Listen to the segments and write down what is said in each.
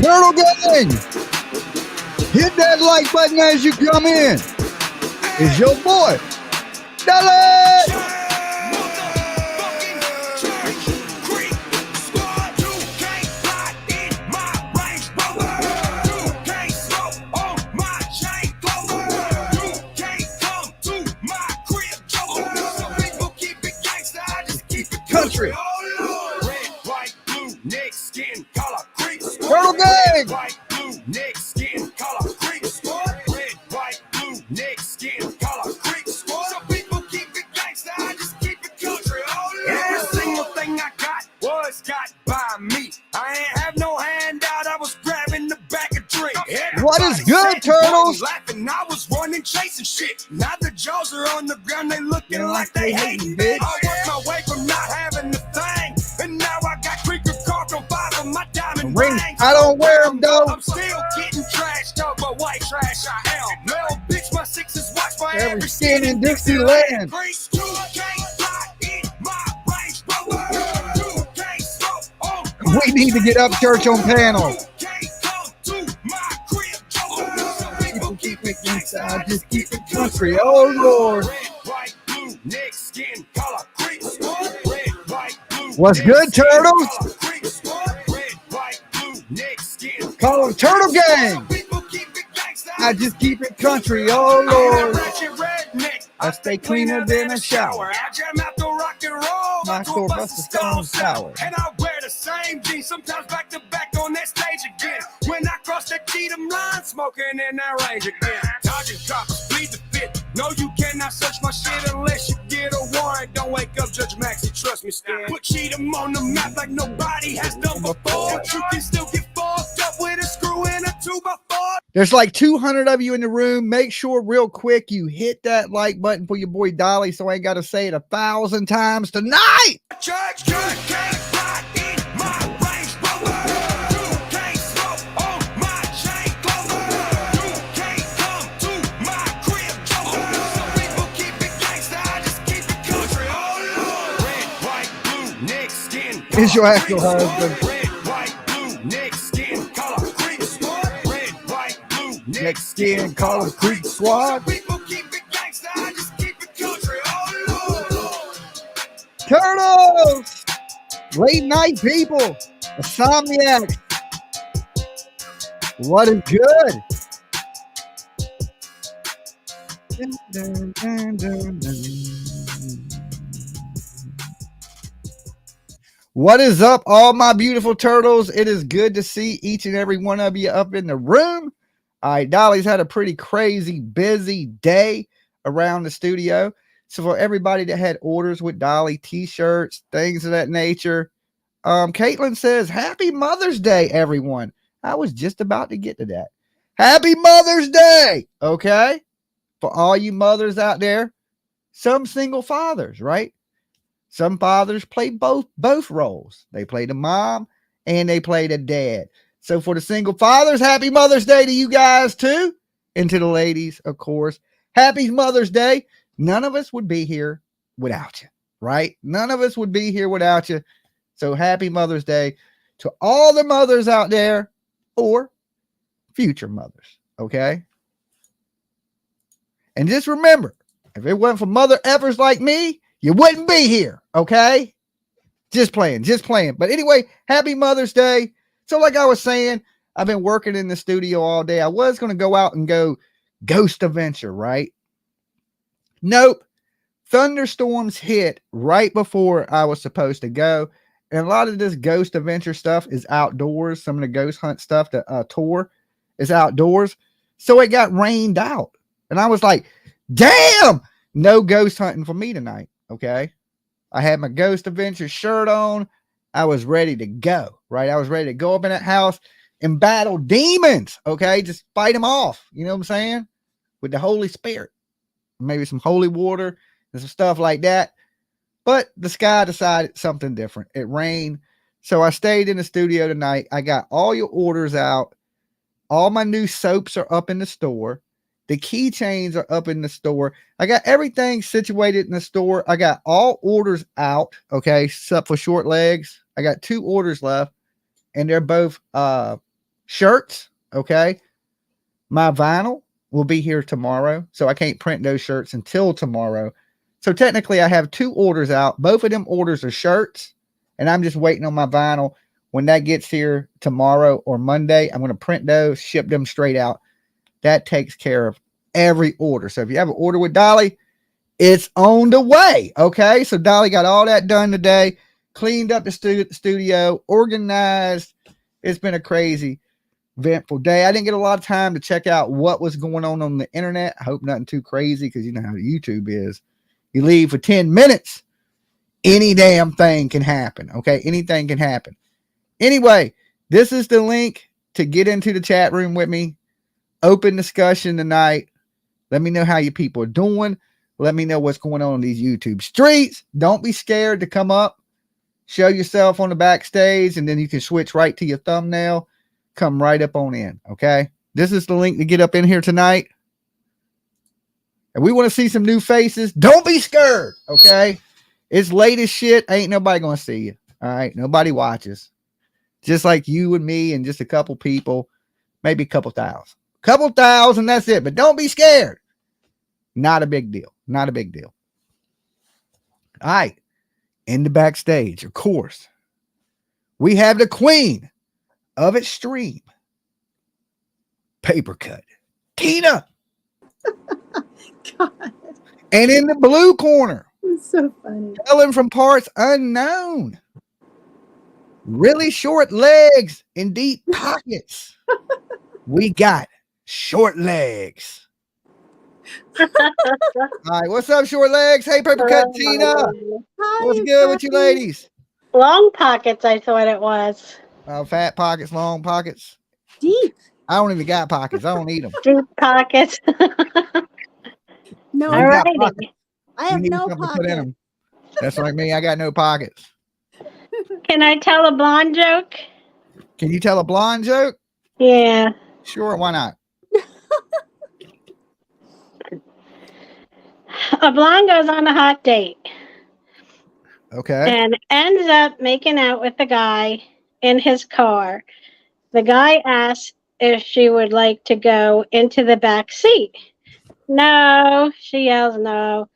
Turtle Gang, hit that like button as you come in. It's your boy, Dolly. Country. Red, white, blue, neck, skin, color, creep. Turtle Gang. White, blue, neck, skin, color, creep. Red, white, blue, neck, skin, color, creep. Some people keep it gangsta, I just keep it country. Every single thing I got was got by me. I ain't have no handout, I was grabbing the back of drink. What is good, turtles? Laughing, I was running, chasing shit. Now the jaws are on the ground, they looking like they hating, bitch. I worked my way from not having the thing, and now I got creeper carved on 5 of my diamond Rings. rings. I don't wear them though. I'm still getting trashed up, but white trash I am. Well, bitch, my sixes watch my Every skin in Dixieland. We need to get up church on panel. People keep it inside, just keep it country. Oh Lord. What's good, turtles? Call them Turtle Gang. I just keep it country. Oh Lord. I stay cleaner than a shower. I jam out the rock and roll. My store bust a stone sour. And I wear the same jeans, sometimes back to back on that stage again. When I cross that Cheatham line, smoking in that range again. Dodging cops, bleed the fit. No, you cannot search my shit unless you get a warrant. Don't wake up, Judge Maxie, trust me, Stan. Put Cheatham on the map like nobody has done before. But you can still get fucked up with a screw in a 2x4. There's like 200 of you in the room. Make sure real quick you hit that like button for your boy Dolly so I ain't got to say it 1,000 times tonight. Church can't ride in my Range Rover. You can't smoke on my chain clover. You can't come to my crib, Joker. Some people keep it gangsta, I just keep it country. Oh Lord. Red, white, blue, neck, skin. It's your actual husband. Red, white, blue, neck, skin, color, creep. Red, white, blue, Neck skin, call them Creek Squad. people keep it gangsta, I just keep it country. Oh Lord. Turtles. Late night people. Insomniacs. What is good? Dun, dun, dun, dun. What is up, all my beautiful turtles? It is good to see each and every one of you up in the room. All right, Dolly's had a pretty crazy, busy day around the studio. So for everybody that had orders with Dolly, t-shirts, things of that nature, Caitlin says, Happy Mother's Day, everyone. I was just about to get to that. Happy Mother's Day, okay? For all you mothers out there, some single fathers, right? Some fathers play both roles. They play the mom and they play the dad. So for the single fathers, happy Mother's Day to you guys too. And to the ladies, of course, happy Mother's Day. None of us would be here without you, right? None of us would be here without you. So happy Mother's Day to all the mothers out there or future mothers, okay? And just remember, if it wasn't for mother effers like me, you wouldn't be here, okay? Just playing. But anyway, happy Mother's Day. So like I was saying, I've been working in the studio all day. I was going to go out and go ghost adventure, right? Nope. Thunderstorms hit right before I was supposed to go. And a lot of this ghost adventure stuff is outdoors. Some of the ghost hunt stuff, the tour is outdoors. So it got rained out. And I was like, damn, no ghost hunting for me tonight. Okay. I had my ghost adventure shirt on. I was ready to go, right? I was ready to go up in that house and battle demons. Okay. Just fight them off. You know what I'm saying? With the Holy Spirit, maybe some holy water and some stuff like that. But the sky decided something different. It rained. So I stayed in the studio tonight. I got all your orders out. All my new soaps are up in the store. The keychains are up in the store. I got everything situated in the store. I got all orders out. Okay. Except for short legs. I got 2 orders left and they're both shirts. Okay. My vinyl will be here tomorrow. So I can't print those shirts until tomorrow. So technically, I have 2 orders out. Both of them orders are shirts. And I'm just waiting on my vinyl. When that gets here tomorrow or Monday, I'm going to print those, ship them straight out. That takes care of every order. So if you have an order with Dolly, it's on the way. Okay. So Dolly got all that done today, cleaned up the studio, organized. It's been a crazy, eventful day. I didn't get a lot of time to check out what was going on the internet. I hope nothing too crazy because you know how YouTube is. You leave for 10 minutes, any damn thing can happen. Okay. Anything can happen. Anyway, this is the link to get into the chat room with me. Open discussion tonight. Let me know how you people are doing. Let me know what's going on these YouTube streets. Don't be scared to come up. Show yourself on the backstage, and then you can switch right to your thumbnail. Come right up on in, okay? This is the link to get up in here tonight. And we want to see some new faces. Don't be scared, okay? It's late as shit. Ain't nobody going to see you, all right? Nobody watches. Just like you and me and just a couple people, maybe a couple thousand. Couple thousand, that's it. But don't be scared. Not a big deal. Not a big deal. All right. In the backstage, of course, we have the queen of extreme papercut, Tina. God, And in the blue corner, it's so funny. telling from parts unknown, really short legs and deep pockets. We got short legs. All right, what's up, short legs? Hey, papercut Tina. Hi, What's good with you ladies? Long pockets, I thought it was. Fat pockets, long pockets. Deep. I don't even got pockets. I don't need them. Deep pockets. No, You got Alrighty. pockets. I You have need no something to put in pocket. them. That's like me. I got no pockets. Can I tell a blonde joke? Can you tell a blonde joke? Yeah. Sure, why not? A blonde goes on a hot date Okay. and ends up making out with the guy in his car. The guy asks if she would like to go into the back seat. No, she yells no.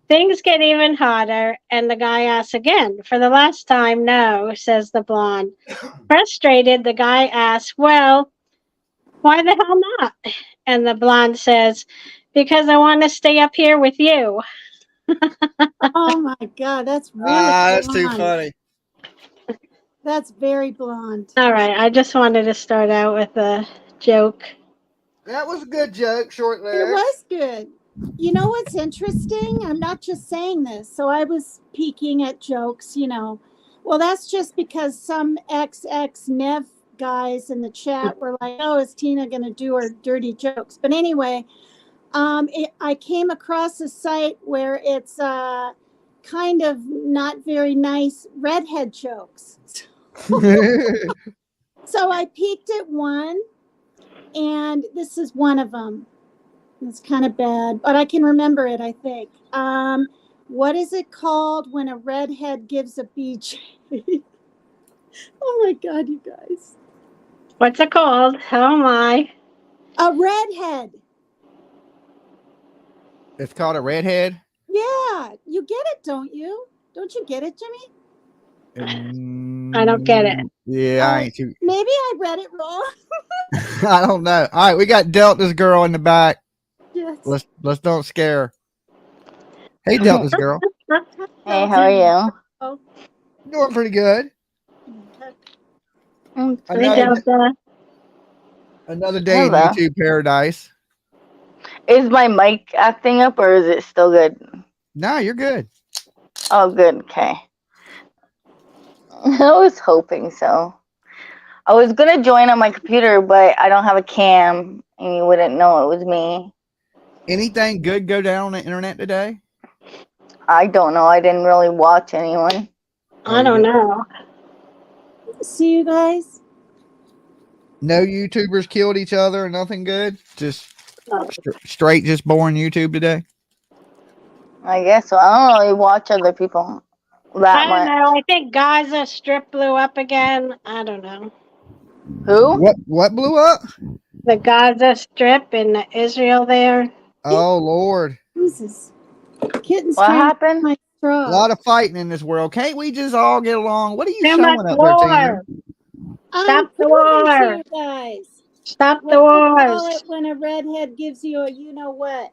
Things get even hotter, and the guy asks again. For the last time, no, says the blonde. Frustrated, the guy asks, well, why the hell not? And the blonde says, because I want to stay up here with you. Oh my God, that's really That's too blonde. funny. That's very blonde. All right, I just wanted to start out with a joke. That was a good joke, short legs. It was good. You know what's interesting? I'm not just saying this. So I was peeking at jokes, you know. Well, that's just because some XX Nev guys in the chat were like, oh, is Tina going to do her dirty jokes? But anyway, I came across a site where it's kind of not very nice redhead jokes. So I peeked at one, and this is one of them. It's kind of bad, but I can remember it, I think. What is it called when a redhead gives a BJ? Oh my God, you guys. What's it called? Oh my. A redhead. It's called a redhead. Yeah, you get it, don't you? Don't you get it, Jimmy? I don't get it. Yeah, I ain't too. Maybe I read it wrong. I don't know. All right, we got Delta's girl in the back. Yes. Let's don't scare her. Hey, Delta's girl. Hey, how are you? Oh, Doing pretty good. I'm Hey, Another, Delta. another day in Hello. YouTube paradise. Is my mic acting up or is it still good? No, you're good. Oh, good. Okay. I was hoping so. I was going to join on my computer, but I don't have a cam and you wouldn't know it was me. Anything good go down on the internet today? I don't know. I didn't really watch anyone. I don't know. see you guys. No YouTubers killed each other or nothing good? Just straight, just boring YouTube today? I guess so. I don't really watch other people that I don't much. know. I think Gaza Strip blew up again. I don't know. Who? What blew up? The Gaza Strip in Israel there. Oh Lord. Jesus. Kitten's What trying to happened? get my A straw. lot of fighting in this world. Can't we just all get along? What are you Too much showing up there, Tina? war. I'm Stop the proving to war. you guys. Stop What the do you call wars. it when a redhead gives you a you know what?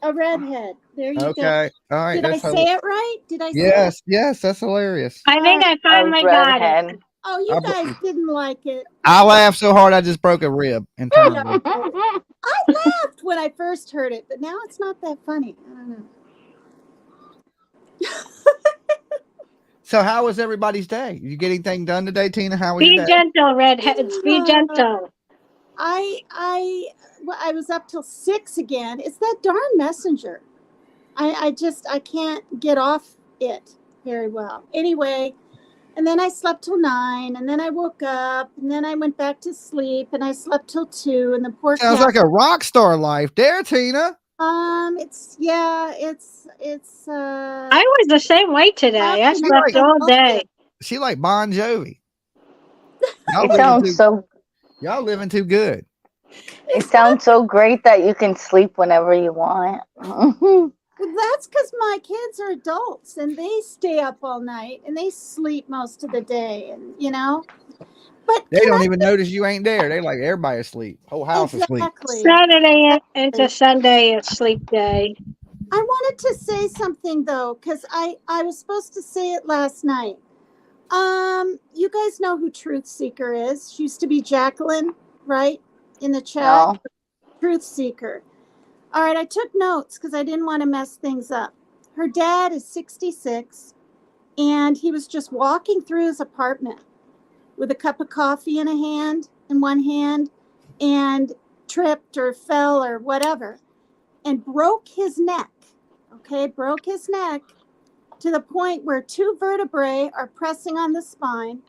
A redhead. There you go. Okay. All right. Did I That's say it right? Did I say it? yes. Yes. That's hilarious. I think I A finally got it. redhead. Oh, you guys didn't like it. I laughed so hard I just broke a rib internally. I laughed when I first heard it, but now it's not that funny. I don't know. So how was everybody's day? You get anything done today, Tina? How was Be your day? gentle, redheads. Be gentle. I was up till 6 again. It's that darn messenger. I can't get off it very well. Anyway, and then I slept till 9, and then I woke up, and then I went back to sleep, and I slept till 2, and the poor Sounds cat. like a rock star life there, Tina. It's I was the same way today. I can slept I all help day. She like Bon Jovi. It sounds so. Y'all living too good. It sounds so great that you can sleep whenever you want. Well, that's because my kids are adults and they stay up all night and they sleep most of the day, and But They can don't I even notice you ain't there. They like everybody asleep. Whole house asleep. exactly? Saturday into Sunday is sleep day. I wanted to say something though, because I was supposed to say it last night. You guys know who Truth Seeker is? She used to be Jacqueline, right? In the chat. No. Truth Seeker. All right, I took notes because I didn't want to mess things up. Her dad is 66, and he was just walking through his apartment with a cup of coffee in one hand, and tripped or fell or whatever, and broke his neck. Okay, broke his neck to the point where 2 vertebrae are pressing on the spine,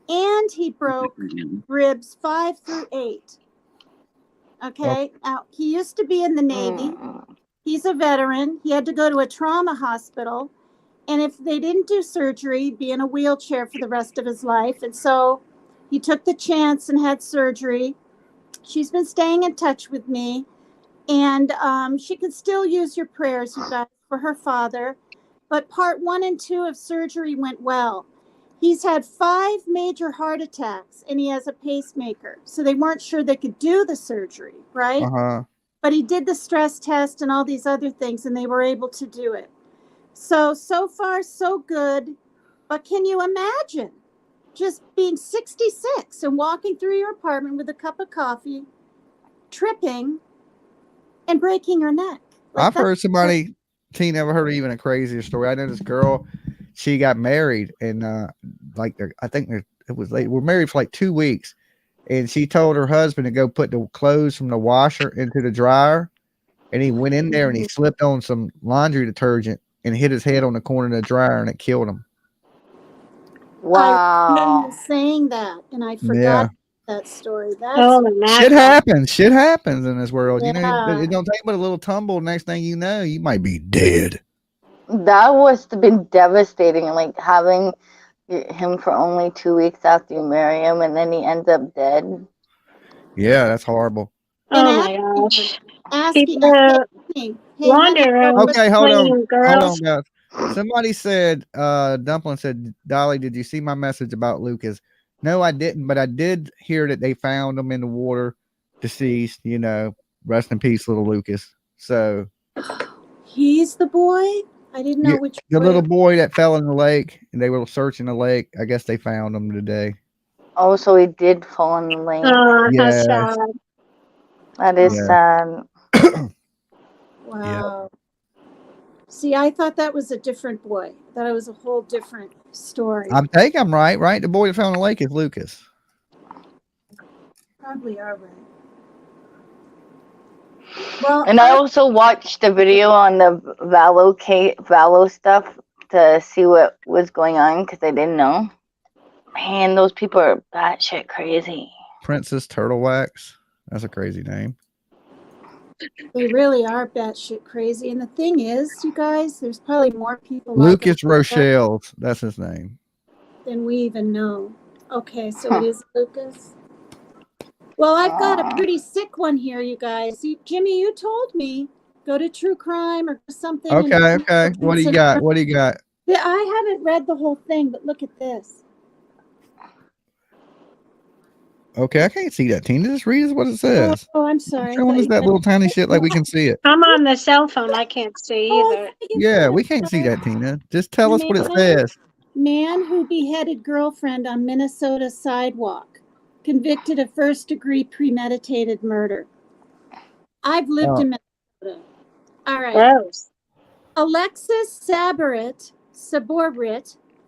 and he broke ribs 5 through 8. Okay, now he used to be in the Navy. He's a veteran. He had to go to a trauma hospital, and if they didn't do surgery, he'd be in a wheelchair for the rest of his life. And so he took the chance and had surgery. She's been staying in touch with me, and she could still use your prayers, you guys, for her father. But part 1 and 2 of surgery went well. He's had 5 major heart attacks, and he has a pacemaker. So they weren't sure they could do the surgery, right? Uh-huh. But he did the stress test and all these other things, and they were able to do it. So far, so good. But can you imagine just being 66 and walking through your apartment with a cup of coffee, tripping, and breaking your neck? I've heard somebody, Tina, ever heard of even a crazier story? I know this girl, she got married, and I think it was late. We're married for like 2 weeks, and she told her husband to go put the clothes from the washer into the dryer, and he went in there and he slipped on some laundry detergent and hit his head on the corner of the dryer, and it killed him. Wow. I remember saying that, and I forgot that story. Shit happens. Shit happens in this world. You know, Yeah. it don't take but a little tumble. Next thing you know, you might be dead. That must have been devastating, like having him for only 2 weeks after you marry him, and then he ends up dead. Yeah, that's horrible. Oh my gosh. Asking, People wander Okay, hold on, girls. guys. Somebody said, Dumpling said, Dolly, did you see my message about Lucas? No, I didn't, but I did hear that they found him in the water, deceased. You know, rest in peace, little Lucas. So he's the boy. I didn't know which. The little boy that fell in the lake, and they were searching the lake. I guess they found him today. Oh, so he did fall in the lake. Oh, yes. that's sad. That is sad. Wow. Yep. See, I thought that was a different boy. That it was a whole different story. I think I'm right. The boy that fell in the lake is Lucas. Probably are right. Well, and I also watched the video on the Valo stuff to see what was going on because I didn't know. Man, those people are batshit crazy. Princess Turtle Wax. That's a crazy name. They really are batshit crazy. And the thing is, you guys, there's probably more people. Lucas Rochelle. That's his name. Than we even know. Okay, so it is Lucas. Well, I've got a pretty sick one here, you guys. Jimmy, you told me go to True Crime or something. Okay. What do you got? What do you got? I haven't read the whole thing, but look at this. Okay, I can't see that, Tina. Just read us what it says. Oh, I'm sorry. Showing us that little tiny shit like we can see it. I'm on the cell phone. I can't see either. Yeah, we can't see that, Tina. Just tell us what it says. Man who beheaded girlfriend on Minnesota sidewalk, convicted of first-degree premeditated murder. I've lived in Minnesota. All right. Gross. Alexis Saborit,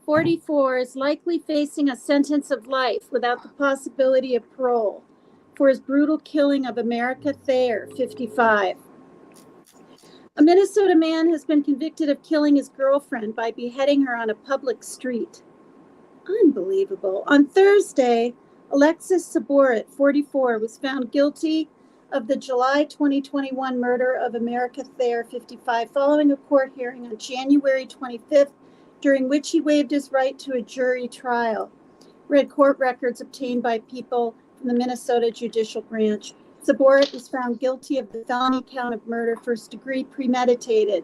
44, is likely facing a sentence of life without the possibility of parole for his brutal killing of America Thayer, 55. A Minnesota man has been convicted of killing his girlfriend by beheading her on a public street. Unbelievable. On Thursday, Alexis Saborit, 44, was found guilty of the July 2021 murder of America Thayer, 55, following a court hearing on January 25th, during which he waived his right to a jury trial. Read court records obtained by people from the Minnesota Judicial Branch. Saborit was found guilty of the felony count of murder, first degree, premeditated.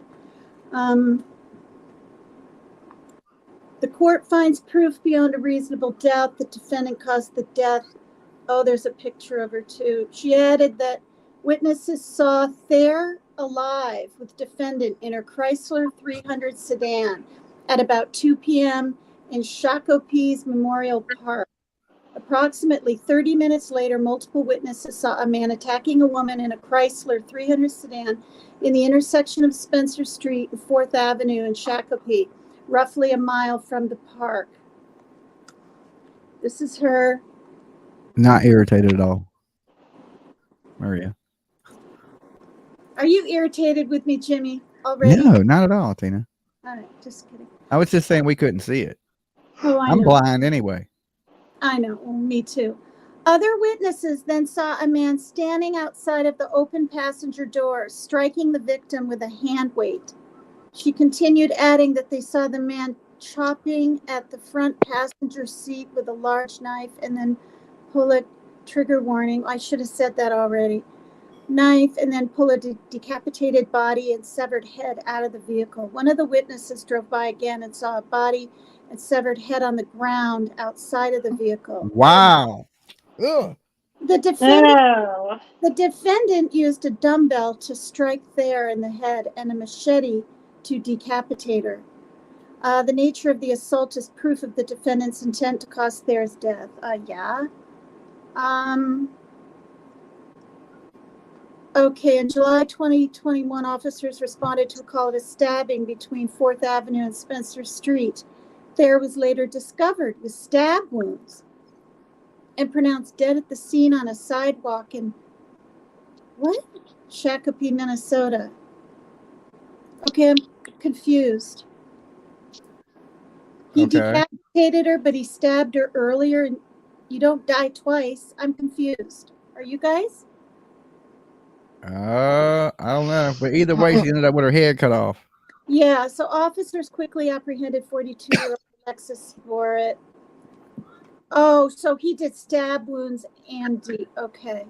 The court finds proof beyond a reasonable doubt that defendant caused the death. Oh, there's a picture of her too. She added that witnesses saw Thayer alive with defendant in her Chrysler 300 sedan at about 2 p.m. in Shakopee's Memorial Park. Approximately 30 minutes later, multiple witnesses saw a man attacking a woman in a Chrysler 300 sedan in the intersection of Spencer Street and 4th Avenue in Shakopee, roughly a mile from the park. This is her. Not irritated at all. Maria. Are you irritated with me, Jimmy, already? No, not at all, Tina. All right, just kidding. I was just saying we couldn't see it. Oh, I'm blind anyway. I know. Well, me too. Other witnesses then saw a man standing outside of the open passenger door, striking the victim with a hand weight. She continued, adding that they saw the man chopping at the front passenger seat with a large knife and then pull a trigger warning. I should have said that already. Knife and then pull a decapitated body and severed head out of the vehicle. One of the witnesses drove by again and saw a body and severed head on the ground outside of the vehicle. Wow. Ugh. The defendant used a dumbbell to strike Thayer in the head and a machete to decapitate her. The nature of the assault is proof of the defendant's intent to cause Thayer's death. Okay, in July 2021, officers responded to a call of a stabbing between 4th Avenue and Spencer Street. Thayer was later discovered with stab wounds and pronounced dead at the scene on a sidewalk in Shakopee, Minnesota. Okay, I'm confused. He decapitated her, but he stabbed her earlier, and you don't die twice. I'm confused. Are you guys? I don't know, but either way, she ended up with her head cut off. Yeah, so officers quickly apprehended 42-year-old Alexis Saborit. Oh, so he did stab wounds and okay.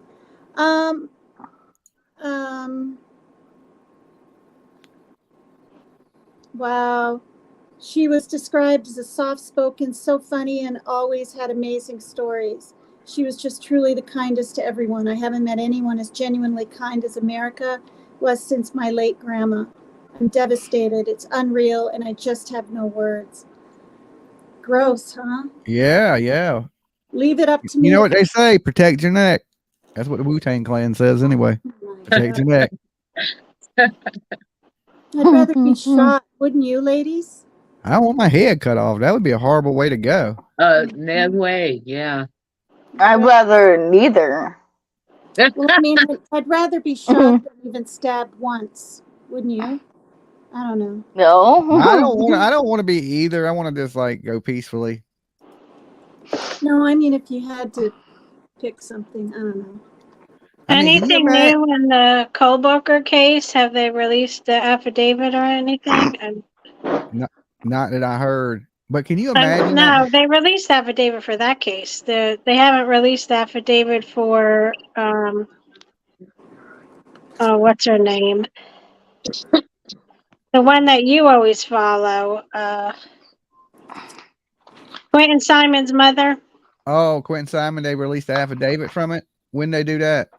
Wow. She was described as a soft-spoken, so funny, and always had amazing stories. She was just truly the kindest to everyone. I haven't met anyone as genuinely kind as America was since my late grandma. I'm devastated. It's unreal, and I just have no words. Gross, huh? Yeah. Leave it up to me. You know what they say? Protect your neck. That's what the Wu-Tang Clan says anyway. Protect your neck. I'd rather be shot, wouldn't you, ladies? I don't want my head cut off. That would be a horrible way to go. No way, yeah. I'd rather neither. Well, I mean, I'd rather be shot than even stabbed once, wouldn't you? I don't know. No. I don't want to be either. I want to just like go peacefully. No, I mean, if you had to pick something, I don't know. Anything new in the Kohlbucker case? Have they released the affidavit or anything? Not that I heard. But can you imagine No, that? they released affidavit for that case. They haven't released affidavit for what's her name? The one that you always follow. Quentin Simon's mother. Oh, Quentin Simon, they released the affidavit from it. When they do that?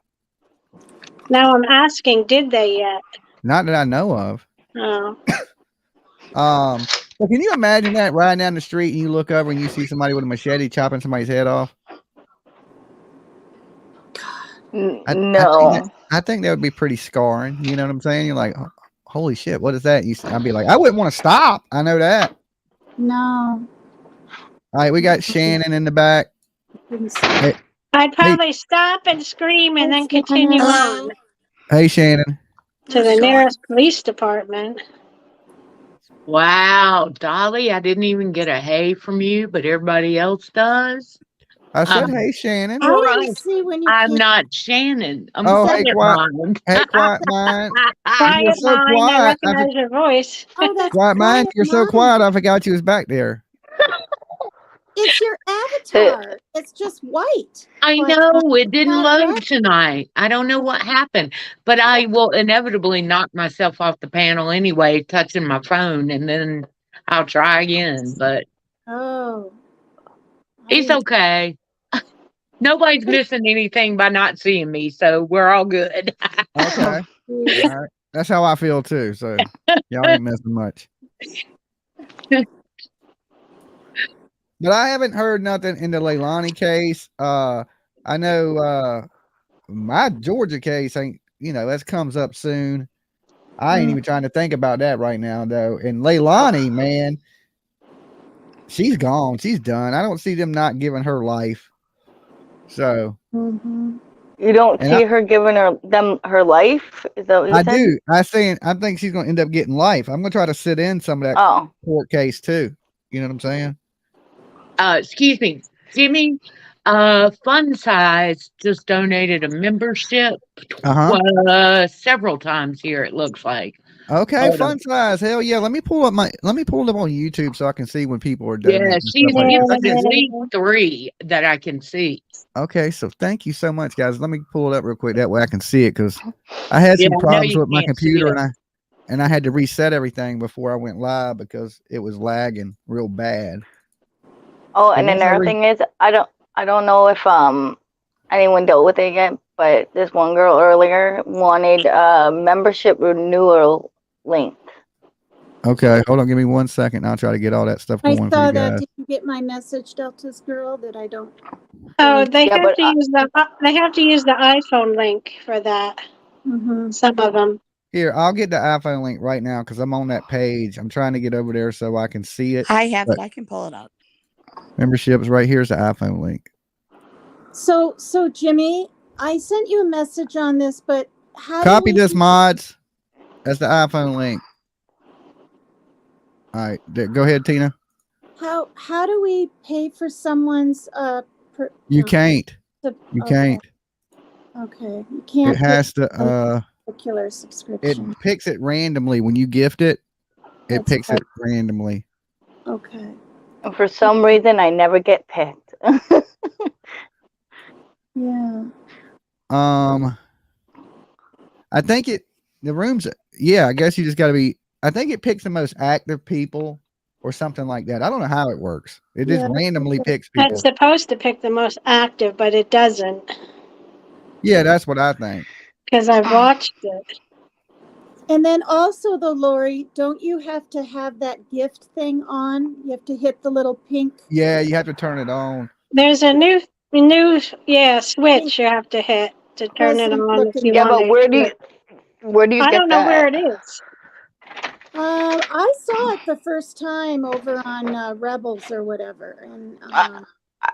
Now I'm asking, did they yet? Not that I know of. Oh. But can you imagine that riding down the street and you look over and you see somebody with a machete chopping somebody's head off? No. I think that would be pretty scarring. You know what I'm saying? You're like, "Oh, holy shit, what is that?" I'd be like, I wouldn't want to stop. I know that. No. All right, we got Shannon in the back. Hey, I'd probably stop and scream and then continue on hey, Shannon. to the nearest police department. Wow, Dolly, I didn't even get a hey from you, but everybody else does. I said, hey, Shannon. I didn't see when you I'm came. not Shannon. I'm Oh, quiet hey, quiet. mind. Hey, quiet mind. You're Quiet so mind, I quiet. recognize your voice. Oh, that's Quiet mind. You're so mind. quiet. I forgot you was back there. It's your avatar. It's just white. I Like, know it didn't not load red. tonight. I don't know what happened, but I will inevitably knock myself off the panel anyway, touching my phone, and then I'll try again. But Oh. it's okay. Nobody's missing anything by not seeing me, so we're all good. Okay. All right. That's how I feel too. So y'all ain't missing much. But I haven't heard nothing in the Leilani case. I know my Georgia case ain't, that comes up soon. I ain't even trying to think about that right now though. And Leilani, man, she's gone. She's done. I don't see them not giving her life. So you don't see her giving them her life? Is that what you I said? do. I think she's gonna end up getting life. I'm gonna try to sit in some of that court case too. You know what I'm saying? Excuse me, Jimmy. Fun Size just donated a membership several times here. It looks like. Okay, Fun Size. Hell yeah. Let me pull it up on YouTube so I can see when people are donating. Yeah, she's at least 3 that I can see. Okay, so thank you so much, guys. Let me pull it up real quick. That way I can see it because I had some problems with my computer and I had to reset everything before I went live because it was lagging real bad. Oh, and another thing is, I don't know if anyone dealt with it yet, but this one girl earlier wanted a membership renewal link. Okay, hold on, give me 1 second. I'll try to get all that stuff going. I saw that. Did you get my message, Delta's girl? That I don't. Oh, they have to use the iPhone link for that. Some of them. Here, I'll get the iPhone link right now because I'm on that page. I'm trying to get over there so I can see it. I have it. I can pull it up. Memberships right here's the iPhone link. So Jimmy, I sent you a message on this, but how copy this, mods? That's the iPhone link. All right, go ahead, Tina. How do we pay for someone's you can't. You can't. Okay, you can't. It has to particular subscription. It picks it randomly when you gift it. It picks it randomly. Okay. And for some reason, I never get picked. Yeah. I think the rooms. Yeah, I guess you just got to be. I think it picks the most active people or something like that. I don't know how it works. It just randomly picks people. It's supposed to pick the most active, but it doesn't. Yeah, that's what I think. Because I've watched it. And then also, though, Lori, don't you have to have that gift thing on? You have to hit the little pink. Yeah, you have to turn it on. There's a new switch you have to hit to turn it on. If you want but where do you I get don't know that? where it is. I saw it the first time over on Rebels or whatever, and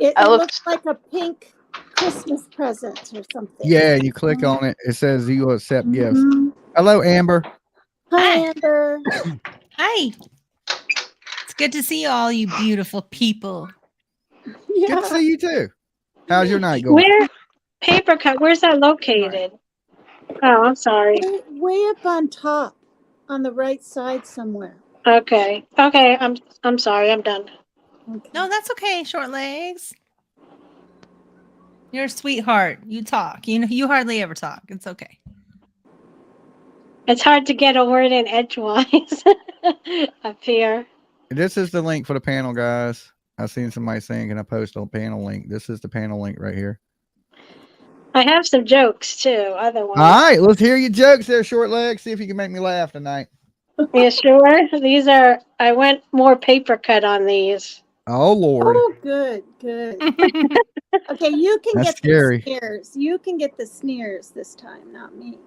it looks like a pink Christmas present or something. Yeah, you click on it. It says you accept gifts. Hello, Amber. Hi, Amber. Hi. It's good to see all you beautiful people. Yeah. Good to see you too. How's your night going? Where papercut? Where's that located? Oh, I'm sorry. Way up on top, on the right side somewhere. Okay. I'm sorry. I'm done. Okay. No, that's okay, short legs. You're a sweetheart. You talk. You know, you hardly ever talk. It's okay. It's hard to get a word in edgewise up here. This is the link for the panel, guys. I seen somebody saying, "Can I post a panel link?" This is the panel link right here. I have some jokes too, otherwise. All right, let's hear your jokes there, short legs. See if you can make me laugh tonight. You sure? These are, I went more paper cut on these. Oh Lord. Oh, good. Okay, you can That's get scary. the sneers. You can get the sneers this time, not me.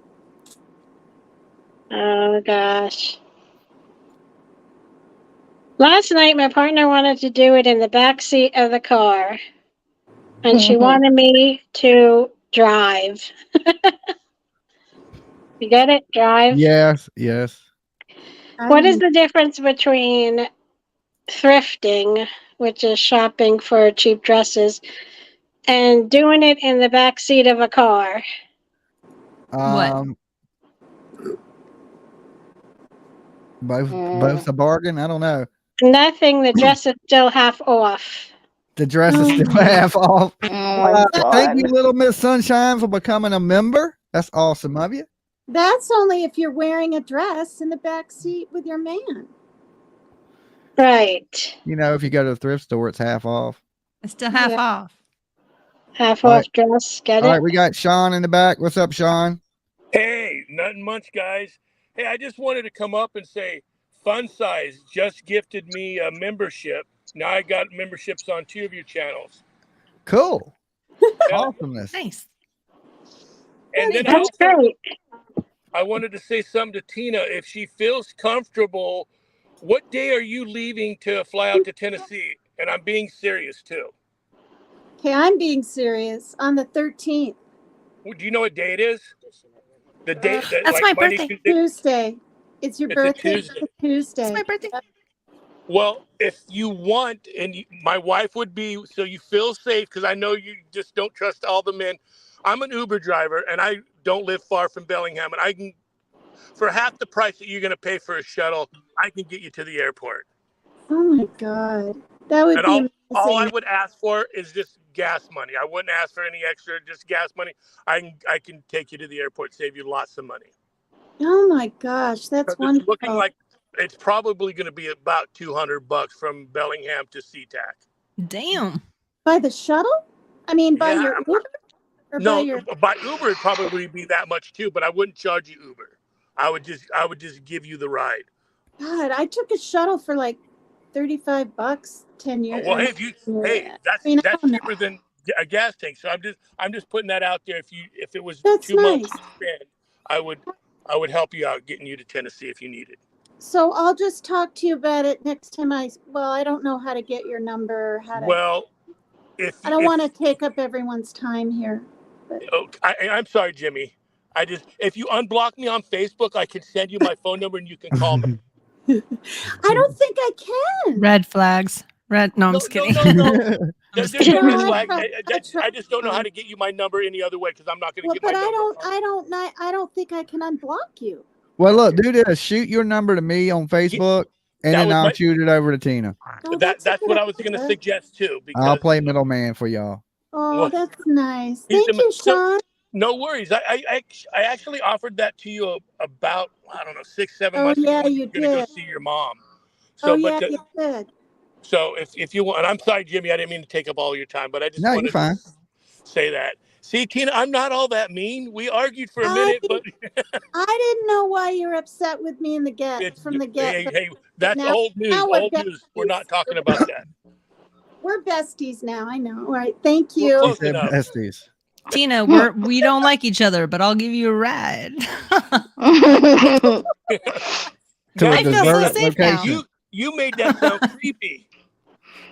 Oh gosh. Last night my partner wanted to do it in the back seat of the car. And she wanted me to drive. You get it? Drive? Yes. What is the difference between thrifting, which is shopping for cheap dresses, and doing it in the back seat of a car? Both a bargain. I don't know. Nothing. The dress is still half off. The dress is still half off. Oh my God. Thank you, Little Miss Sunshine, for becoming a member. That's awesome of you. That's only if you're wearing a dress in the back seat with your man. Right. You know, if you go to the thrift store, it's half off. It's still half off. Half All off right. dress. Get All it? right, we got Sean in the back. What's up, Sean? Hey, nothing much, guys. Hey, I just wanted to come up and say Fun Size just gifted me a membership. Now I got memberships on 2 of your channels. Cool. Yeah. Awesomeness. Nice. And then That's great. I wanted to say something to Tina. If she feels comfortable, what day are you leaving to fly out to Tennessee? And I'm being serious, too. Okay, I'm being serious. On the 13th. Do you know what day it is? The day that, That's my Monday, birthday. Tuesday. It's your It's a birthday. Tuesday. Tuesday. It's my birthday. Well, if you want, and my wife would be, so you feel safe, because I know you just don't trust all the men. I'm an Uber driver, and I don't live far from Bellingham, and I can, for half the price that you're going to pay for a shuttle, I can get you to the airport. Oh my God. That would And be all I amazing. would ask for is just gas money. I wouldn't ask for any extra, just gas money. I can take you to the airport, save you lots of money. Oh my gosh, that's 'Cause it's wonderful. looking like it's probably going to be about $200 from Bellingham to SeaTac. Damn. By the shuttle? I mean, by Yeah, your Uber? Or No, by your... by Uber it'd probably be that much too, but I wouldn't charge you Uber. I would just give you the ride. God, I took a shuttle for like $35 10 years. Well, hey, that's cheaper than a gas tank. So I'm just putting that out there. If it was That's 2 months nice. to spend, I would help you out getting you to Tennessee if you need it. So I'll just talk to you about it next time I don't know how to get your number or how to. Well, I don't want to take up everyone's time here. But... I'm sorry, Jimmy. If you unblock me on Facebook, I can send you my phone number and you can call me. I don't think I can. Red flags. No, I'm just kidding. No. There's no kidding. red flag. I just don't know how to get you my number any other way because I'm not going to give my number. I don't think I can unblock you. Well, look, do this. Shoot your number to me on Facebook, and then I'll shoot it over to Tina. Oh, that's what I was going to suggest too. Because, I'll play middleman for y'all. Oh, that's nice. Thank you, Sean. No worries. I actually offered that to you about, I don't know, 6-7 months ago. Yeah, when you were going to go did. see your mom. So, you did. So if you want, and I'm sorry, Jimmy, I didn't mean to take up all your time, but I just wanted to say that. See, Tina, I'm not all that mean. We argued for a minute, but I didn't know why you're upset with me in the get. Hey, that's old news. Old news. We're not talking about that. We're besties now. I know. All right. Thank you. We're close enough. Besties. Tina, we don't like each other, but I'll give you a ride. To I a feel so dessert safe now. location. You made that sound creepy.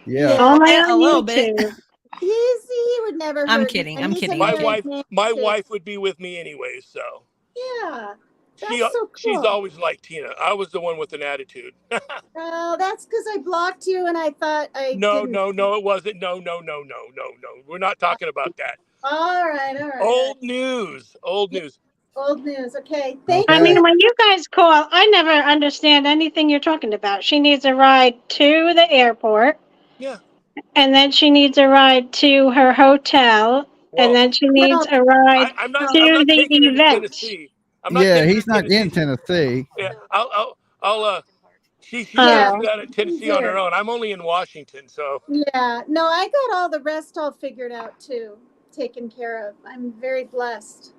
Yeah. Only a on little YouTube. bit. He would never. I'm hurt kidding. me. I'm He's a kidding. very My nice wife would be with me anyway, so. Yeah. That's so cool. She's always like Tina. I was the one with an attitude. Oh, that's because I blocked you and I thought I No, didn't. no, it wasn't. No. We're not talking about that. All right. Old news. Old news. Okay. Thank I you. mean, when you guys call, I never understand anything you're talking about. She needs a ride to the airport. Yeah. And then she needs a ride to her hotel. Well, And then she No, needs a ride I'm to not the taking her to event. Tennessee. I'm not Yeah, taking her he's to not in Tennessee. Tennessee. Yeah, I'll she can yeah, do that in he's Tennessee on her here. own. I'm only in Washington, so. Yeah, no, I got all the rest all figured out too, taken care of. I'm very blessed.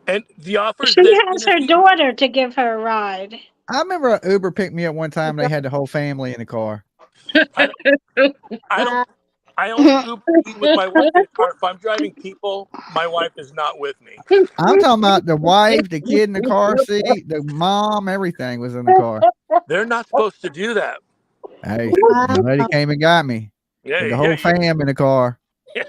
And the offers She that has her daughter to give her a ride. I remember an Uber picked me up one time. They had the whole family in the car. I don't. I only Uber eat with my wife in the car. If I'm driving people, my wife is not with me. I'm talking about the wife, the kid in the car seat, the mom, everything was in the car. They're not supposed to do that. Hey, the lady came and got me Yeah, with the yeah, whole fam in the car. yeah.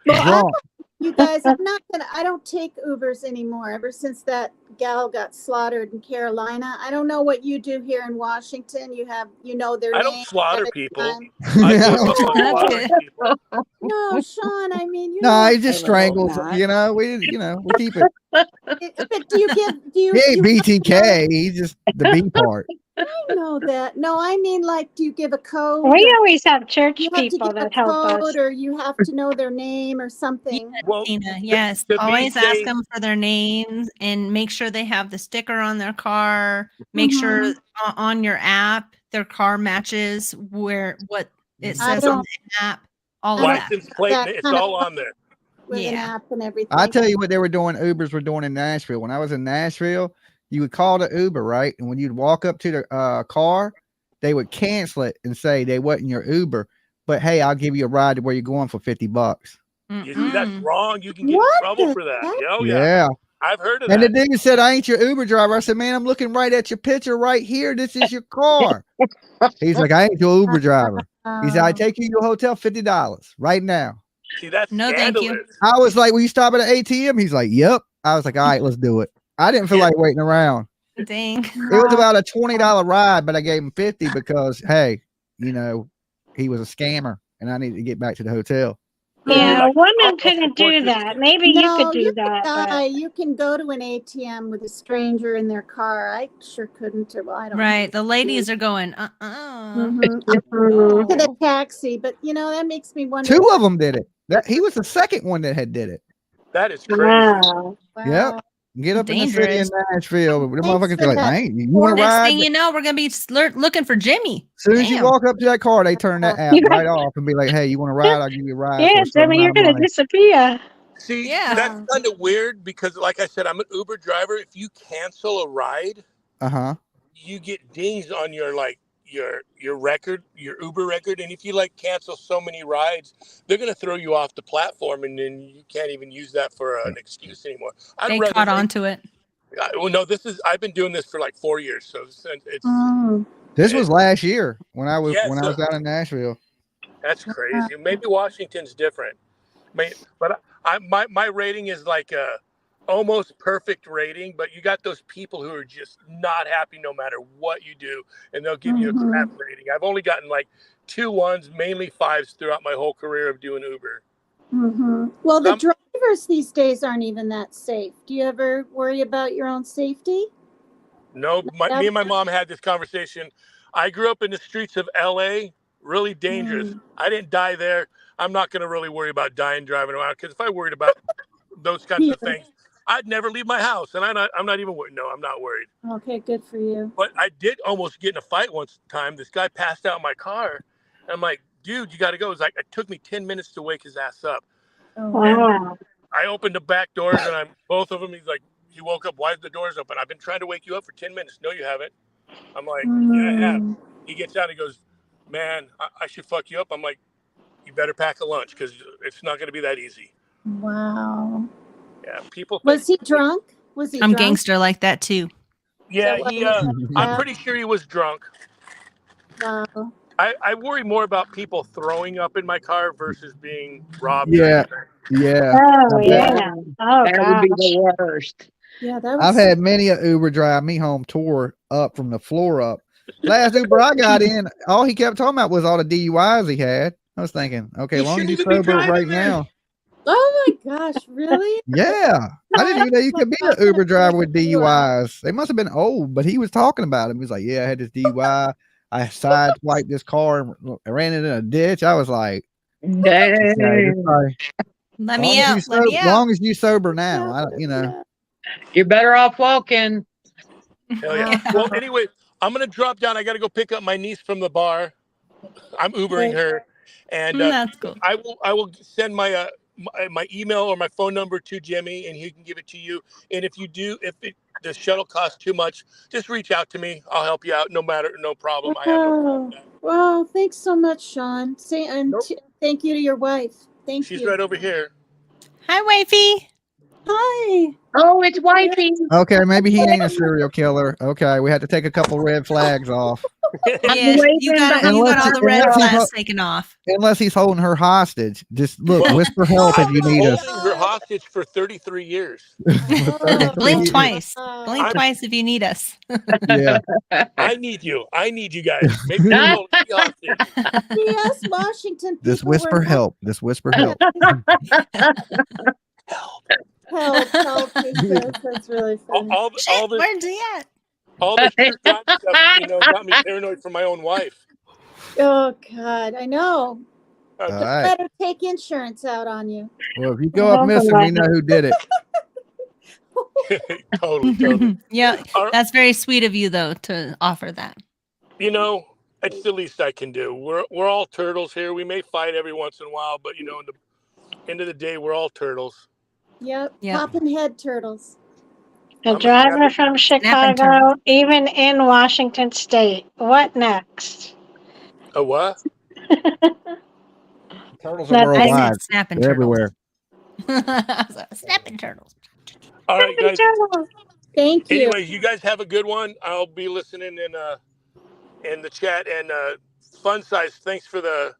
Well, Drunk. you guys, I don't take Ubers anymore ever since that gal got slaughtered in Carolina. I don't know what you do here in Washington. You know their I don't name slaughter ahead of people. time. I go to That's slaughtering good. people. No, Sean, I mean, you No, know, he just strangles. not. We keep it. But do you He ain't BTK. He's just the B part. I know that. No, I mean, like, do you give a code? We or always have church you have to people give a that help us. code, or you have to know their name or something. Well, Tina, yes. to be Always ask safe- them for their names and make sure they have the sticker on their car. Make sure on your app their car matches what it I says on don't- the app. All of that. license plate, that it's kind of- all on there. With an Yeah. app and everything. I tell you what they were doing. Ubers were doing in Nashville. When I was in Nashville, you would call the Uber, right? And when you'd walk up to the car, they would cancel it and say they wasn't your Uber. But hey, I'll give you a ride to where you're going for $50. You see, that's Mm-mm. wrong. You can get What in trouble the for that. heck? Oh, Yeah. I've heard of And the that. dude said, I ain't your Uber driver. I said, man, I'm looking right at your picture right here. This is your car. He's like, I ain't your Uber driver. He said, I take you to your hotel, $50 right now. See, that's No, thank you. scandalous. I was like, will you stop at an ATM? He's like, yep. I was like, all right, let's do it. I didn't feel Yeah. like waiting around. Dang. It was about a $20 ride, but I gave him 50 because, hey, he was a scammer and I needed to get back to the hotel. Yeah, a Like, woman I'll couldn't support do this that. kid. Maybe you No, could do you that. But You can go to an ATM with a stranger in their car. I sure couldn't. Well, I don't. Right. The ladies are going, Mhm. no. To the taxi, but that makes me wonder. Two of them did it. He was the second one that had did it. That is crazy. wow. Yep. Get up in the city in Dangerous. Nashville. The Thanks motherfuckers for be like, that. man, you want to Next ride? thing you know, we're gonna be looking for Jimmy. As soon as you Damn. walk up to that car, they turn that app You right off and be like, hey, you want to ride? I'll give you a ride. Yeah, for a certain Jimmy, you're amount of gonna money. disappear. See, Yeah. that's kind of weird because, like I said, I'm an Uber driver. If you cancel a ride, Uh-huh. you get dings on your record, your Uber record, and if you cancel so many rides, they're gonna throw you off the platform, and then you can't even use that for an excuse anymore. They caught on to it. Well, no, I've been doing this for 4 years, so it's This was last year when I was Yeah, I was down in Nashville. that's crazy. Maybe Washington's different. But my rating is a almost perfect rating, but you got those people who are just not happy no matter what you do, and they'll give you a crap rating. I've only gotten 2 1s, mainly 5s throughout my whole career of doing Uber. Well, the drivers these days aren't even that safe. Do you ever worry about your own safety? No, me and my mom had this conversation. I grew up in the streets of LA, really dangerous. I didn't die there. I'm not going to really worry about dying driving around, because if I worried about those kinds of things, I'd never leave my house, and I'm not even worried. No, I'm not worried. Okay, good for you. But I did almost get in a fight one time. This guy passed out in my car. I'm like, dude, you got to go. It took me 10 minutes to wake his ass up. Wow. I opened the back doors, and both of them. He's like, you woke up. Why is the doors open? I've been trying to wake you up for 10 minutes. No, you haven't. I'm like, yeah, I have. He gets out. He goes, man, I should fuck you up. I'm like, you better pack a lunch, because it's not going to be that easy. Wow. Yeah, people. Was he drunk? Was he? I'm drunk? gangster like that too. Yeah, So I'm pretty sure he was drunk. Wow. I worry more about people throwing up in my car versus being robbed. Yeah. Yeah. Oh, yeah. Oh, That would be gosh. the worst. Yeah, that was. I've had many a Uber drive me home tore up from the floor up. Last Uber I got in, all he kept talking about was all the DUIs he had. I was thinking, okay, as long as you sober right now. Oh my gosh! Really? Yeah. I didn't even know you could be an Uber driver with DUIs. They must have been old, but he was talking about him. He was like, yeah, I had this DUI. I sideswiped this car and ran it in a ditch. I was like, Dang. Let me out. Let me out. long as you sober now, You're better off walking. Hell yeah. Well, anyway, I'm gonna drop down. I got to go pick up my niece from the bar. I'm Ubering her, and that's cool. I will send my my email or my phone number to Jimmy, and he can give it to you. And if the shuttle costs too much, just reach out to me. I'll help you out. No problem. I have no problem with that. Well, thanks so much, Sean. Thank you to your wife. Thank you. She's right over here. Hi, wifey. Hi. Oh, it's wifey. Okay, maybe he ain't a serial killer. Okay, we had to take a couple red flags off. Yes, you got all the red flags taken off. Unless he's holding her hostage. Just look, whisper help if you need us. Holding her hostage for 33 years. Blink twice. Blink twice if you need us. Yeah. I need you. I need you guys. Maybe you're holding me hostage. Yes, Washington. This whisper help. This whisper help. Help. That's really funny. Where's he at? All this stuff, got me paranoid for my own wife. Oh God, I know. All right. Better take insurance out on you. Well, if you go up missing, we know who did it. Totally. Yeah, that's very sweet of you, though, to offer that. It's the least I can do. We're all turtles here. We may fight every once in a while, but in the end of the day, we're all turtles. Yep. Popping head turtles. A driver from Chicago, even in Washington State. What next? A what? Turtles are worldwide. Snapping They're turtles. everywhere. Snapping turtles. All right, guys. Thank you. Anyways, you guys have a good one. I'll be listening in the chat. And Fun Size, thanks for the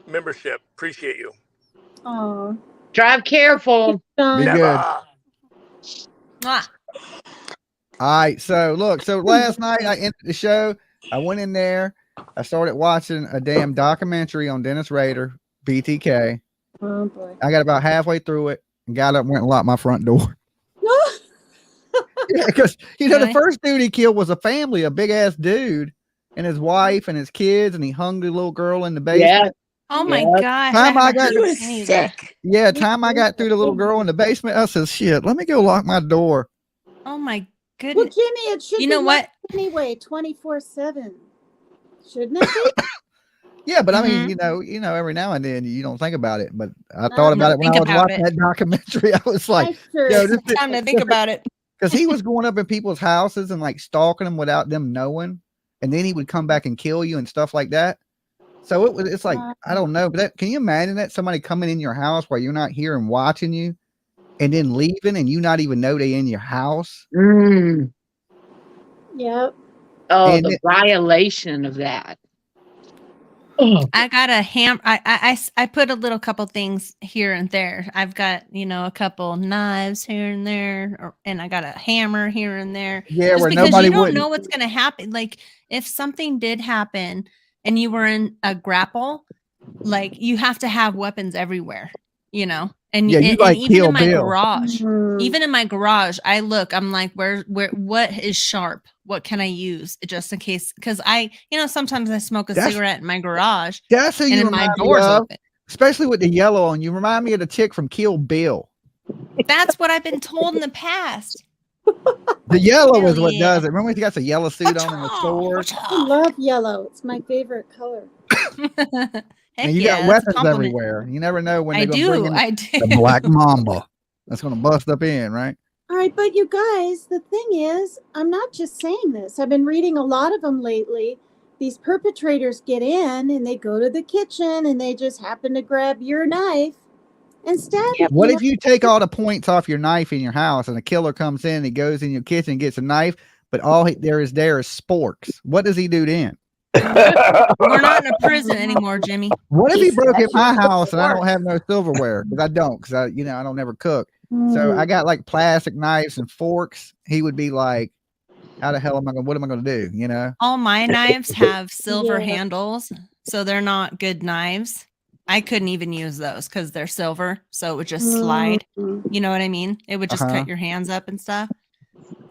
membership. Appreciate you. Oh. Drive careful. Be good. All right, so last night I ended the show. I went in there. I started watching a damn documentary on Dennis Rader, BTK. Oh boy! I got about halfway through it and got up and went and locked my front door. Yeah, because the first dude he killed was a family, a big ass dude, and his wife and his kids, and he hung the little girl in the basement. Yeah. Oh my gosh! Time I got sick. Yeah, time I got through the little girl in the basement, I said, "Shit, let me go lock my door." Oh my goodness! Well, Jimmy, it should. You know what? Anyway, 24/7, shouldn't it be? Yeah, but I mean, every now and then you don't think about it. But I thought about it when I was watching that documentary. I was like, it's time to think about it. Because he was going up in people's houses and like stalking them without them knowing, and then he would come back and kill you and stuff like that. So it's like, I don't know, but can you imagine that somebody coming in your house while you're not here and watching you, and then leaving, and you not even know they in your house? Yep. Oh, the violation of that. I got a I put a little couple things here and there. I've got, a couple knives here and there, and I got a hammer here and there. Yeah, just where because nobody you don't wouldn't. know what's going to happen. Like if something did happen and you were in a grapple, like you have to have weapons everywhere, And, yeah, and even in my garage, Mm-hmm. I'm like, what is sharp? What can I use just in case? Because sometimes I smoke a cigarette in my garage. That's who you my remind me door's of, open. especially with the yellow on. You remind me of the chick from Kill Bill. That's what I've been told in the past. The yellow is what does it. Remember when he got the yellow suit on and the sword? I love yellow. It's my favorite color. And you got weapons everywhere. You never know when they're going to bring in the Black Mamba. That's going to bust up in, right? All right, but you guys, the thing is, I'm not just saying this. I've been reading a lot of them lately. These perpetrators get in and they go to the kitchen and they just happen to grab your knife and stab you. What if you take all the points off your knife in your house and a killer comes in, he goes in your kitchen and gets a knife, but all there is sporks? What does he do then? We're not in a prison anymore, Jimmy. What if he broke in my house and I don't have no silverware? Because I don't never cook. So I got like plastic knives and forks. He would be like, how the hell what am I going to do? All my knives have silver handles, so they're not good knives. I couldn't even use those because they're silver. So it would just slide. You know what I mean? It would just cut your hands up and stuff.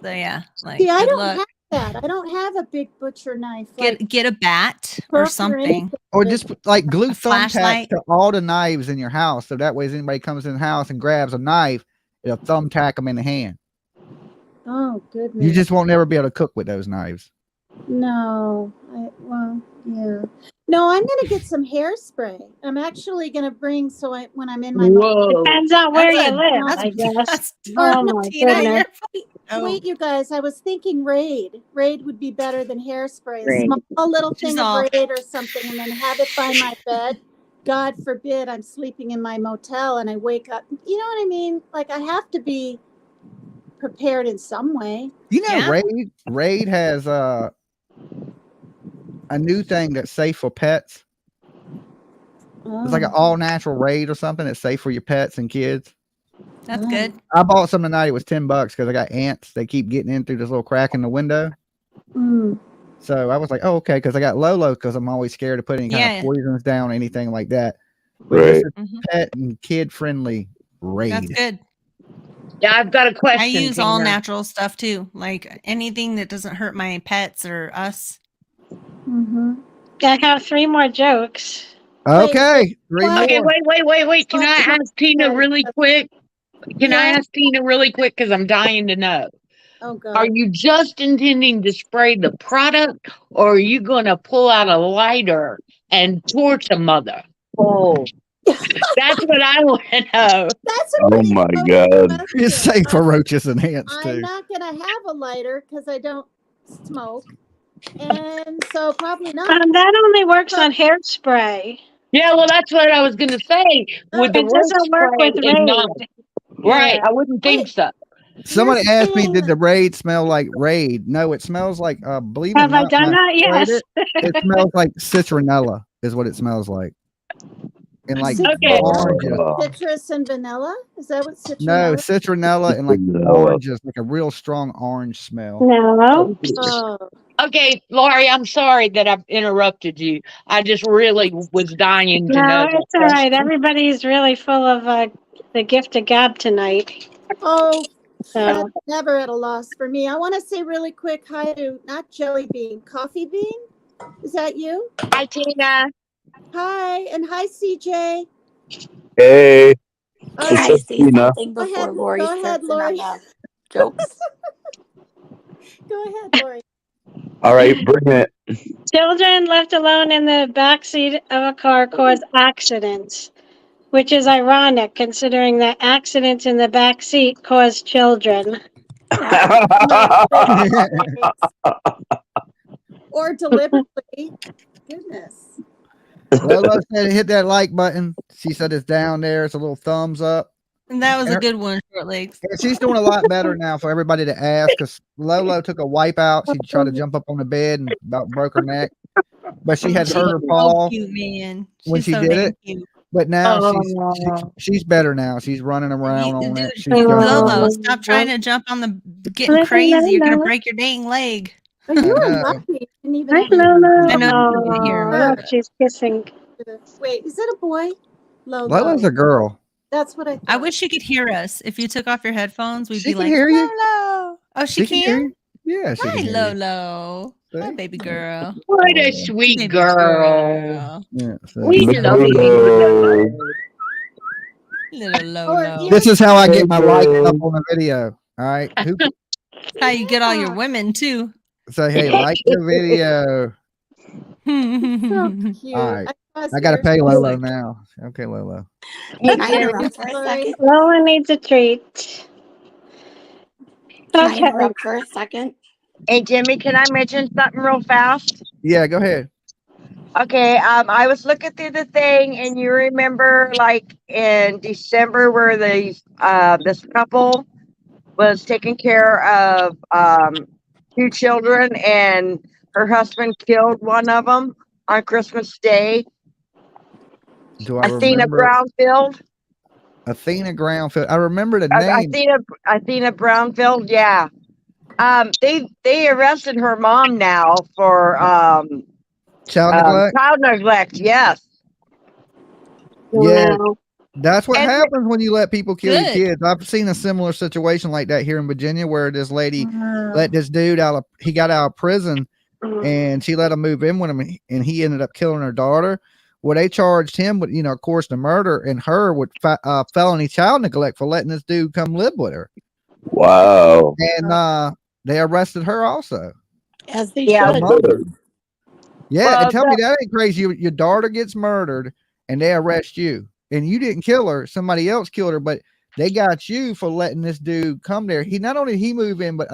So yeah. See, I don't have that. I don't have a big butcher knife. Like Get a bat fork or or something. anything. Or just like glue A thumbtacks flashlight. to all the knives in your house, so that way, as anybody comes in the house and grabs a knife, it'll thumbtack them in the hand. Oh goodness. You just won't never be able to cook with those knives. No. Well, yeah. No, I'm gonna get some hairspray. I'm actually gonna bring when I'm in my Whoa. Depends on where That's you a- live, that's- I guess. that's Oh terrible, my Tina. goodness. Oh. Wait, you guys, I was thinking Raid. Raid would be better than hairspray. A Raid. small little She's thing all- of Raid or something, and then have it by my bed. God forbid I'm sleeping in my motel and I wake up. You know what I mean? Like, I have to be prepared in some way. You know, Yeah. Raid has a new thing that's safe for pets. It's like an all natural Raid or something that's safe for your pets and kids. That's good. I bought some tonight. It was $10 because I got ants. They keep getting in through this little crack in the window. Mm. So I was like, oh, okay, because I got Lolo because I'm always scared to put any kind Yeah. of poisons down or anything like that. But Right. this is Mhm. pet and kid friendly Raid. That's good. Yeah, I've got a question. I use all Tina. natural stuff too, like anything that doesn't hurt my pets or us. Mm-hmm. I have 3 more jokes. Okay, three more. Okay, wait. Can I ask Tina really quick? Can I Yeah. ask Tina really quick? Because I'm dying to know. Oh, God. Are you just intending to spray the product, or are you going to pull out a lighter and torch a mother? Oh, that's what I want to know. That's a Oh pretty my good God. question. It's safe for roaches and ants I'm too. not going to have a lighter because I don't smoke. And so probably not. That only works on hairspray. Yeah, well, that's what I was going to say. With the It doesn't work spray with and not. Raid. Right, Yeah. I wouldn't think so. Somebody You're asked me, saying did the Raid smell like Raid? No, it smells like, believe it or Have I not, done when that? sprayed Yes. It smells like citronella is what it smells like. And like Okay. oranges. citrus and vanilla? Is that what citronella? No, citronella and like Citronella. oranges, like a real strong orange smell. No. Oh, Okay, Laurie, I'm sorry that I've interrupted you. I just really was dying to No, know. that it's all right. question. Everybody's really full of the gift of gab tonight. oh, So that's never at a loss for me. I want to say really quick hi to not Jelly Bean, Coffee Bean. Is that you? Hi, Tina. Hi, and hi, CJ. Hey, All Can what's I up, say Tina? something Go before ahead, Lori go ahead, starts in Lori. on the jokes? Go ahead, Lori. All right, bring it. children left alone in the backseat of a car cause accidents, which is ironic considering that accidents in the back seat cause children. Or deliberately. Goodness. Lolo said hit that like button. She said it's down there. It's a little thumbs up. And that was And a her- good one, short legs. And she's doing a lot better now for everybody to ask because Lolo took a wipe out. She tried to jump up on the bed and about broke her neck. But she had hurt her So paw cute, man. when She's she so did damn it. cute. But now Oh. she's better now. She's running around on it. She's Dude, jumping. Lolo, stop trying to jump on the getting crazy. You're gonna break your dang leg. Oh, you I are know. lucky. You didn't even Hi, have to- Lolo. I know you can hear her. Oh, she's kissing. Wait, is it a boy? Lolo. Lolo's a girl. That's what I thought. I wish you could hear us. If you took off your headphones, we'd She be can like, hear you. Lolo. Oh, she can hear can? you. Yeah, she Hi, can hear you. Lolo. Hi, See? baby girl. What a Oh, sweet Baby girl. Yeah, so- We love you. Lolo. Little Or Lolo. you- This is how I get my likes up on the video. All right. Who can How you get all your women, too. say, hey, like the video? So cute. All right. was I got to very pay Lolo cute. now. Okay, Lolo. Can I interrupt for a Lori. second? Lola needs a treat. Can I Okay. interrupt for a second? Hey Jimmy, can I mention something real fast? Yeah, go ahead. Okay, I was looking through the thing, and you remember, like in December, where this couple was taking care of 2 children, and her husband killed one of them on Christmas Day. Do I Athena remember Brownfield. Athena Groundfield? I remember the name. Athena Brownfield. Yeah. They arrested her mom now for Child neglect. child neglect. Yes. Yeah. Wow. That's what And- happens when you let people kill your Good. kids. I've seen a similar situation like that here in Virginia, where this lady Wow. let this dude out. He got out of prison, and she let him move in with him, and he ended up killing her daughter. Well, they charged him with, of course, the murder, and her with felony child neglect for letting this dude come live with her. Wow. And they arrested her also. As they Yeah. should. Yeah, Well, and tell me that ain't crazy. Your daughter gets murdered, and they arrest you, and you didn't kill her. Somebody else killed her, but they got you for letting this dude come there. He not only he moved in, but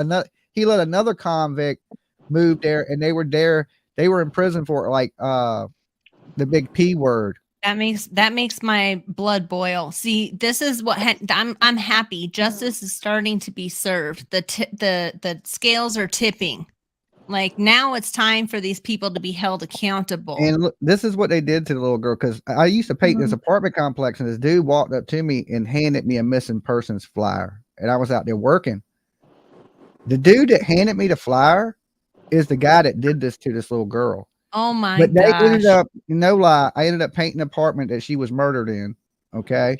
he let another convict move there, and they were there. They were in prison for like the big P word. That makes my blood boil. See, this is what I'm happy. Justice is starting to be served. The scales are tipping. Like, now it's time for these people to be held accountable. And look, this is what they did to the little girl, because I used to paint this apartment complex, and this dude walked up to me and handed me a missing persons flyer, and I was out there working. The dude that handed me the flyer is the guy that did this to this little girl. Oh my But they gosh. ended up, no lie, I ended up painting the apartment that she was murdered in. Okay.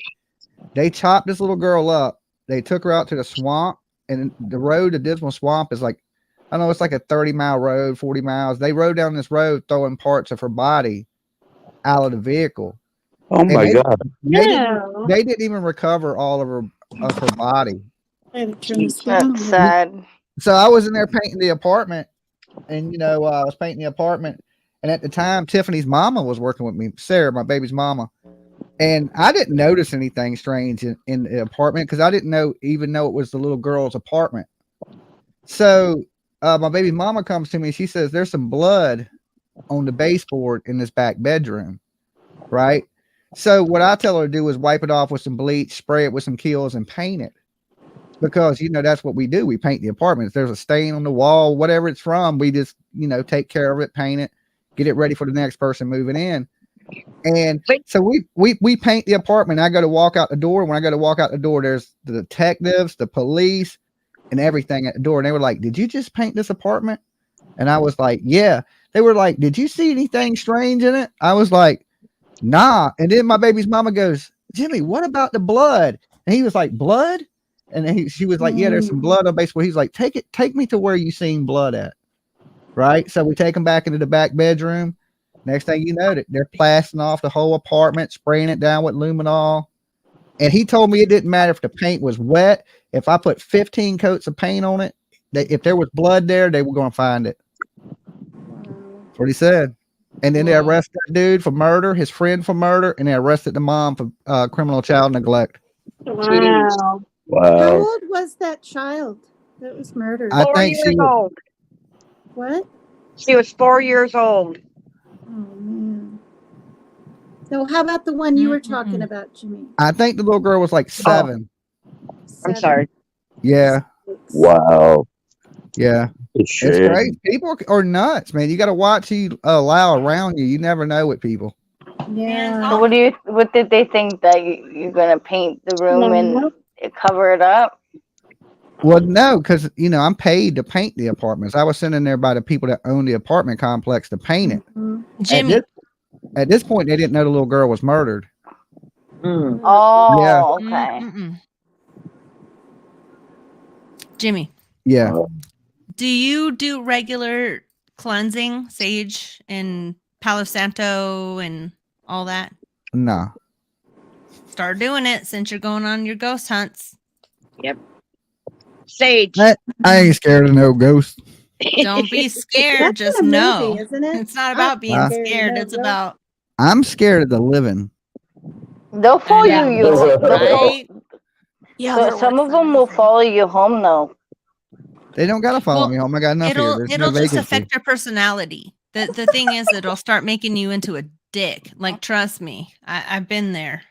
They chopped this little girl up. They took her out to the swamp, and the road to Dismal Swamp is like, I don't know, it's like a 30-mile road, 40 miles. They rode down this road throwing parts of her body out of the vehicle. Oh my God. They didn't even recover all of her body. That's sad. So I was in there painting the apartment, and I was painting the apartment, and at the time Tiffany's mama was working with me, Sarah, my baby's mama, and I didn't notice anything strange in the apartment because I didn't even know it was the little girl's apartment. So my baby mama comes to me, she says there's some blood on the baseboard in this back bedroom, right? So what I tell her to do is wipe it off with some bleach, spray it with some Kills, and paint it. Because, that's what we do. We paint the apartment. If there's a stain on the wall, whatever it's from, we just, take care of it, paint it, get it ready for the next person moving in. And so we paint the apartment. I go to walk out the door. When I go to walk out the door, there's the detectives, the police, and everything at the door. And they were like, "Did you just paint this apartment?" And I was like, "Yeah." They were like, "Did you see anything strange in it?" I was like, "Nah." And then my baby's mama goes, "Jimmy, what about the blood?" And he was like, "Blood?" And then she was like, "Yeah, there's some blood on baseboard." He's like, take me to where you seen blood at. Right. So we take him back into the back bedroom. Next thing you know, they're plastering off the whole apartment, spraying it down with luminol. And he told me it didn't matter if the paint was wet. If I put 15 coats of paint on it, if there was blood there, they were going to find it. That's what he said. And then they arrested that dude for murder, his friend for murder, and they arrested the mom for criminal child neglect. Wow. How old was that child that was murdered? I 4 think years she was, old. What? She was 4 years old. Oh, man. So how about the one you were talking about, Jimmy? I think the little girl was like 7. I'm sorry. Yeah. Wow. Yeah. It's It's great. People are nuts, man. You got to watch who you allow around you. You never know with people. Yeah. So what did they think that you're gonna paint the room and cover it up? Well, no, because I'm paid to paint the apartments. I was sent in there by the people that own the apartment complex to paint it. Jimmy. At this point, they didn't know the little girl was murdered. Oh, Yeah. okay. Jimmy. Yeah. Do you do regular cleansing, sage and Palo Santo and all that? No. Start doing it since you're going on your ghost hunts. Yep. Sage. I ain't scared of no ghost. Don't be scared. That's Just in a know. movie, isn't it? It's not about being Huh? scared. It's about I'm scared of the living. They'll follow Yeah, you. right? Yeah, Some of them will follow you home though. They don't gotta follow me home. I got enough here. There's It'll no just vacancy. affect your personality. The thing is, it'll start making you into a dick. Like, trust me, I've been there.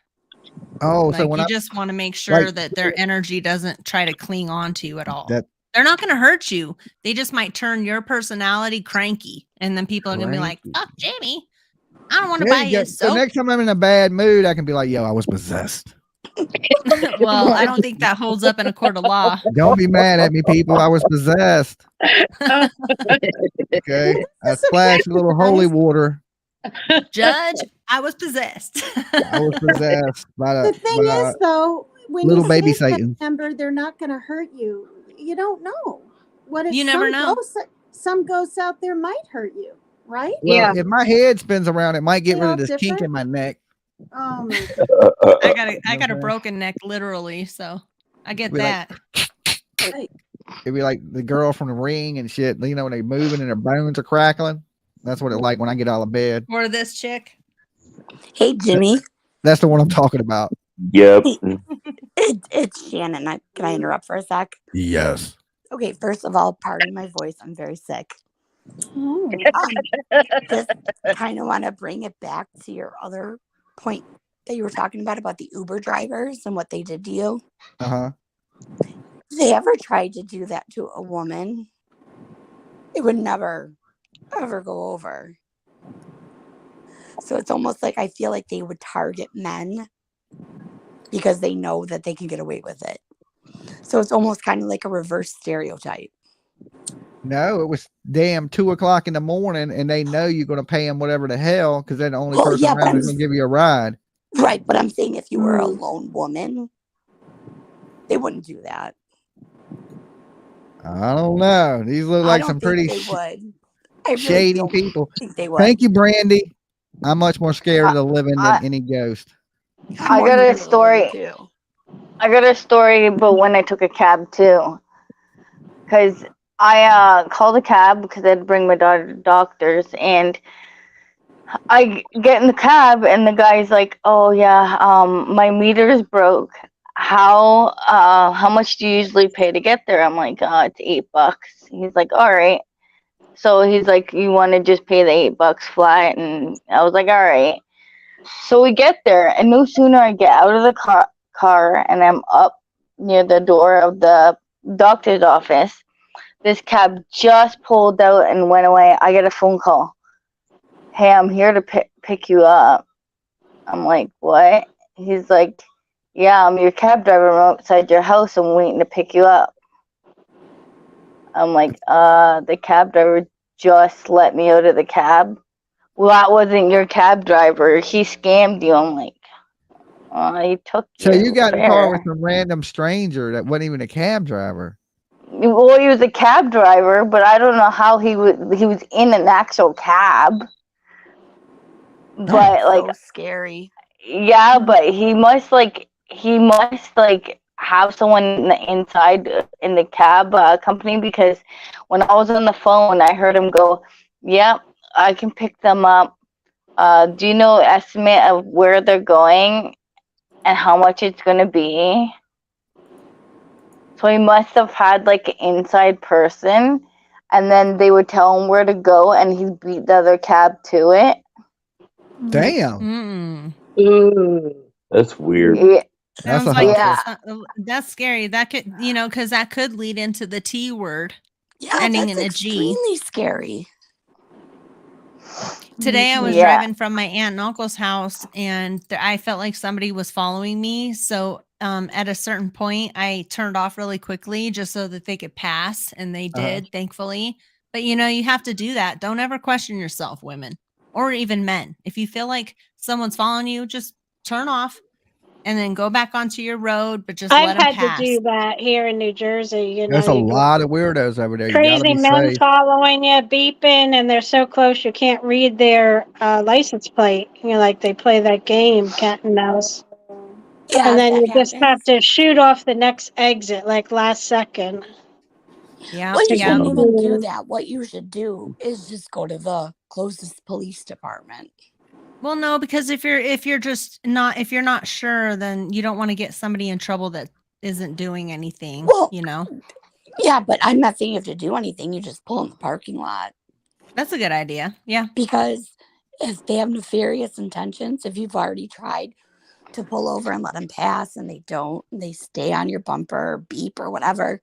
Oh, Like, so when you I just want to make sure like- that their energy doesn't try to cling on to you at all. that They're not going to hurt you. They just might turn your personality cranky, and then people are going to be like, "Fuck, Jamie, I don't want to There buy you go. you So soap." next time I'm in a bad mood, I can be like, "Yo, I was possessed." Well, I don't think that holds up in a court of law. Don't be mad at me, people. I was possessed. Okay, I splashed a little holy water. Judge, I was possessed. I was possessed by The thing is, though, when little you baby say that Satan. member, they're not going to hurt you. You don't know. What if You never know. some ghosts out there might hurt you, right? Well, if my head spins around, it might get They rid all of this kink different? in my neck. Oh my I got a broken neck, literally. So I get Be like- that. It'd be like the girl from the Ring and shit. You know, when they moving and their bones are crackling. That's what it like when I get out of bed. Or this chick. Hey, Jimmy. That's the one I'm talking about. Yep. It's Shannon. Can I interrupt for a sec? Yes. Okay, first of all, pardon my voice. I'm very sick. Oh. Just kind of want to bring it back to your other point that you were talking about the Uber drivers and what they did to you. Uh-huh. If they ever tried to do that to a woman, it would never, ever go over. So it's almost like I feel like they would target men because they know that they can get away with it. So it's almost kind of like a reverse stereotype. No, it was damn 2:00 in the morning, and they know you're going to pay them whatever the hell because they're the only person around who's going to give you a ride. Right, but I'm saying if you were a lone woman, they wouldn't do that. I don't know. These look like some pretty shady people. Think they would. Thank you, Brandy. I'm much more scared of the living than any ghost. I got a story. I got a story, but when I took a cab too, because I called a cab because I had to bring my daughter to doctors, and I get in the cab, and the guy's like, "Oh yeah, my meter is broke. How much do you usually pay to get there?" I'm like, "It's $8." He's like, "All right." So he's like, "You want to just pay the $8 flat?" And I was like, "All right." So we get there, and no sooner I get out of the car and I'm up near the door of the doctor's office, this cab just pulled out and went away. I get a phone call. "Hey, I'm here to pick you up." I'm like, "What?" He's like, "Yeah, I'm your cab driver. I'm outside your house. I'm waiting to pick you up." I'm like, the cab driver just let me out of the cab. "Well, that wasn't your cab driver. He scammed you." I'm like, he took So you got in the car fare. with some random stranger that wasn't even a cab driver. Well, he was a cab driver, but I don't know how he was in an actual cab. But so scary. Yeah, but he must have someone inside in the cab company, because when I was on the phone, I heard him go, "Yep, I can pick them up. Do you know estimate of where they're going and how much it's going to be?" So he must have had like an inside person, and then they would tell him where to go, and he'd beat the other cab to it. Damn. That's weird. Yeah. That's Sounds a like hustle. that's scary. That could, because that could lead into the T word. Yeah, ending that's in a G. extremely scary. Today I was Yeah. driving from my aunt and uncle's house, and I felt like somebody was following me. So at a certain point, I turned off really quickly just so that they could pass, and they did, thankfully. But you have to do that. Don't ever question yourself, women, or even men. If you feel like someone's following you, just turn off and then go back onto your road, but just I've let them had pass. to do that here in New Jersey. There's a you get lot of weirdos over there. You gotta crazy be men safe. following you, beeping, and they're so close you can't read their license plate. Like they play that game, cat and mouse. Yeah, And then that you just have happens. to shoot off the next exit, like last second. Yeah. Well, you yeah. shouldn't even do that. What you should do is just go to the closest police department. Well, no, because if you're not sure, then you don't want to get somebody in trouble that isn't doing anything. Well, Yeah, but I'm not saying you have to do anything. You just pull in the parking lot. That's a good idea. Yeah. Because if they have nefarious intentions, if you've already tried to pull over and let them pass and they don't, and they stay on your bumper or beep or whatever,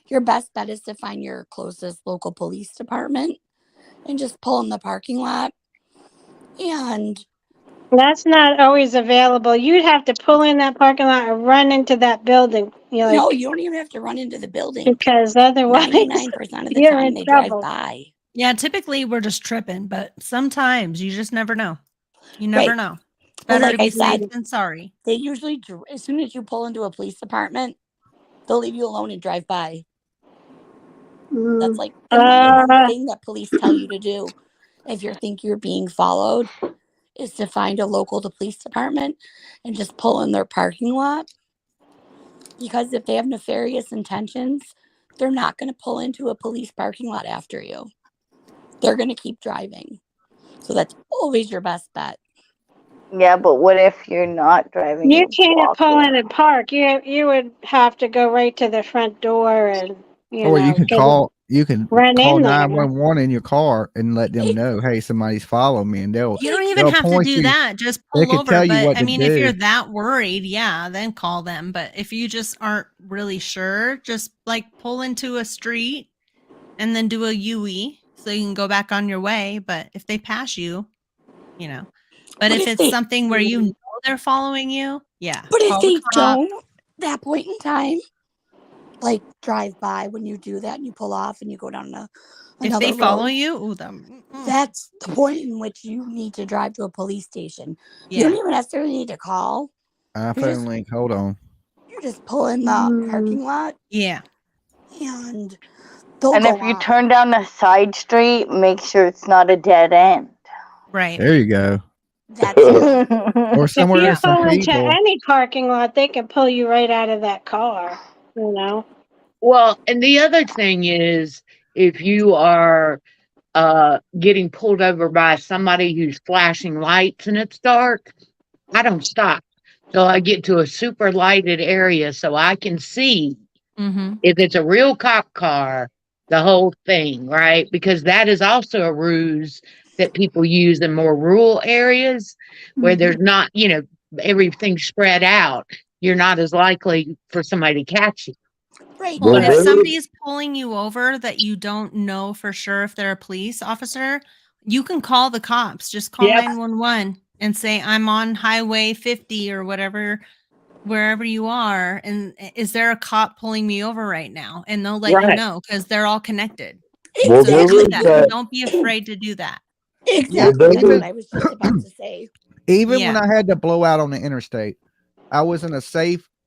your best bet is to find your closest local police department and just pull in the parking lot. And that's not always available. You'd have to pull in that parking lot and run into that building. No, you don't even have to run into the building. Because otherwise 99% of the you're time in they trouble. drive by. Yeah, typically we're just tripping, but sometimes you just never know. You never Right. know. It's Well, better like to be I safe said, than sorry. they usually, as soon as you pull into a police department, they'll leave you alone and drive by. That's like the number one thing that police tell you to do if you think you're being followed, is to find a local police department and just pull in their parking lot. Because if they have nefarious intentions, they're not going to pull into a police parking lot after you. They're going to keep driving. So that's always your best bet. Yeah, but what if you're not driving? You You're can't pull in walking. and park. You would have to go right to the front door and Or you can call run in there. 911 in your car and let them know, hey, somebody's following me, and You don't even they'll have to point do you. that. Just They pull can over. tell you But what I to mean, if you're do. that worried, yeah, then call them. But if you just aren't really sure, just like pull into a street and then do a UE so you can go back on your way. But if they pass you, you know. But But if if it's they, something where you know they're following you, yeah, but if call the they cop. don't, that point in time, like drive by when you do that and you pull off and you go down If another they follow road, you, that's the point in which you need to drive to a police station. You yeah. don't even necessarily need to call. iPhone link. Hold on. You just pull in the parking lot Yeah. and they'll And go if you off. turn down a side street, make sure it's not a dead end. Right. There you go. That's it. Or If somewhere you there's some pull into people. any parking lot, they can pull you right out of that car. Well, and the other thing is, if you are getting pulled over by somebody who's flashing lights and it's dark, I don't stop till I get to a super lighted area so I can see if it's a real cop car, the whole thing, right? Because that is also a ruse that people use in more rural areas where there's not, everything spread out. You're not as likely for somebody to catch you. Right. Well, and if But- somebody is pulling you over that you don't know for sure if they're a police officer, you can call the cops. Just call 911 and say, I'm on Highway 50 or whatever, wherever you are. And is there a cop pulling me over right now? And they'll let you know because they're all connected. Well, So there do was that. that. Don't be afraid to do that. Exactly. That's even- what I was just about to say. Even when I had to blow out on the interstate, I was in a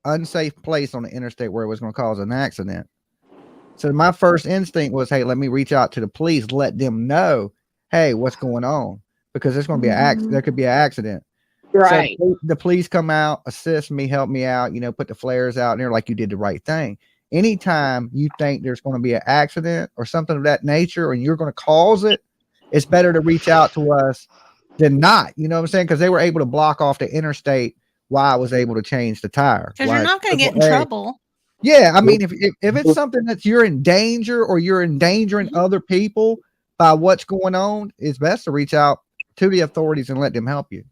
unsafe place on the interstate where it was going to cause an accident. So my first instinct was, hey, let me reach out to the police, let them know, hey, what's going on? Because there's going to be there could be an accident. Right. So the police come out, assist me, help me out, put the flares out, and they're like, you did the right thing. Anytime you think there's going to be an accident or something of that nature and you're going to cause it, it's better to reach out to us than not. You know what I'm saying? Because they were able to block off the interstate while I was able to change the tire. Because you're not going to get in trouble. Yeah, I mean, if it's something that you're in danger or you're endangering other people by what's going on, it's best to reach out to the authorities and let them help you.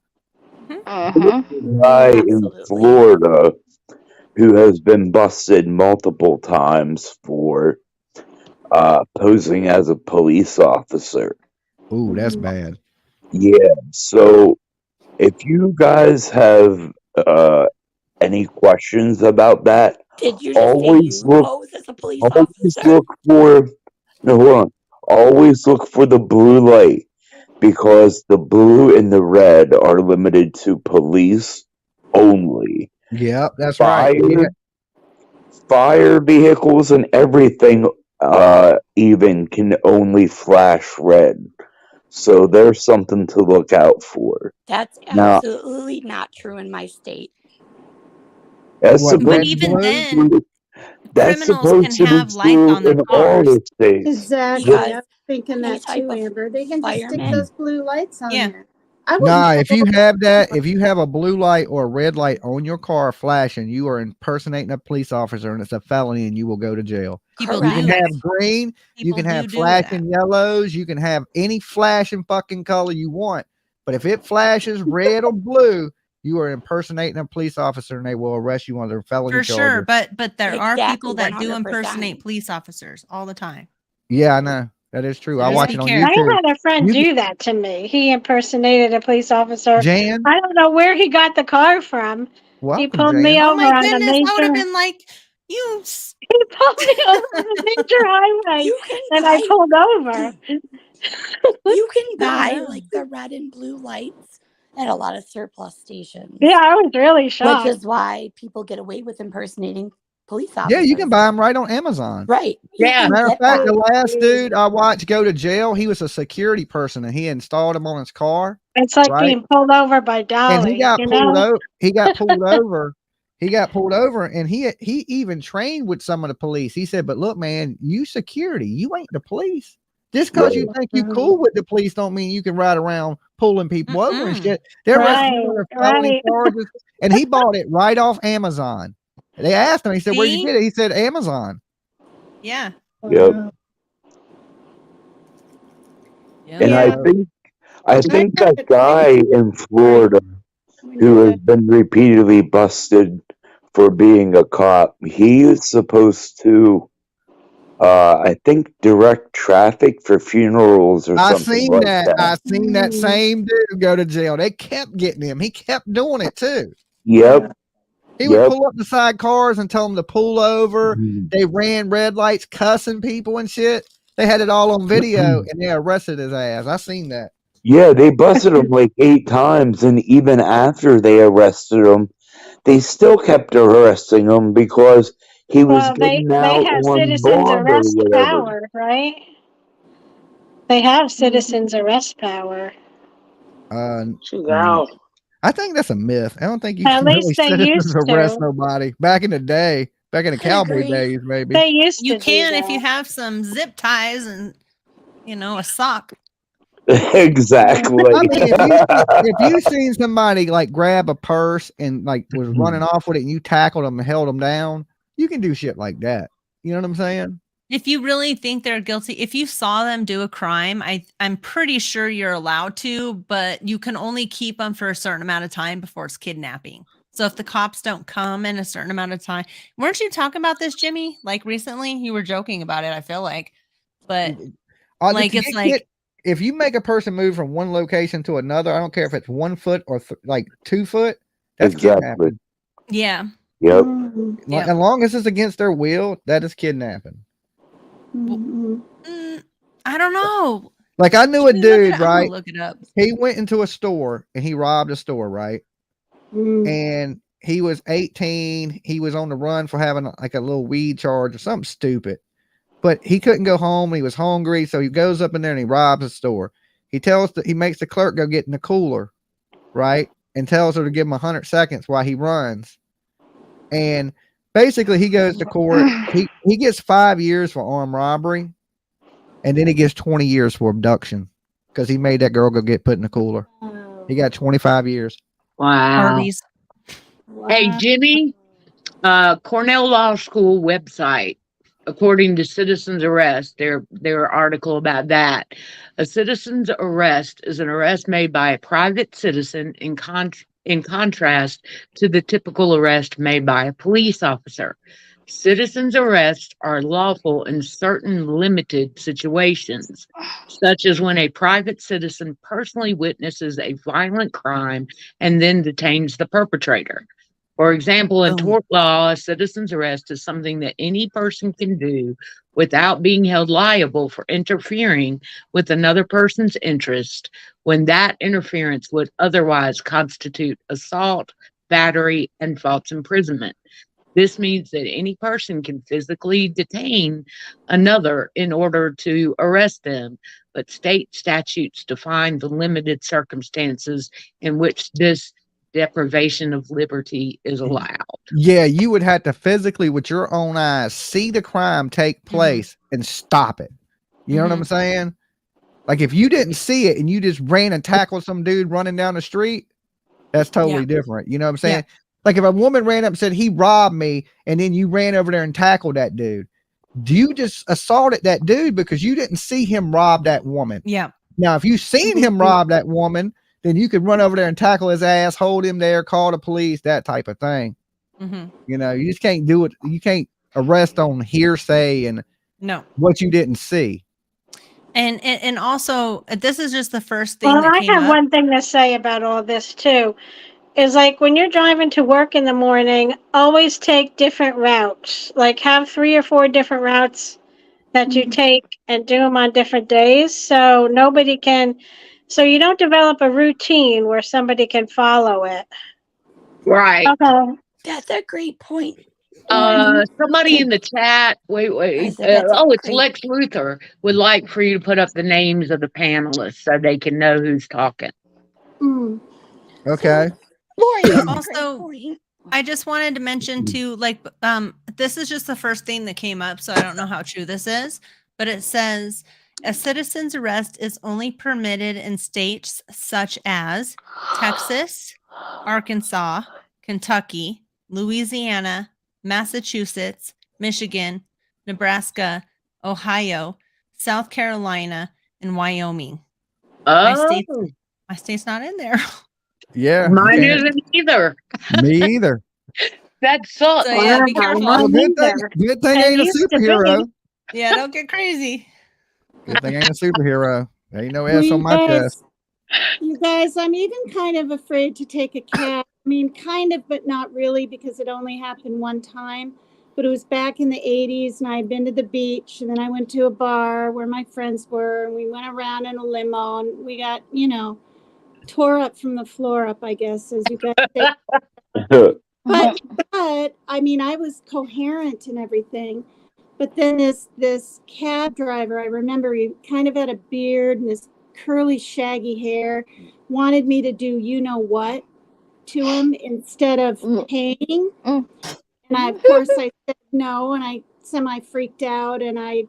Guy in Florida who has been busted multiple times for posing as a police officer. Ooh, that's bad. Yeah, so if you guys have any questions about that, Did you just say you pose as a police officer? look for hold on. Always look for the blue light because the blue and the red are limited to police only. Yep, that's right. Fire vehicles and everything even can only flash red. So there's something to look out for. That's Now, absolutely not true in my state. that's What, But supposed even to then, that's criminals supposed can to have be lights true on their in all cars. the states. Exactly. Because I'm thinking any that type too, of Amber. They can just stick fireman- those blue lights on Yeah. there. I wouldn't Nah, if you pull- have that, if you have a blue light or a red light on your car flashing, you are impersonating a police officer and it's a felony and you will go to jail. People You can do. have green, you People can have do flashing yellows, you can have any flashing fucking color you want. But if it flashes red or blue, you are impersonating a police officer and they will arrest you under felony For sure. charges. But there are people Exactly, that do 100%. impersonate police officers all the time. Yeah, I know. That is true. So I just watch be it on careful. YouTube. I had a friend You- do that to me. He impersonated a police officer. Jan? I don't know where he got the car from. He Welcome, pulled me Jan. Oh over my on goodness. the I would have major. been like, you. He pulled me over on the major highway, You can and I buy- pulled over. You can I don't buy know. like the red and blue lights at a lot of surplus stations. Yeah, I was really shocked. Which is why people get away with impersonating police officers. Yeah, you can buy them right on Amazon. Right. Yeah. Matter of fact, the last dude I watched go to jail, he was a security person and he installed him on his car. It's like right? being pulled over by Dolly. And he got you pulled know? over. He got pulled over. He got pulled over, and he even trained with some of the police. He said, "But look, man, you security, you ain't the police. Just because you think you cool with the police, don't mean you can ride around pulling people over and shit. They're arresting you on felony charges." And he bought it right off Amazon. They asked him. He said, "Where'd you get it?" He said, "Amazon." Yeah. Yep. And I think that guy in Florida who has been repeatedly busted for being a cop, he is supposed to I think direct traffic for funerals or something like that. I seen that same dude go to jail. They kept getting him. He kept doing it too. Yep. He would pull up beside cars and tell them to pull over. They ran red lights, cussing people and shit. They had it all on video, and they arrested his ass. I seen that. Yeah, they busted him like 8 times, and even after they arrested him, they still kept arresting him because he was getting out they have on citizens bond or arrest whatever. power, right? They have citizens arrest power. I think that's a myth. I don't think you At can really least they citizens used arrest to. nobody. Back in the day, back in the cowboy days, maybe. They used You to do can if that. you have some zip ties and a sock. Exactly. I mean, if you seen somebody like grab a purse and like was running off with it, and you tackled them and held them down, you can do shit like that. You know what I'm saying? If you really think they're guilty, if you saw them do a crime, I'm pretty sure you're allowed to, but you can only keep them for a certain amount of time before it's kidnapping. So if the cops don't come in a certain amount of time, weren't you talking about this, Jimmy? Like recently, you were joking about it. I feel like, but like it's like if you make a person move from one location to another, I don't care if it's 1 foot or like 2 foot. That's kidnapping. Yeah. Yep. As long as it's against their will, that is kidnapping. I don't know. Like I knew a dude, right? Look it up. He went into a store and he robbed a store, right? And he was 18. He was on the run for having like a little weed charge or something stupid. But he couldn't go home. He was hungry, so he goes up in there and he robs the store. He makes the clerk go get in the cooler, right? And tells her to give him 100 seconds while he runs. And basically, he goes to court. He gets 5 years for armed robbery, and then he gets 20 years for abduction because he made that girl go get put in the cooler. He got 25 years. Wow. Hey, Jimmy, Cornell Law School website. According to Citizen's Arrest, their article about that, a citizen's arrest is an arrest made by a private citizen in contrast to the typical arrest made by a police officer. Citizens' arrests are lawful in certain limited situations, such as when a private citizen personally witnesses a violent crime and then detains the perpetrator. For example, in tort law, a citizen's arrest is something that any person can do without being held liable for interfering with another person's interest when that interference would otherwise constitute assault, battery, and false imprisonment. This means that any person can physically detain another in order to arrest them, but state statutes define the limited circumstances in which this deprivation of liberty is allowed. Yeah, you would have to physically, with your own eyes, see the crime take place and stop it. You know what I'm saying? Like if you didn't see it and you just ran and tackled some dude running down the street, that's totally different. You know what I'm saying? Like if a woman ran up and said, he robbed me, and then you ran over there and tackled that dude, you just assaulted that dude because you didn't see him rob that woman. Yeah. Now, if you seen him rob that woman, then you could run over there and tackle his ass, hold him there, call the police, that type of thing. You know, you just can't do it. You can't arrest on hearsay and what you didn't see. And also, this is just the first thing. Well, that I came have up. one thing to say about all this too. Is like when you're driving to work in the morning, always take different routes. Like have 3 or 4 different routes that you take and do them on different days. So nobody can So you don't develop a routine where somebody can follow it. Right. Okay. That's a great point. Somebody in the chat, I wait. said that's a It's great- Lex Luthor would like for you to put up the names of the panelists so they can know who's talking. Mm. Okay. Lori, that's a great Also, point. I just wanted to mention too, like, this is just the first thing that came up, so I don't know how true this is, but it says a citizen's arrest is only permitted in states such as Texas, Arkansas, Kentucky, Louisiana, Massachusetts, Michigan, Nebraska, Ohio, South Carolina, and Wyoming. My state's not in there. Yeah. you Mine can't- isn't either. Me either. That sucks. So yeah, be careful. Well, good thing I ain't a used to be. superhero. Yeah, don't get crazy. Good thing ain't a superhero. There ain't no S on my chest. You guys, I'm even kind of afraid to take a cab. I mean, kind of, but not really, because it only happened one time. But it was back in the 80s, and I had been to the beach, and then I went to a bar where my friends were, and we went around in a limo, and we got, tore up from the floor up, I guess, as you guys say. But I mean, I was coherent and everything. But then this cab driver, I remember he kind of had a beard and this curly, shaggy hair, wanted me to do what to him instead of paying. And of course, I said no, and I semi-freaked out, and I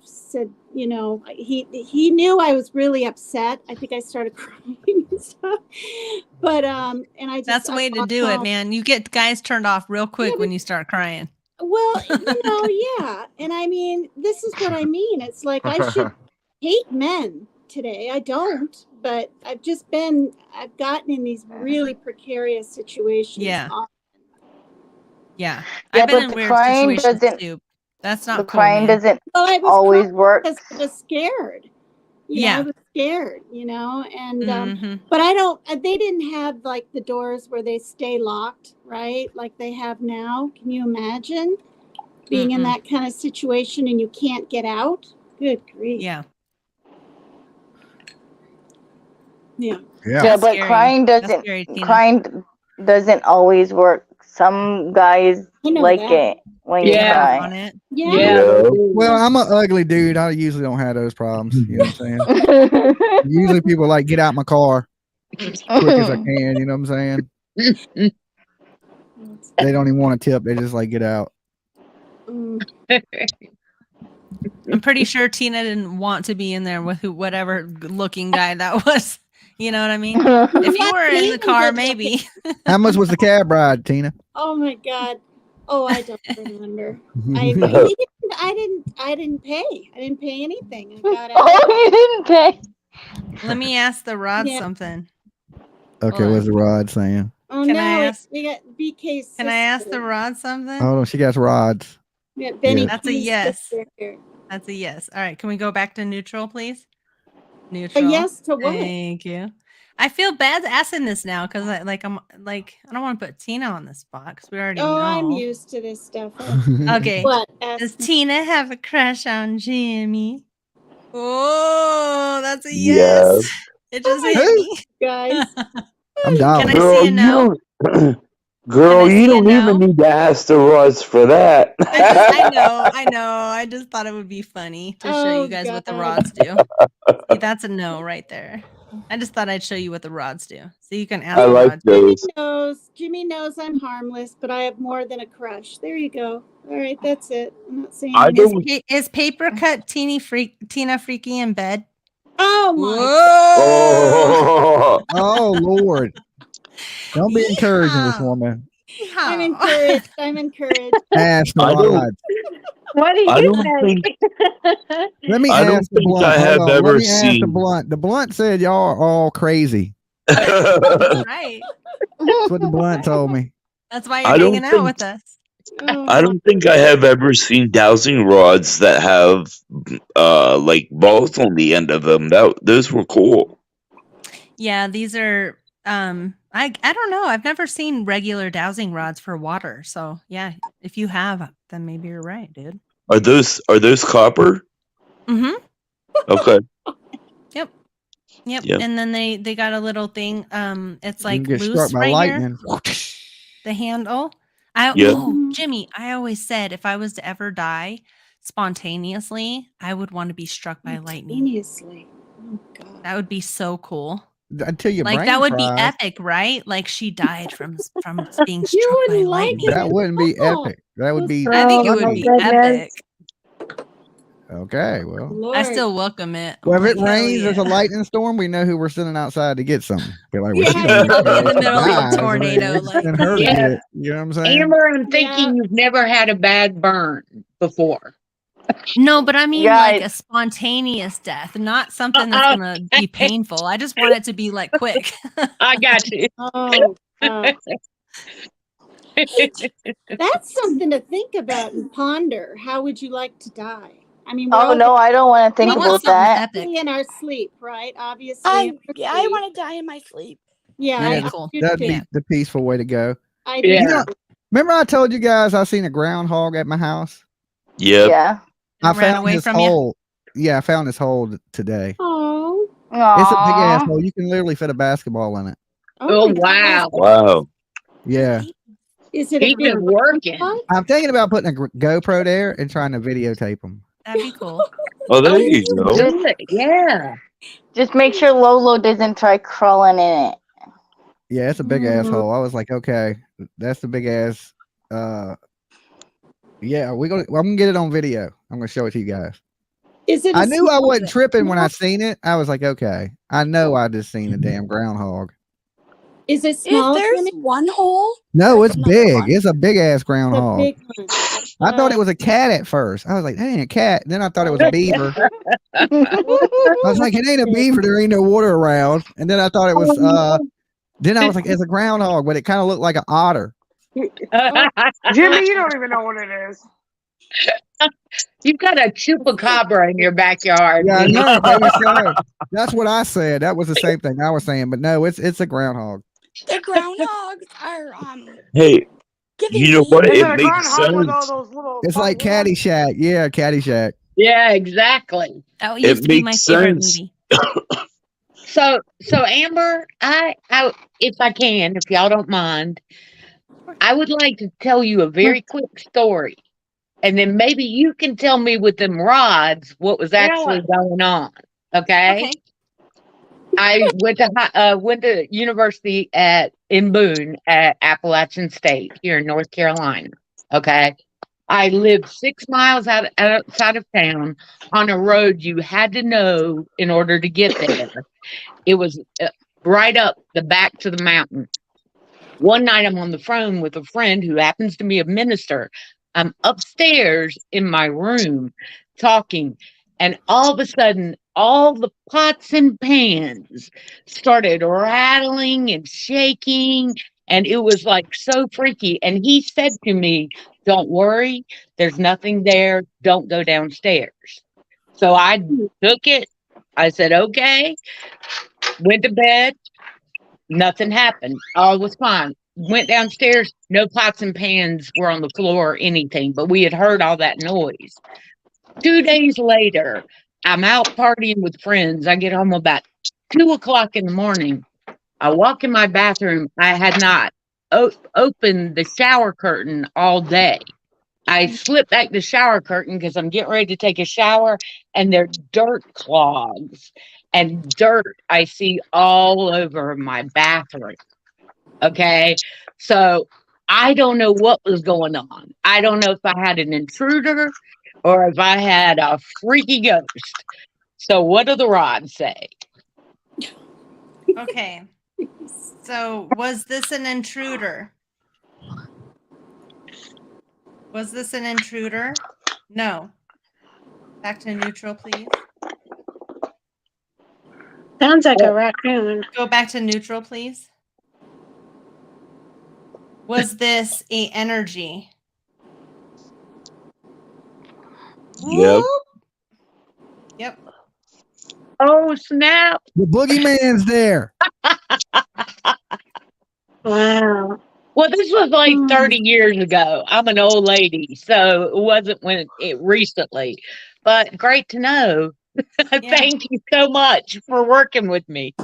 said, he knew I was really upset. I think I started crying and stuff. But and I just That's the way to do it, man. You get guys turned off real quick when you start crying. Well, yeah. And I mean, this is what I mean. It's like I should hate men today. I don't, but I've gotten in these really precarious situations. Yeah. Yeah, I've been but in the weird crying situations doesn't. too. That's not The cool, crying man. doesn't Well, I was always work. because I was scared. I was scared, and Mhm. but I don't. They didn't have like the doors where they stay locked, right? Like they have now. Can you imagine being in that kind of situation and you can't get out? Good grief. Yeah. Yeah. Yeah, That's but scary. crying That's doesn't. scary, Tina. Crying doesn't always work. Some guys I know like that. it when you Yeah. On cry. it. Yeah. Well, I'm an ugly dude. I usually don't have those problems. You know what I'm saying? Usually people like get out my car quick as I can. You know what I'm saying? They don't even want to tip. They just like get out. I'm pretty sure Tina didn't want to be in there with whatever looking guy that was. You know what I mean? If you were in the car, maybe. How much was the cab ride, Tina? Oh my God. Oh, I don't remember. I didn't pay. I didn't pay anything. I got out. Oh, you didn't pay. Let me ask the Rod Yeah. something. Okay, what's the Rod saying? Oh Can no, I ask- we got BK's sister. Can I ask the Rod something? Oh, she got rods. We got Benny Yeah. That's a K's yes. sister here. That's a yes. All right. Can we go back to neutral, please? Neutral. A yes to what? Thank you. I feel bad asking this now because I don't want to put Tina on the spot because we already know. I'm used to this stuff. Okay. What? Does Tina have a crush on Jimmy? Oh, that's a yes. It just hit me. Guys. I'm down. Can I see a no? Girl, Can I you see a don't no? even need to ask the Rods for that. I know. I just thought it would be funny to show you guys what the rods do. See, that's a no right there. I just thought I'd show you what the rods do. So you can ask I the like rods. those. Jimmy knows I'm harmless, but I have more than a crush. There you go. All right, that's it. I'm not saying I anything. don't. Is papercut Tina freaky in bed? Oh my Whoa! Oh, Oh Lord! Don't be encouraging this woman. I'm encouraged. I'm encouraged. Ask the I don't- Rods. What do I you don't think. Let me I don't ask the think blunt. I Hold have on. Let ever me ask the seen. blunt. The blunt said y'all are all crazy. Right. That's what the blunt told me. That's why I you're don't hanging out think- with us. Oh, I don't think I have ever seen dowsing rods that have like balls on the end of them. Those were cool. Yeah, these are I don't know. I've never seen regular dowsing rods for water. So yeah, if you have, then maybe you're right, dude. Are those copper? Mm-hmm. Okay. Yep. Yep. Yep. And then they got a little thing. It's You like can get struck loose by right here. lightning. The handle. Yep. Jimmy, I always said if I was to ever die spontaneously, I would want to be struck by lightning. Spontaneously. Oh God. That would be so cool. Until your Like brain that would be fries. epic, right? Like she died from being You struck by wouldn't like lightning. it That wouldn't be at all. epic. That would be. I think it Oh, would my be goodness. epic. Okay, well. Lord. I still welcome it. I'm Well, if it like, hell rains, there's a yeah. lightning storm. We know who we're sending outside to get something. Be like, well, Yeah, she don't I'll be in the she middle of a dies. I mean, tornado, we'll like send her to Yeah. get it. You know what I'm saying? Amber, I'm thinking you've never had a bad burn before. no, but I mean Yeah, like a spontaneous death, not something that's gonna be painful. I just want it to be like quick. I got you. Oh, God. That's something to think about and ponder. How would you like to die? I mean, we're Oh all no, I don't want to think I want about something that. epic. in our sleep, right? Obviously. I in our sleep. want to die in my sleep. Yeah, Yeah, Okay, cool. do that'd too. be the peaceful way to go. I do. Yeah. You know, remember I told you guys I seen a groundhog at my house? Yep. Yeah. And I it ran found away his from you. hole. Yeah, I found his hole today. Oh. It's a big ass Aww. hole. You can literally fit a basketball in it. Oh, my God. wow. Wow. Yeah. Is it a He been working. I'm thinking about putting a GoPro there and trying to videotape them. That'd be cool. Oh, there you go. Do it. Yeah. Just make sure Lolo doesn't try crawling in it. Yeah, it's a big ass hole. I was like, okay, that's the big ass. Yeah, I'm gonna get it on video. I'm gonna show it to you guys. Is it? I knew I wasn't tripping when I seen it. I was like, okay, I know I just seen a damn groundhog. Is it If small? there's one hole, No, there's it's another big. one. It's a big ass The groundhog. big one. I thought it was a cat at first. I was like, that ain't a cat. Then I thought it was a beaver. I was like, it ain't a beaver. There ain't no water around. And then I thought it was. Then I was like, it's a groundhog, but it kind of looked like an otter. Jimmy, you don't even know what it is. You've got a chupacabra in your backyard. Yeah, I know. Maybe so. That's what I said. That was the same thing I was saying, but no, it's a groundhog. The groundhogs are Hey, giving you know me- what? Is It it a makes groundhog with all sense. those little? It's like buttons? Caddyshack. Yeah, Caddyshack. Yeah, exactly. That used to be my makes favorite sense. movie. So Amber, I if I can, if y'all don't mind, I would like to tell you a very quick story. And then maybe you can tell me with them rods what was actually going on. Okay. I went to university in Boone at Appalachian State here in North Carolina. Okay. I lived 6 miles outside of town on a road you had to know in order to get there. It was right up the back to the mountain. One night I'm on the phone with a friend who happens to be a minister. I'm upstairs in my room talking, and all of a sudden, all the pots and pans started rattling and shaking, and it was like so freaky. And he said to me, "Don't worry, there's nothing there. Don't go downstairs." So I took it. I said, okay, went to bed. Nothing happened. All was fine. Went downstairs. No pots and pans were on the floor or anything, but we had heard all that noise. 2 days later, I'm out partying with friends. I get home about 2:00 in the morning. I walk in my bathroom. I had not opened the shower curtain all day. I slip back the shower curtain because I'm getting ready to take a shower, and they're dirt clogs and dirt I see all over my bathroom. Okay. So I don't know what was going on. I don't know if I had an intruder or if I had a freaky ghost. So what do the rods say? Okay. So was this an intruder? Was this an intruder? No. Back to neutral, please. Sounds like a raccoon. Go back to neutral, please. Was this a energy? Yep. Yep. Oh, snap. The boogeyman's there. Wow. Well, this was like 30 years ago. I'm an old lady, so it wasn't recently. But great to know Thank you so much for working with me.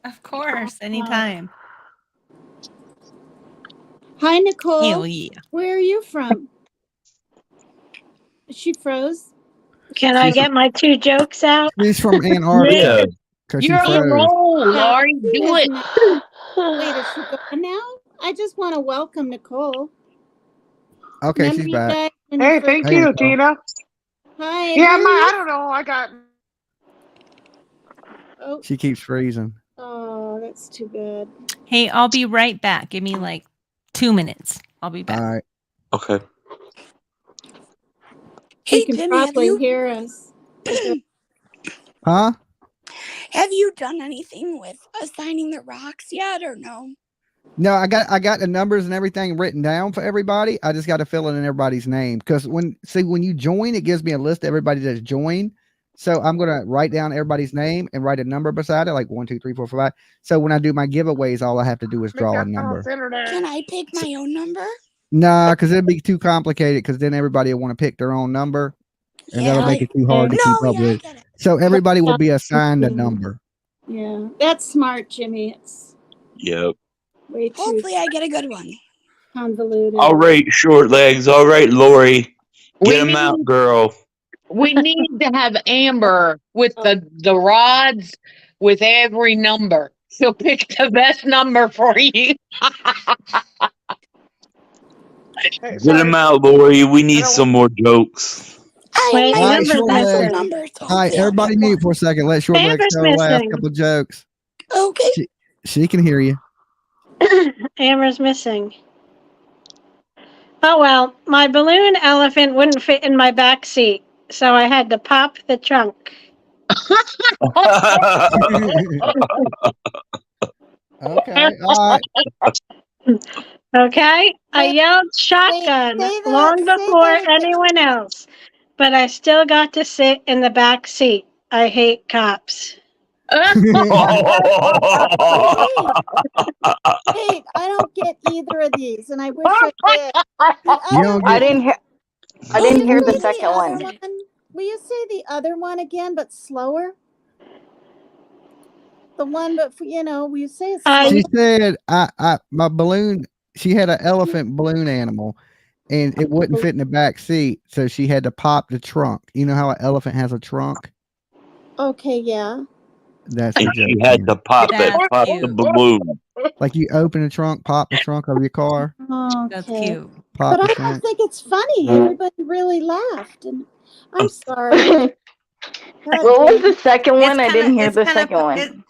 Of course, anytime. Hi, Nicole. Hell yeah. Where are you from? She froze. Can I get my 2 jokes out? She's from Antarctica. Yeah. Because she You're on a froze. roll, Laurie. Kathy Do is it. Wait, is she gone now? I just want to welcome Nicole. Okay, Remember she's you back. guys when Hey, you thank first- Hey, you, Nicole. Tina. Hi. Yeah, where are I you- don't know. I got. Oh, She keeps freezing. oh, that's too bad. Hey, I'll be right back. Give me like 2 minutes. I'll be back. All right. Okay. She Hey, can Timmy, have probably you hear us. Huh? have you done anything with assigning the rocks yet, or no? No, I got the numbers and everything written down for everybody. I just got to fill in everybody's name because when you join, it gives me a list of everybody that's joined. So I'm gonna write down everybody's name and write a number beside it, like 1, 2, 3, 4, 5. So when I do my giveaways, all I have to do is draw a number. Can I pick my own number? Nah, because it'd be too complicated. Because then everybody will want to pick their own number, and that'll make it too hard to keep up I with. get it. So everybody will be assigned a number. Yeah, that's smart, Jimmy. It's Yep. way too Hopefully, I get a good one. convoluted. All right, short legs. All right, Lori. We Get them out, girl. We need to have Amber with the rods with every number. She'll pick the best number for you. Get them out, Lori. We need some more jokes. Wait, All right, number's short legs. missing. All right, everybody mute for a second. Let short legs Amber's tell her last missing. couple jokes. Okay. She can hear you. Amber's missing. Oh well, my balloon elephant wouldn't fit in my back seat, so I had to pop the trunk. Okay. All right. Okay? I yelled shotgun long before anyone else, but I still got to sit in the back seat. I hate cops. Hey, I don't get either of these, and I wish I did. You don't I get. didn't hear. I didn't hear the second one. Will you say the other one again, but slower? The one, but will you say it slower? She said, my balloon. She had an elephant balloon animal, and it wouldn't fit in the back seat, so she had to pop the trunk. You know how an elephant has a trunk? Okay, yeah. That's And the joke. she had to pop That's pop the cute. balloon. Like you open the trunk, pop the trunk of your car, That's Okay. cute. pop But the I trunk. don't think it's funny. Everybody really laughed, and I'm sorry. What was the second one? I didn't hear it's the kinda- second one.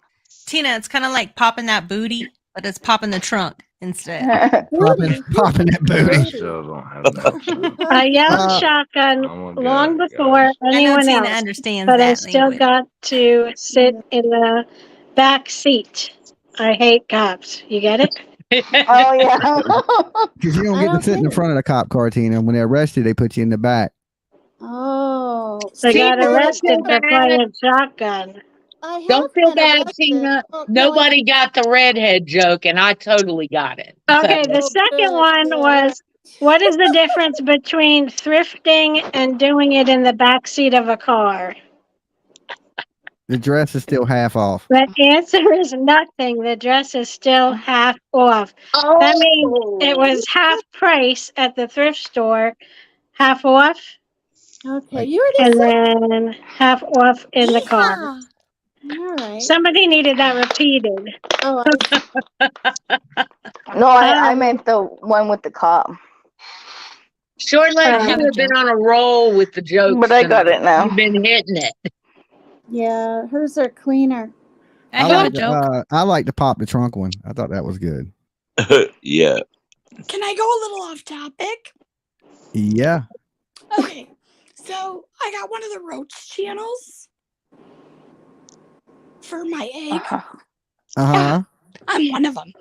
Tina, it's kind of like popping that booty, but it's popping the trunk instead. Popping that booty. Still don't have that. I yelled shotgun long before anyone Tina else, understands but I that still language. got to sit in the back seat. I hate cops. You get it? Oh yeah. Because you don't get to sit in the front of the cop car, Tina. When they arrest you, they put you in the back. Oh, I got Tina, arrested for bad. playing shotgun. I have Don't feel been bad, arrested. Tina. Oh, no, Nobody got the redhead joke, and I totally got it. Okay, So- the second one was, what is the difference between thrifting and doing it in the back seat of a car? The dress is still half off. The answer is nothing. The dress is still half off. That means it was half price at the thrift store, half off, Okay, you already and said. then half off in the car. All right. Somebody needed that repeated. Oh, No, I meant the one with the cop. Short legs, you have been on a roll with the jokes. But I got it now. You've been hitting it. yeah, hers are cleaner. I have a like joke. I like to pop the trunk one. I thought that was good. Yeah. Can I go a little off topic? Yeah. Okay, so I got one of the roach channels for my egg. Uh-huh. I'm one of them.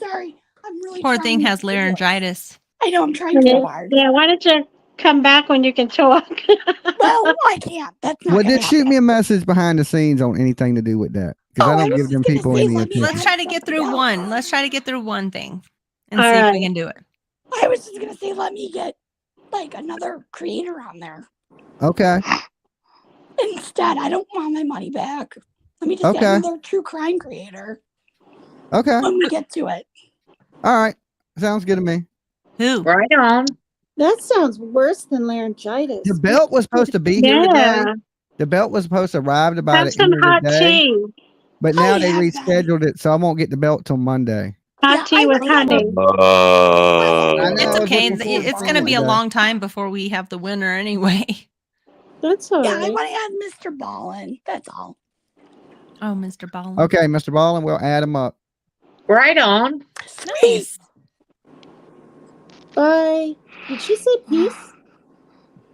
Sorry, I'm really. Poor thing trying has to- laryngitis. I know I'm trying so hard. Yeah, why don't you come back when you can talk? Well, I can't. That's not. Well, gonna then shoot me a message behind the scenes on anything to do with that. Because I don't give them people any attention. Let's try to get through one. Let's try to get through one thing and All see if right. we can do it. I was just gonna say, let me get like another creator on there. Okay. instead. I don't want my money back. Let me just get Okay. another true crime creator Okay. when we get to it. All right. Sounds good to me. Who? Right on. That sounds worse than laryngitis. The belt was supposed to be here today. Yeah. The belt was supposed to arrive about Have the some end of hot the day, tea. but now I they have rescheduled it, so I won't get the belt till Monday. Hot tea with honey. I know, It's I was okay. looking forward to It's seeing going to it be a today. long time before we have the winner anyway. That's all Yeah, I right. want to add Mr. Ballin. That's all. Oh, Mr. Ballin. Okay, Mr. Ballin, we'll add him up. Right on. Nice. Bye. Did she say peace?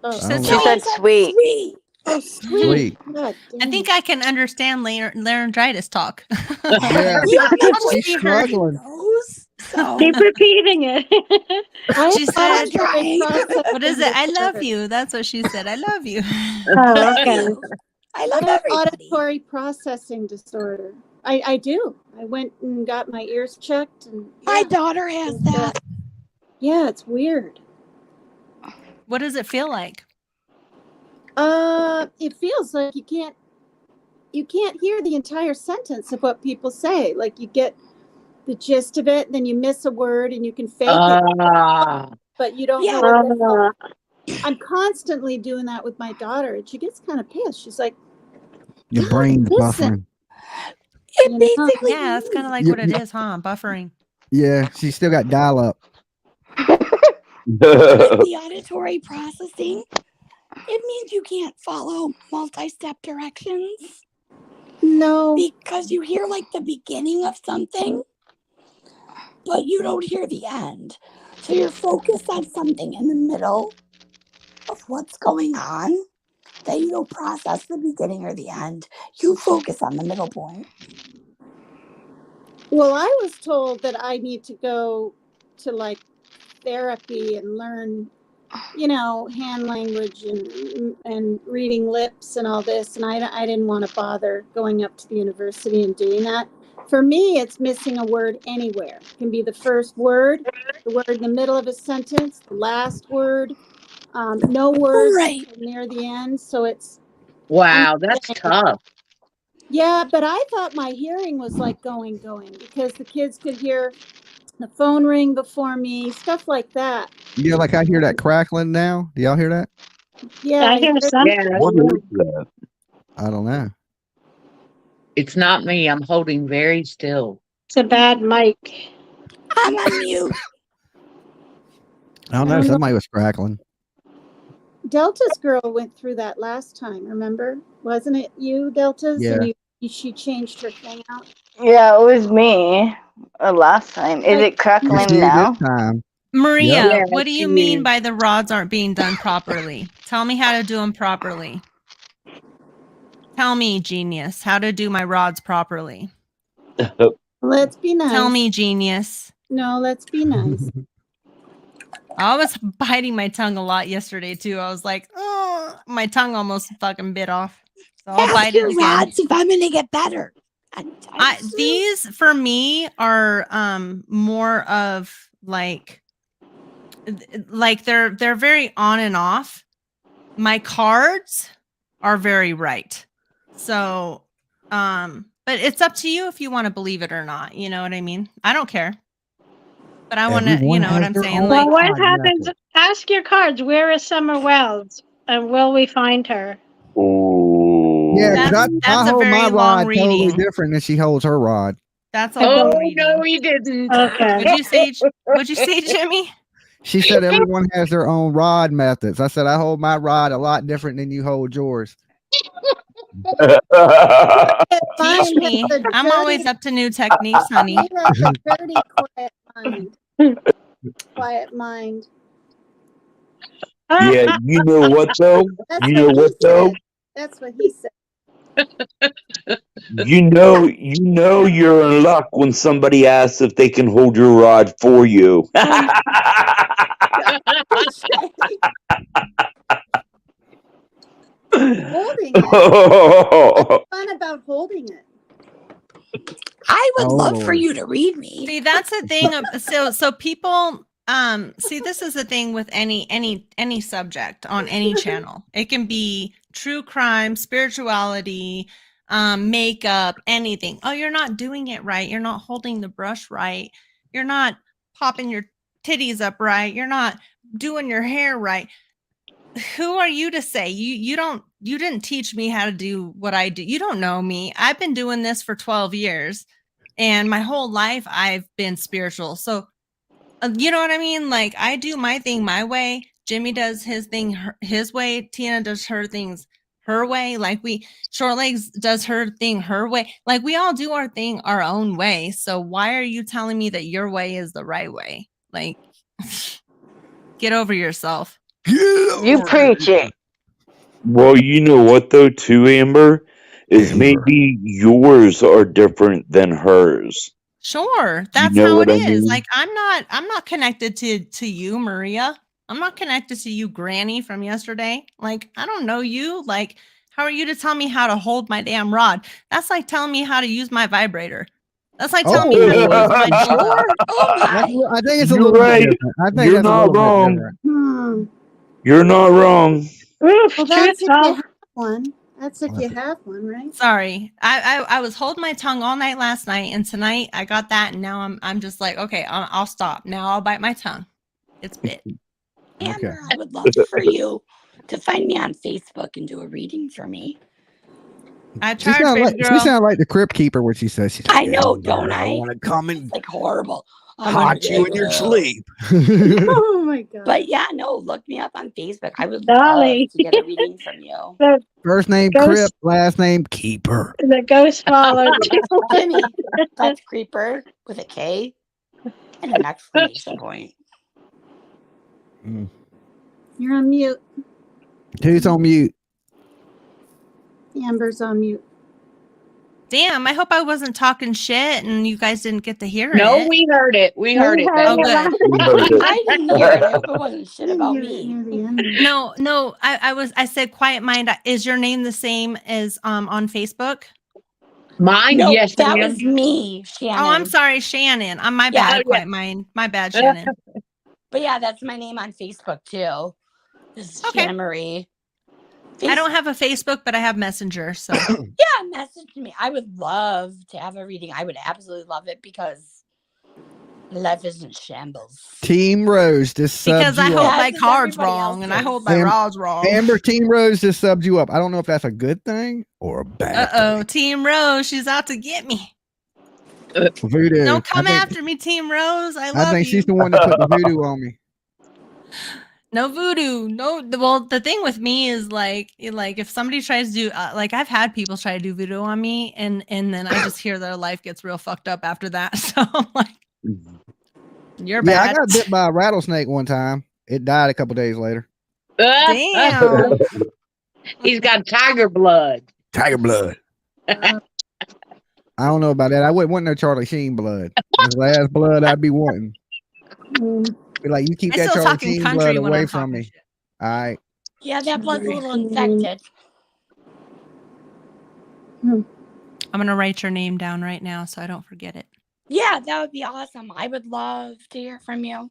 Oh, She said She said sweet. Sweet. oh sweet. Sweet. God I damn think it. I can understand laryngitis talk. Yeah, Yeah, that's what she's she struggling. knows. So Keep repeating it. I She have said, auditory processing what is it? I love disorder. you. That's what she said. I love you. Oh, okay. I I love have everybody. auditory processing disorder. I do. I went and got my ears checked, and My daughter has that. yeah, it's weird. What does it feel like? It feels like you can't hear the entire sentence of what people say. Like you get the gist of it, then you miss a word, and you can fake it, but you don't know what they're saying. I'm constantly doing that with my daughter, and she gets kind of pissed. She's like, Your brain's listen. buffering. It basically Yeah, that's kind of like You- what it is, huh? Buffering. Yeah, she's still got dial up. with the auditory processing. It means you can't follow multi-step directions No. because you hear like the beginning of something, but you don't hear the end. So you're focused on something in the middle of what's going on. Then you don't process the beginning or the end. You focus on the middle point. Well, I was told that I need to go to like therapy and learn, hand language and reading lips and all this. And I didn't want to bother going up to the university and doing that. For me, it's missing a word anywhere. It can be the first word, the word in the middle of a sentence, the last word, no words near the end. So it's Wow, that's tough. Yeah, but I thought my hearing was like going because the kids could hear the phone ring before me, stuff like that. Yeah, like I hear that crackling now. Do y'all hear that? Yeah, I hear something. What is that? I don't know. It's not me. I'm holding very still. It's a bad mic. I'm on mute. I don't know. Somebody was crackling. Delta's girl went through that last time, remember? Wasn't it you, Delta's? Yeah. And she changed her thing out. Yeah, it was me last time. Is it crackling now? This time. Maria, Yeah, what do you she mean is. by the rods aren't being done properly? Tell me how to do them properly. Tell me, genius, how to do my rods properly. Let's be nice. Tell me, genius. No, let's be nice. I was biting my tongue a lot yesterday too. I was like, oh, my tongue almost fucking bit off. So I'll bite it your again. rods if I'm gonna get better. These for me are more of like they're very on and off. My cards are very right. So but it's up to you if you want to believe it or not. You know what I mean? I don't care. But I want to, you know what I'm saying? Well, Like, what happens? Ask your cards. Where is Summer Wells? And will we find her? Yeah, because I That's a hold very my long rod totally reading. different than she holds her rod. That's a Oh, long reading. no, he didn't. Okay. What'd you say, Jimmy? She said everyone has their own rod methods. I said I hold my rod a lot different than you hold yours. Teach me. I'm always up to new techniques, honey. He has a dirty, quiet mind. Quiet mind. Yeah, you know what though? That's You know what he what though? said. That's what he said. You know you're in luck when somebody asks if they can hold your rod for you. Holding it. What's fun about holding it? I would Oh, love for Lord. you to read me. See, that's the thing. So people see, this is the thing with any subject on any channel. It can be true crime, spirituality, makeup, anything. Oh, you're not doing it right. You're not holding the brush right. You're not popping your titties up right. You're not doing your hair right. Who are you to say? You didn't teach me how to do what I do. You don't know me. I've been doing this for 12 years and my whole life I've been spiritual. So you know what I mean? Like I do my thing my way. Jimmy does his thing his way. Tina does her things her way. Like Short Legs does her thing her way. Like we all do our thing our own way. So why are you telling me that your way is the right way? Like get over yourself. You preach it. Well, you know what though, too, Amber, is maybe yours are different than hers. Sure, You that's know how what it I is. mean? Like I'm not connected to you, Maria. I'm not connected to you, Granny from yesterday. Like I don't know you. Like how are you to tell me how to hold my damn rod? That's like telling me how to use my vibrator. That's like telling me how to use my dildo. Oh I my. think it's a You're little bit right. different. I think You're that's a not little bit wrong. different. You're not wrong. Oof, Well, truth that's if you tell. have one. That's if you have one, right? Sorry, I was holding my tongue all night last night, and tonight I got that, and now I'm just like, okay, I'll stop. Now I'll bite my tongue. It's bit. Amber, I would love for you to find me on Facebook and do a reading for me. I She charge, baby she girl. sound like the crypt keeper when she says she's like, I know, "Amber, don't I? want to come and It's like horrible. haunt you in your sleep." Oh my god. But yeah, no, look me up on Facebook. I would Dolly. love to get a reading from you. The First name ghost, Crypt, last name Keeper. the ghost followed too. Jimmy, that's Creeper with a K and an exclamation point. You're on mute. Who's on mute? Amber's on mute. Damn, I hope I wasn't talking shit and you guys didn't get to hear No, it. we heard it. We heard it. Oh, Though. good. We heard it. I didn't hear it. I hope it wasn't shit about Didn't hear it me. near the end. No, I said quiet mind. Is your name the same as on Facebook? Mine, No, yes, that ma'am. was me, Shannon. Oh, I'm sorry, Shannon. My Yeah. bad, Oh, yeah. quiet mind. My bad, Shannon. But yeah, that's my name on Facebook too. This is Okay. Shannon Marie. I don't have a Facebook, but I have Messenger. So Yeah, message me. I would love to have a reading. I would absolutely love it because life isn't shambles. Team Rose just subbed because I you hold up. my As is cards everybody wrong and I else's. hold my Am- rods wrong. Amber, Team Rose just subbed you up. I don't know if that's a good thing or a bad Uh-oh, Team Rose, she's out to get me. thing. Voodoo. Don't come I think, after me, Team Rose. I I love think you. she's the one that put the voodoo on me. No voodoo. No. Well, the thing with me is like if somebody tries to do like I've had people try to do voodoo on me, and then I just hear their life gets real fucked up after that. So I'm like, you're Yeah, I bad. got bit by a rattlesnake one time. It died a couple days later. Damn. He's got tiger blood. Tiger blood. I don't know about that. I wouldn't want no Charlie Sheen blood. That's the last blood I'd be wanting. Be like, you keep I that still Charlie talking Sheen country blood when away I'm from talking me. shit. All right. Yeah, that blood's a little infected. I'm gonna write your name down right now so I don't forget it. Yeah, that would be awesome. I would love to hear from you.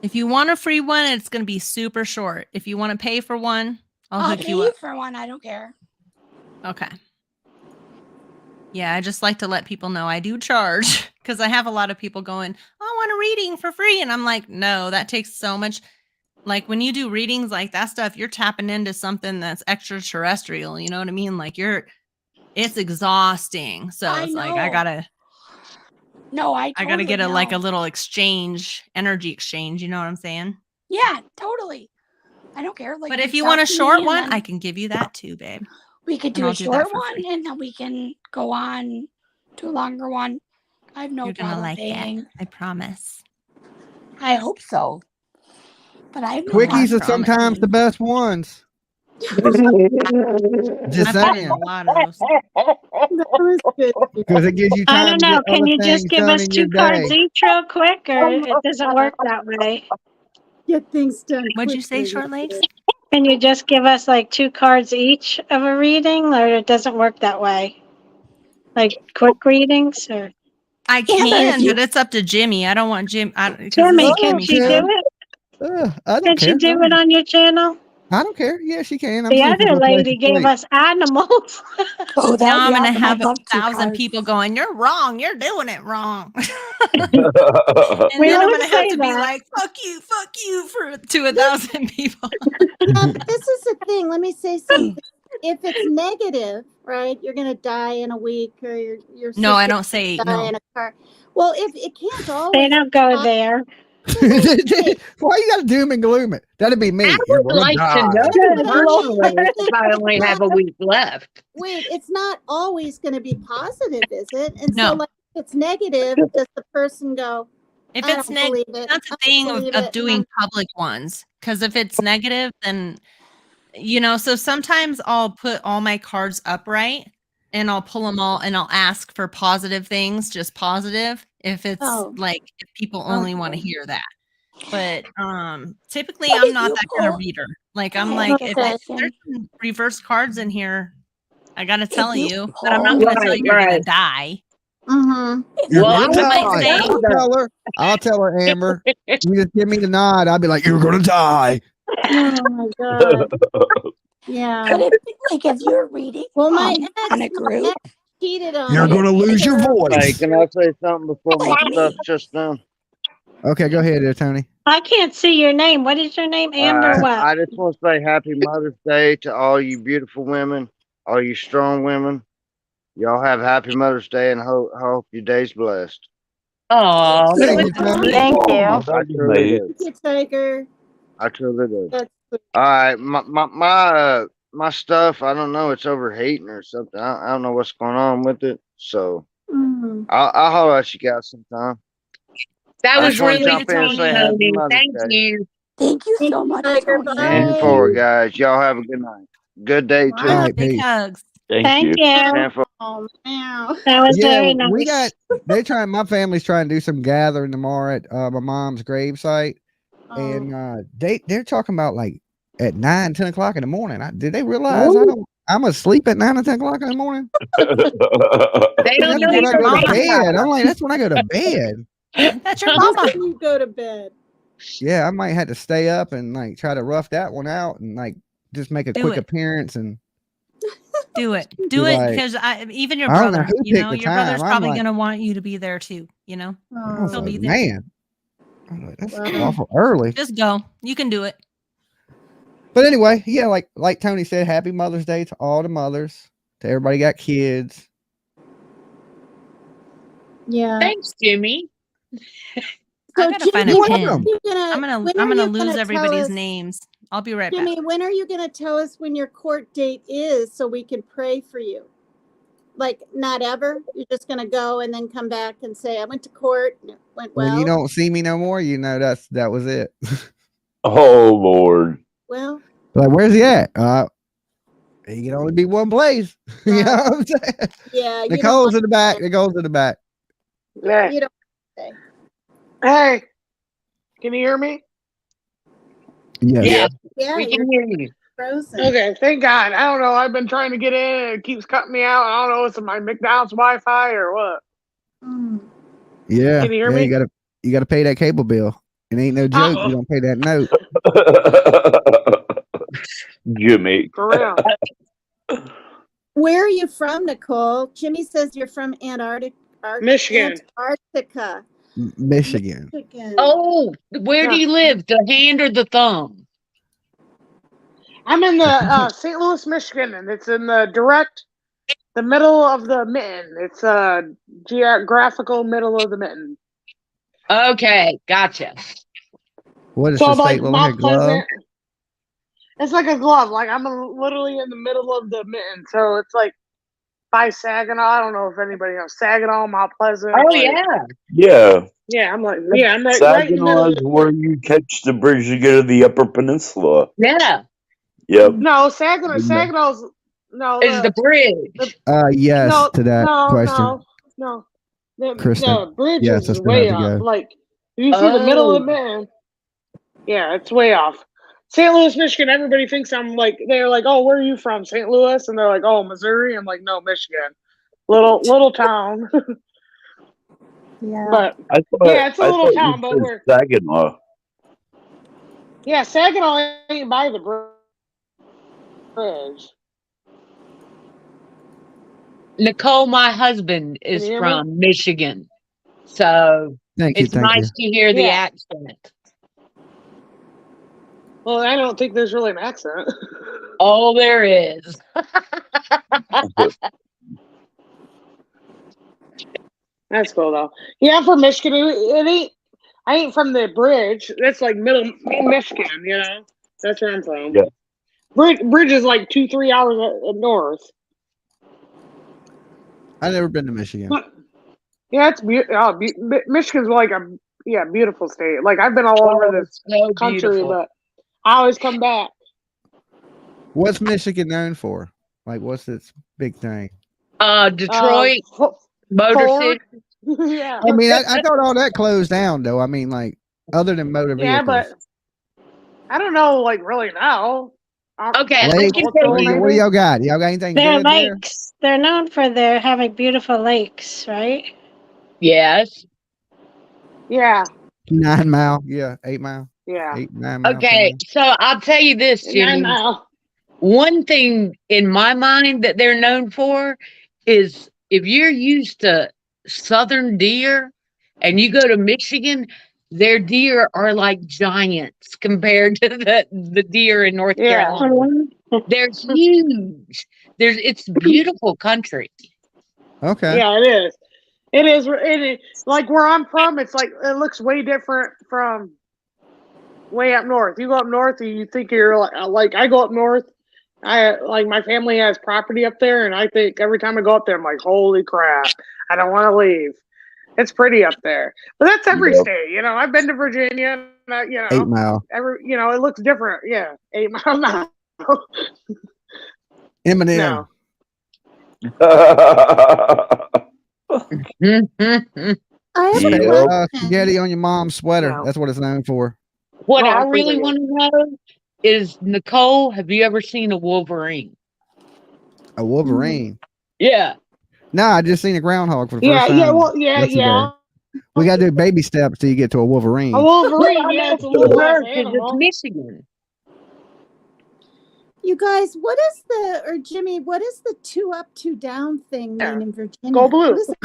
If you want a free one, it's gonna be super short. If you want to pay for one, I'll hook pay you up. for one. I don't care. Okay. Yeah, I just like to let people know I do charge because I have a lot of people going, I want a reading for free. And I'm like, no, that takes so much. Like when you do readings like that stuff, you're tapping into something that's extraterrestrial. You know what I mean? Like it's exhausting. So I it's like, know. I gotta totally get know. a little energy exchange. You know what I'm saying? Yeah, totally. I don't care. Like, But if reach you want out a to me short and one, then I can give you that too, babe. we could and do I'll a do that short for one free. and then we can go on to a longer one. I have no You're gonna problem like paying. it. I promise. I hope so. But I have no Quickies problem are sometimes the best ones. Just I put in saying. a lot of those. That was good. Because it gives you I time don't to know. get Can other you just things give done us in your 2 cards day. each real quick, or it doesn't work that way? Get things done. What'd you say, quickly. Short Legs? Can you just give us like 2 cards each of a reading, or it doesn't work that way? Like quick readings, or I Yeah, but if can, you- but it's up to Jimmy. I don't want Jim. Jimmy, can Jimmy she show. do it? I don't Can care. she do it on your channel? I don't care. Yeah, she can. I'm The just looking other for a place lady to gave sleep. us animals. Oh, Now I'm yeah, gonna and have I'd love 1,000 cards. people going, "You're wrong. You're doing it wrong." And We then I'm always gonna have say to be that. like, fuck you to 1,000 people. Yeah, but this is the thing. Let me say something. If it's negative, right, you're going to die in a week, or your No, I sister don't say die no. in a car. Well, if it can't They always don't go there. Why you got to doom and gloom it? That'd be me. I You're would gonna like to die. know Good personally Lord. if I only have a week left. wait, it's not always going to be positive, is it? And so, No. like, if it's negative, does the person go, If I it's don't negative, believe it. that's the I thing don't believe of it. doing public ones. Because if it's negative, then so sometimes I'll put all my cards upright and I'll pull them all and I'll ask for positive things, just positive. If it's like if people only want to hear that. But typically What I'm did not you that kind of pull? reader. Like I I'm have like a if question. there's some reverse cards in here, I gotta Did tell you you, but I'm not pull? gonna tell you you're gonna die. Mm-hmm. You're Well, I gonna was might die. say- talking I'll tell her, Amber. You just give me the nod. I'll be like, you're gonna die. Oh my God. Yeah. Could it be, like if you're reading Well, my on a ex group? cheated on You're me. gonna lose your Hey, voice. can I say something before my Like me. stuff's just done? Okay, go ahead there, Tony. I can't see your name. What is your name? Amber what? I just want to say Happy Mother's Day to all you beautiful women, all you strong women. Y'all have Happy Mother's Day, and hope your day's blessed. Oh, Thank that you, was Tony. Thank you. I truly do. Thank you, Tiger. I truly do. That's All right, my stuff. I don't know. It's overheating or something. I don't know what's going on with it. So I'll holler at you guys sometime. That I was just want to really jump in and sweet, say Happy Tony. Mother's Thank Day. you. Thank you Thank so you, much, Tiger. Tony. And forward, guys. Y'all have a good night. Good day too. All right, Big peace. hugs. Thank you. Stand for. Oh, meow. That was Yeah, very nice. we got. My family's trying to do some gathering tomorrow at my mom's gravesite, and they're talking about like at 9, 10 o'clock in the morning. Did they realize I'm asleep at 9 or 10 o'clock in the morning? They don't That's know when I you're go to a big bed. mother. I'm like, that's when I go to bed. That's your Just mama. when you go to bed. Yeah, I might have to stay up and like try to rough that one out and like just make a Do quick it. appearance and Do it. be Do it like, because even your I don't know brother, who picked the your brother's time. I'm probably like, gonna want you to be there too. I was He'll like, be there. man, I'm like, that's Wow. awful early. Just go. You can do it. But anyway, yeah, like Tony said, happy Mother's Day to all the mothers, to everybody got kids. Yeah. Thanks, Jimmy. So I gotta find a Jimmy, pin. I'm I'm gonna lose everybody's names. I'll be right back. Jimmy, when are you gonna tell us when your court date is so we can pray for you? Like not ever? You're just gonna go and then come back and say, I went to court and it went well. When you don't see me no more, you know that was it. Oh Lord. Well, like, where's he at? He can only be one place. You know what I'm saying? yeah. You Nicole's don't in the back. Nicole's in the back. Yeah. you don't say. Hey, can you hear me? Yes. Yeah, Yeah, we you're can hear you. frozen. Okay, thank God. I don't know. I've been trying to get in and it keeps cutting me out. I don't know if it's my McDonald's Wi-Fi or what. Yeah. Can you hear Yeah, me? you gotta pay that cable bill. It ain't no joke. You don't pay that note. Jimmy. For real. Where are you from, Nicole? Jimmy says you're from Antarctica. Michigan. Antarctica. Michigan. Oh, where do you live? The hand or the thumb? I'm in the St. Louis, Michigan, and it's in the middle of the mitten. It's geographical middle of the mitten. Okay, gotcha. What is So the I'm like state like Mount a glove? Pleasant. It's like a glove. Like I'm literally in the middle of the mitten. So it's like by Saginaw. I don't know if anybody knows Saginaw, Mount Pleasant. Oh like, yeah. Yeah. I'm like right in the middle. Saginaw is where you catch the bridge to go to the Upper Peninsula. Yeah. Yep. No, Saginaw's no. Is the bridge. Yes No, to that question. no. Kristen. The bridge Yes, I is still have way to off. go. Like you see the middle of the man. Yeah, it's way off. St. Louis, Michigan. Everybody thinks I'm like they're like, oh, where are you from? St. Louis, and they're like, oh, Missouri. I'm like, no, Michigan. Little town. Yeah. But it's a little town, but we're Saginaw. yeah, Saginaw ain't by the bridge. Bridge. Nicole, my husband, Can is you hear me? from Michigan. So Thank you. it's Thank you. nice to hear the Yeah. accent. Well, I don't think there's really an accent. Oh, there is. That's cool though. Yeah, I'm from Michigan. It ain't. I ain't from the bridge. That's like middle Michigan. You know, that's where I'm from. Yeah. Bridge is like 2-3 hours north. I've never been to Michigan. Yeah, it's beautiful. Michigan's like a beautiful state. Like I've been all over this So country, beautiful. but I always come back. What's Michigan known for? Like, what's its big thing? Detroit, Motor Ford. City. Yeah. I mean, I thought all that closed down, though. I mean, like, other than motor Yeah, vehicles. but I don't know, like really now. Okay, I Lake, can what, tell what you. do y'all got? Y'all got anything Their good there? lakes. They're known for their having beautiful lakes, right? Yes. Yeah. 9 mile. Yeah, 8 mile. Yeah. 8, 9 mile. 10 Okay, mile. so I'll tell you this, 9 Jimmy. miles. One thing in my mind that they're known for is if you're used to southern deer and you go to Michigan, their deer are like giants compared to the deer in North Yeah. Carolina. They're huge. It's beautiful country. Okay. Yeah, it is. It is. Like where I'm from, it's like it looks way different from way up north. You go up north, and you think you're like I go up north. I like my family has property up there, and I think every time I go up there, I'm like, holy crap, I don't want to leave. It's pretty up there, but that's every Yep. state. You know, I've been to Virginia. And you know, 8 mile. it looks different. Yeah, 8 mile now. Eminem. I have a Yep. question. Spaghetti on your mom's sweater. No. That's what it's known for. What Oh, I I'm really thinking. want to know is, Nicole, have you ever seen a wolverine? A Wolverine. Yeah. No, I just seen a groundhog for the first Yeah, time. yeah, well, yeah, yesterday. yeah. We got to do baby steps till you get to a Wolverine. A Wolverine, yeah, it's a little ass It's animal. Michigan. You guys, what is or Jimmy, what is the 2 up, 2 down thing mean in Virginia? Go blue. What is it?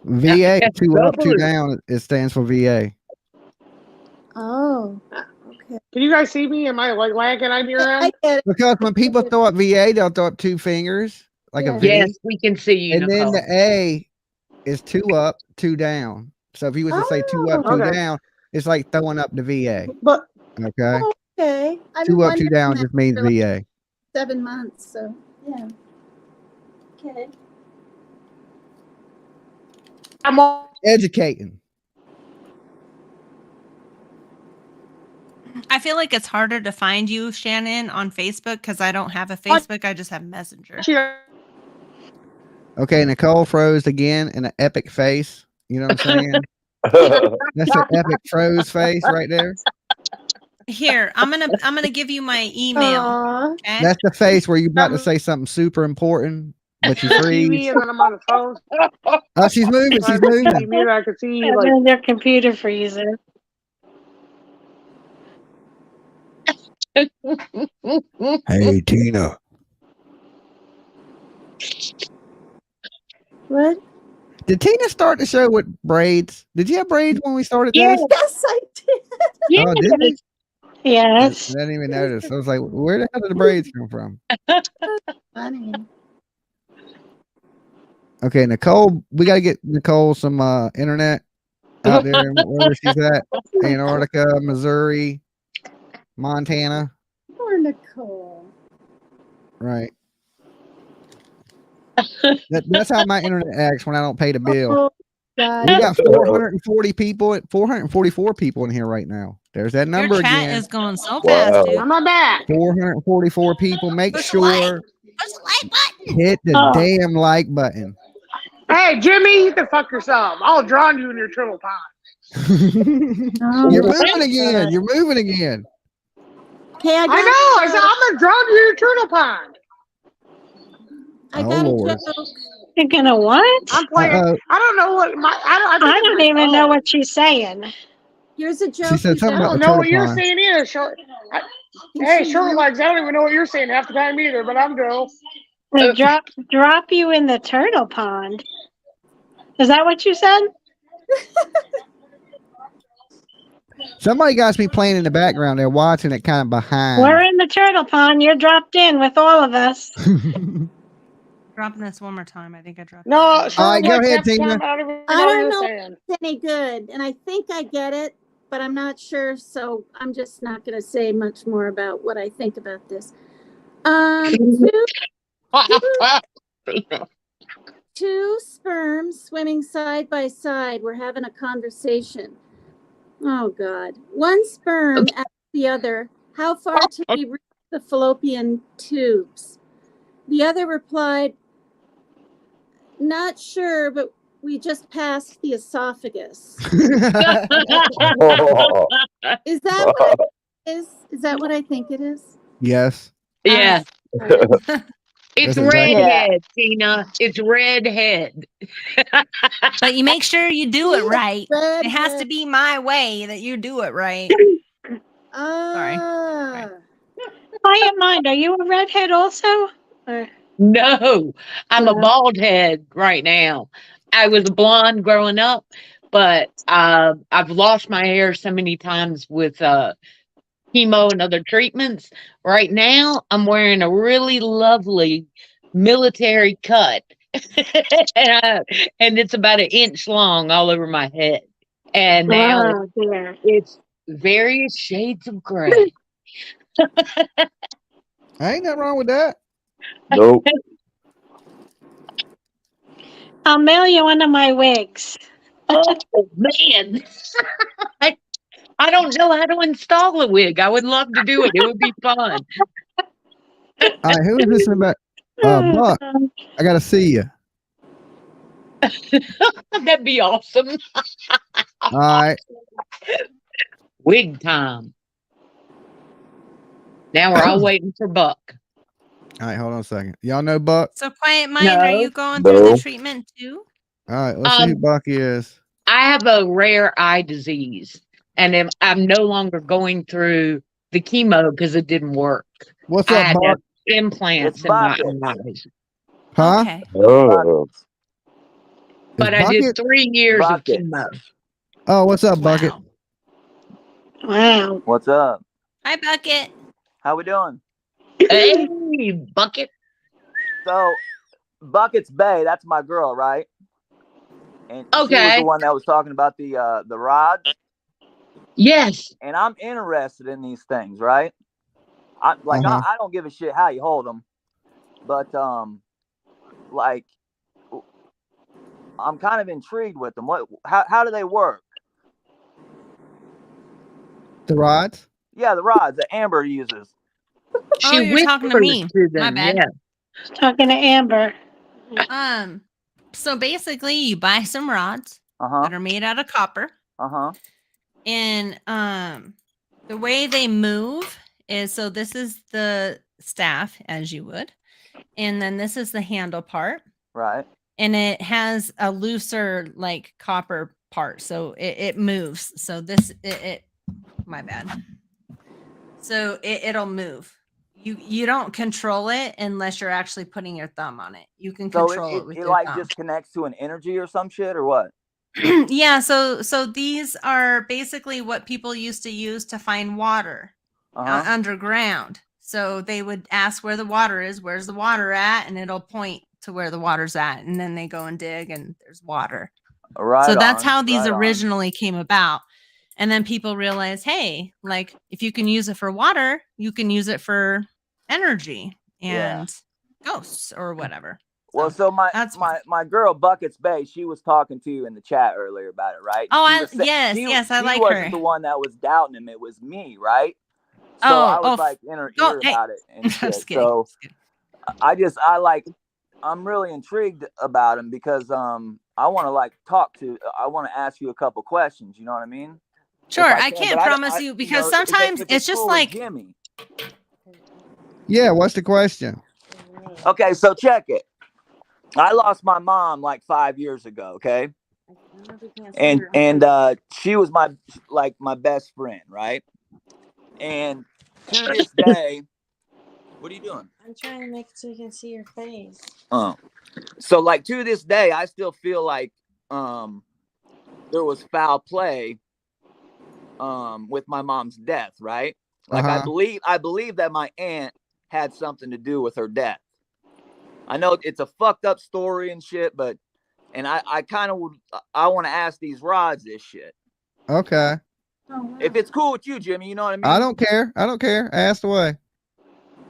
VA, Yeah, 2 go up, 2 blue. down. It stands for VA. Oh, okay. Can you guys see me? Am I like lagging on your I end? get it. Because when people throw up VA, they'll throw up 2 fingers, like Yeah. a V. Yes, we can see you, And then Nicole. the A is 2 up, 2 down. So if you was to say 2 up, 2 Okay. down, it's like throwing up the VA. But Okay. Okay. I've 2 been up, 2 wondering down that just means for like VA. 7 months, so yeah. Okay. I'm all Educating. I feel like it's harder to find you, Shannon, on Facebook because I don't have a Facebook. I just have Messenger. Okay, Nicole froze again in an epic face. You know what I'm saying? That's an epic froze face right there. Here, I'm gonna give you my email. Aw. Okay. That's the face where you're about to say something super important, but you TV freeze. and then I'm on the phone. Oh, she's moving. She's moving. Maybe I could see And like then their computer freezes. Hey, Tina. What? Did Tina start the show with braids? Did you have braids when we started Yes. this? Yes, I did. Yes. Oh, did you? Yes. I didn't even notice. I was like, where the hell did the braids come from? Funny. Okay, Nicole, we got to get Nicole some internet out there wherever she's at. Antarctica, Missouri, Montana. Poor Nicole. Right. That's how my internet acts when I don't pay the bill. Oh, God. We got 444 people in here right now. There's that number Your chat again. is going so Wow. fast, dude. I'm not back. 444 people. Make Push sure like button. hit the Oh. damn like button. Hey, Jimmy, you can fuck yourself. I'll drown you in your turtle pond. Oh, You're moving again. You're moving again. okay, I know. I said I'm gonna drown you in your turtle pond. I Oh, got Lord. a joke. You're gonna what? I'm playing. Uh-oh. I don't know what my. I I don't even know what she's saying. Here's a joke. She said you something I about don't the know turtle what you're pond. saying either. Hey, short legs. I don't even know what you're saying half the time either, but I'm girl. Drop you in the turtle pond. Is that what you said? Somebody got me playing in the background. They're watching it kind of behind. We're in the turtle pond. You're dropped in with all of us. Dropping this one more time. I think I dropped. No, All short right, go legs ahead, half the Tina. time. I don't even know I what don't you're know saying. if it's any good, and I think I get it, but I'm not sure. So I'm just not going to say much more about what I think about this. Two sperms swimming side by side. We're having a conversation. Oh God! One sperm asked the other, "How far till we reach the fallopian tubes?" The other replied, "Not sure, but we just passed the esophagus." Is that what it is? Is that what I think it is? Yes. Yeah. It's That's exactly- redhead, Tina. It's redhead. But you make sure you do it right. Red, It has to be my way that you do it right. Sorry. Quiet mind. Are you a redhead also? No, I'm a bald head right now. I was a blonde growing up, but I've lost my hair so many times with chemo and other treatments. Right now, I'm wearing a really lovely military cut, and it's about 1 inch long all over my head. And now it's various shades of gray. Ain't nothing wrong with that. Nope. I'll mail you one of my wigs. Oh man. I don't know how to install a wig. I would love to do it. It would be fun. All right, who is this in the back? Buck, I gotta see you. That'd be awesome. All right. Wig time. Now we're all waiting for Buck. All right, hold on a second. Y'all know Buck? So quiet mind, are No. you going through No. the treatment too? All right, let's see who Buck is. I have a rare eye disease, and I'm no longer going through the chemo because it didn't work. What's I up, had to have Buck? implants in my eyes. Huh? Okay. Oh. But I did 3 years of chemo. Oh, what's up, Bucket? Wow. What's up? Hi, Bucket. How we doing? Hey, Bucket. So, Bucket's Bay, that's my girl, right? And she was Okay. the one that was talking about the rods. Yes. And I'm interested in these things, right? I don't give a shit how you hold them, but like I'm kind of intrigued with them. How do they work? The rods? Yeah, the rods that Amber uses. She you're talking to me. My bad. Yeah. Talking to Amber. So basically you buy some rods that are made out of copper. And the way they move is, so this is the staff as you would, and then this is the handle part. Right. And it has a looser like copper part, so it moves. So this my bad. So it'll move. You don't control it unless you're actually putting your thumb on it. You can control it with your like thumb. just connects to an energy or some shit or what? Yeah, so these are basically what people used to use to find water underground. So they would ask where the water is, where's the water at, and it'll point to where the water's at, and then they go and dig and there's water. Right. So that's how these originally came about. And then people realize, hey, like if you can use it for water, you can use it for energy and ghosts or whatever. Well, so my girl Buckets Bay, she was talking to you in the chat earlier about it, right? Oh, yes, I like her. She wasn't the one that was doubting him; it was me, right? So I was like in her ear about it and shit. So I'm really intrigued about him because I want to I want to ask you a couple questions. You know what I mean? Sure, I can't promise you because sometimes it's just like Jimmy. Yeah, what's the question? Okay, so check it. I lost my mom like 5 years ago, okay? And she was my best friend, right? And to this day, what are you doing? I'm trying to make it so you can see your face. So like to this day, I still feel like there was foul play with my mom's death, right? Like I believe that my aunt had something to do with her death. I know it's a fucked up story and shit, but I kind of want to ask these rods this shit. Okay. If it's cool with you, Jimmy, you know what I mean? I don't care. Ask away.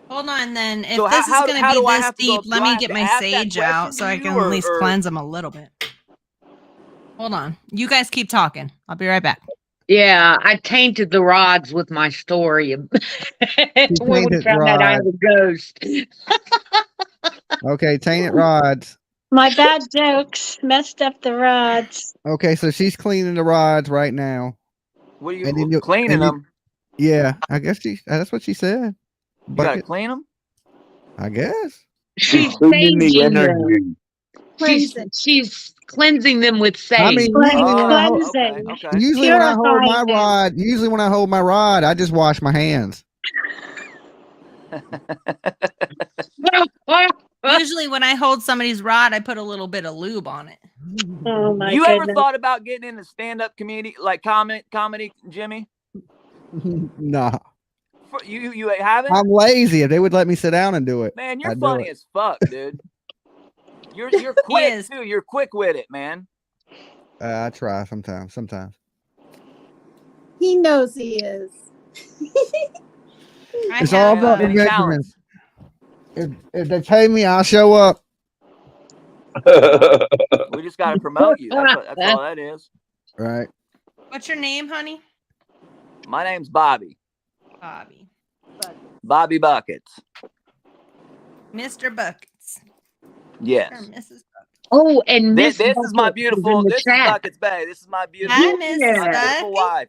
Hold on, then. If So this is going to be this deep, let me get to my ask that sage out so I question to can you, at least or- cleanse them a little bit. Hold on. You guys keep talking. I'll be right back. Yeah, I tainted the rods with my story when we tainted found out I rods. was a ghost. Okay, tainted rods. My bad jokes messed up the rods. Okay, so she's cleaning the rods right now. What are you cleaning them? Yeah, I guess that's what she said. You gotta Bucket, clean them? I guess. She's Cleaning the saging them. energy. She's cleansing them with sage. I mean, usually when I hold, Cleansing. usually when I hold my Purifying them. rod, I just wash my hands. Usually when I hold somebody's rod, I put a little bit of lube on it. Oh my You goodness. ever thought about getting into stand-up comedy, like comedy, Jimmy? Nah. You haven't? I'm lazy. If they would let me sit down and do it, Man, you're I'd do funny it. as fuck, dude. You're quick too. You're quick with it, man. I try sometimes. He knows he is. It's all about the measurements. If they pay me, I'll show up. We just got to promote you. That's all that is. Right. What's your name, honey? My name's Bobby. Bobby. Buckets. Mr. Buckets. Yes. Or Mrs. Buckets. Oh, and This Miss is my beautiful. This is Buckets Bay. This is my beautiful. Hi, Miss my beautiful wife.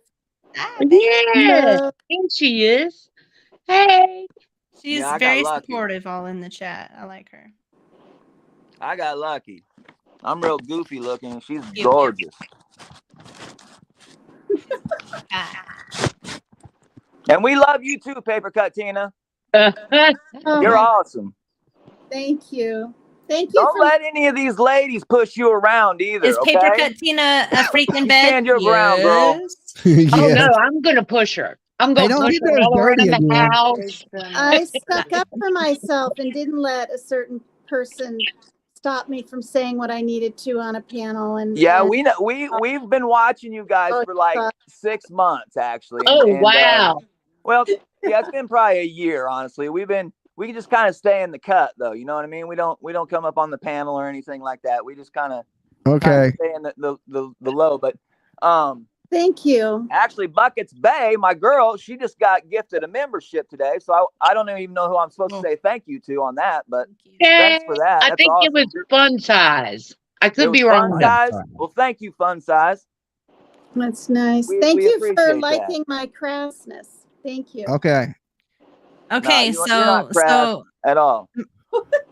Yes, and she is. Hey. She's Yeah, I got very lucky. supportive all in the chat. I like her. I got lucky. I'm real goofy looking. She's gorgeous. And we love you too, Papercut Tina. You're awesome. Thank you. Thank you. Don't let any of these ladies push you around either. Is Papercut Tina a freaking bed? Stand your ground, girl. Oh no, I'm gonna push her. I'm gonna push her all around the house. I stuck up for myself and didn't let a certain person stop me from saying what I needed to on a panel. And Yeah, and, we know. We've been watching you guys for like 6 months actually. Oh wow. Well, yeah, it's been probably a year, honestly. We just kind of stay in the cut though. You know what I mean? We don't come up on the panel or anything like that. We just kind of stay in the low. But thank you. Actually, Buckets Bay, my girl, she just got gifted a membership today. So I don't even know who I'm supposed to say thank you to on that, but thanks for that. I That's think awesome. it was Fun Size. I could be Fun wrong. Size. Well, thank you, Fun Size. That's nice. We Thank you for appreciate liking my crassness. Thank you. Okay. Okay, you're not crass so at all.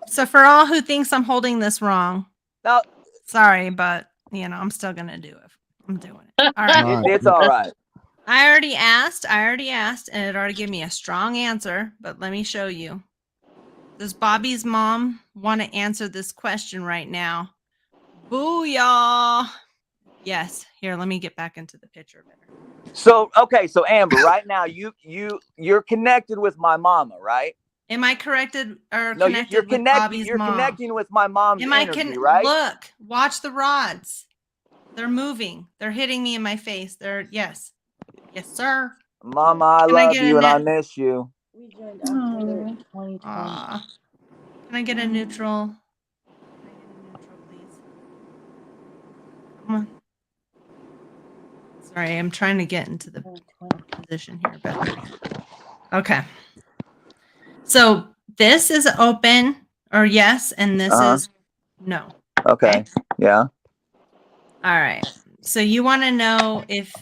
So for all who thinks I'm holding this wrong, no, sorry, but I'm still gonna do it. I'm doing it. All right. It's all right. I already asked, and it already gave me a strong answer, but let me show you. Does Bobby's mom want to answer this question right now? Booyah! Yes. Here, let me get back into the picture better. So Amber, right now you're connected with my mama, right? Am I corrected or No, connected you're with connecting. Bobby's You're mom? connecting with my mom's Am I energy, right? Look, watch the rods. They're moving. They're hitting me in my face. Yes, sir. Mama, I love you and I miss you. We joined October 2020. Can I get a neutral? Please? Come on. Sorry, I'm trying to get into the position here, but okay. So this is open or yes, and this is no. Okay. Yeah. All right. So you want to know if.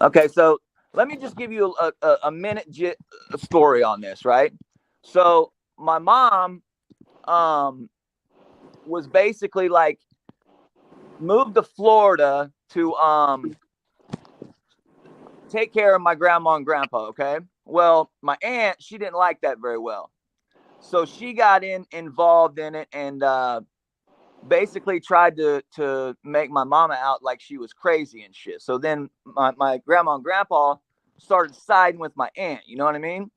Okay, so let me just give you a minute story on this, right? So my mom was basically like moved to Florida to take care of my grandma and grandpa. Okay. Well, my aunt, she didn't like that very well. So she got involved in it and basically tried to make my mama out like she was crazy and shit. So then my grandma and grandpa started siding with my aunt. You know what I mean?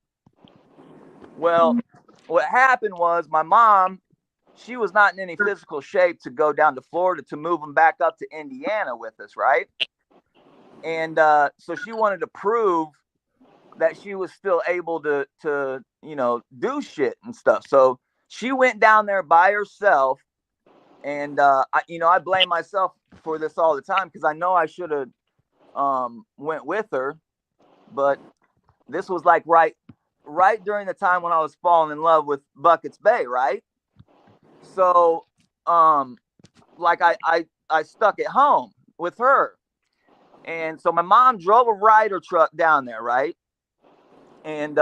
Well, what happened was my mom, she was not in any physical shape to go down to Florida to move them back up to Indiana with us, right? And so she wanted to prove that she was still able to you know, do shit and stuff. So she went down there by herself, and I blame myself for this all the time because I know I should have went with her, but this was like right during the time when I was falling in love with Buckets Bay, right? So like I stuck at home with her, and so my mom drove a Ryder truck down there, right? And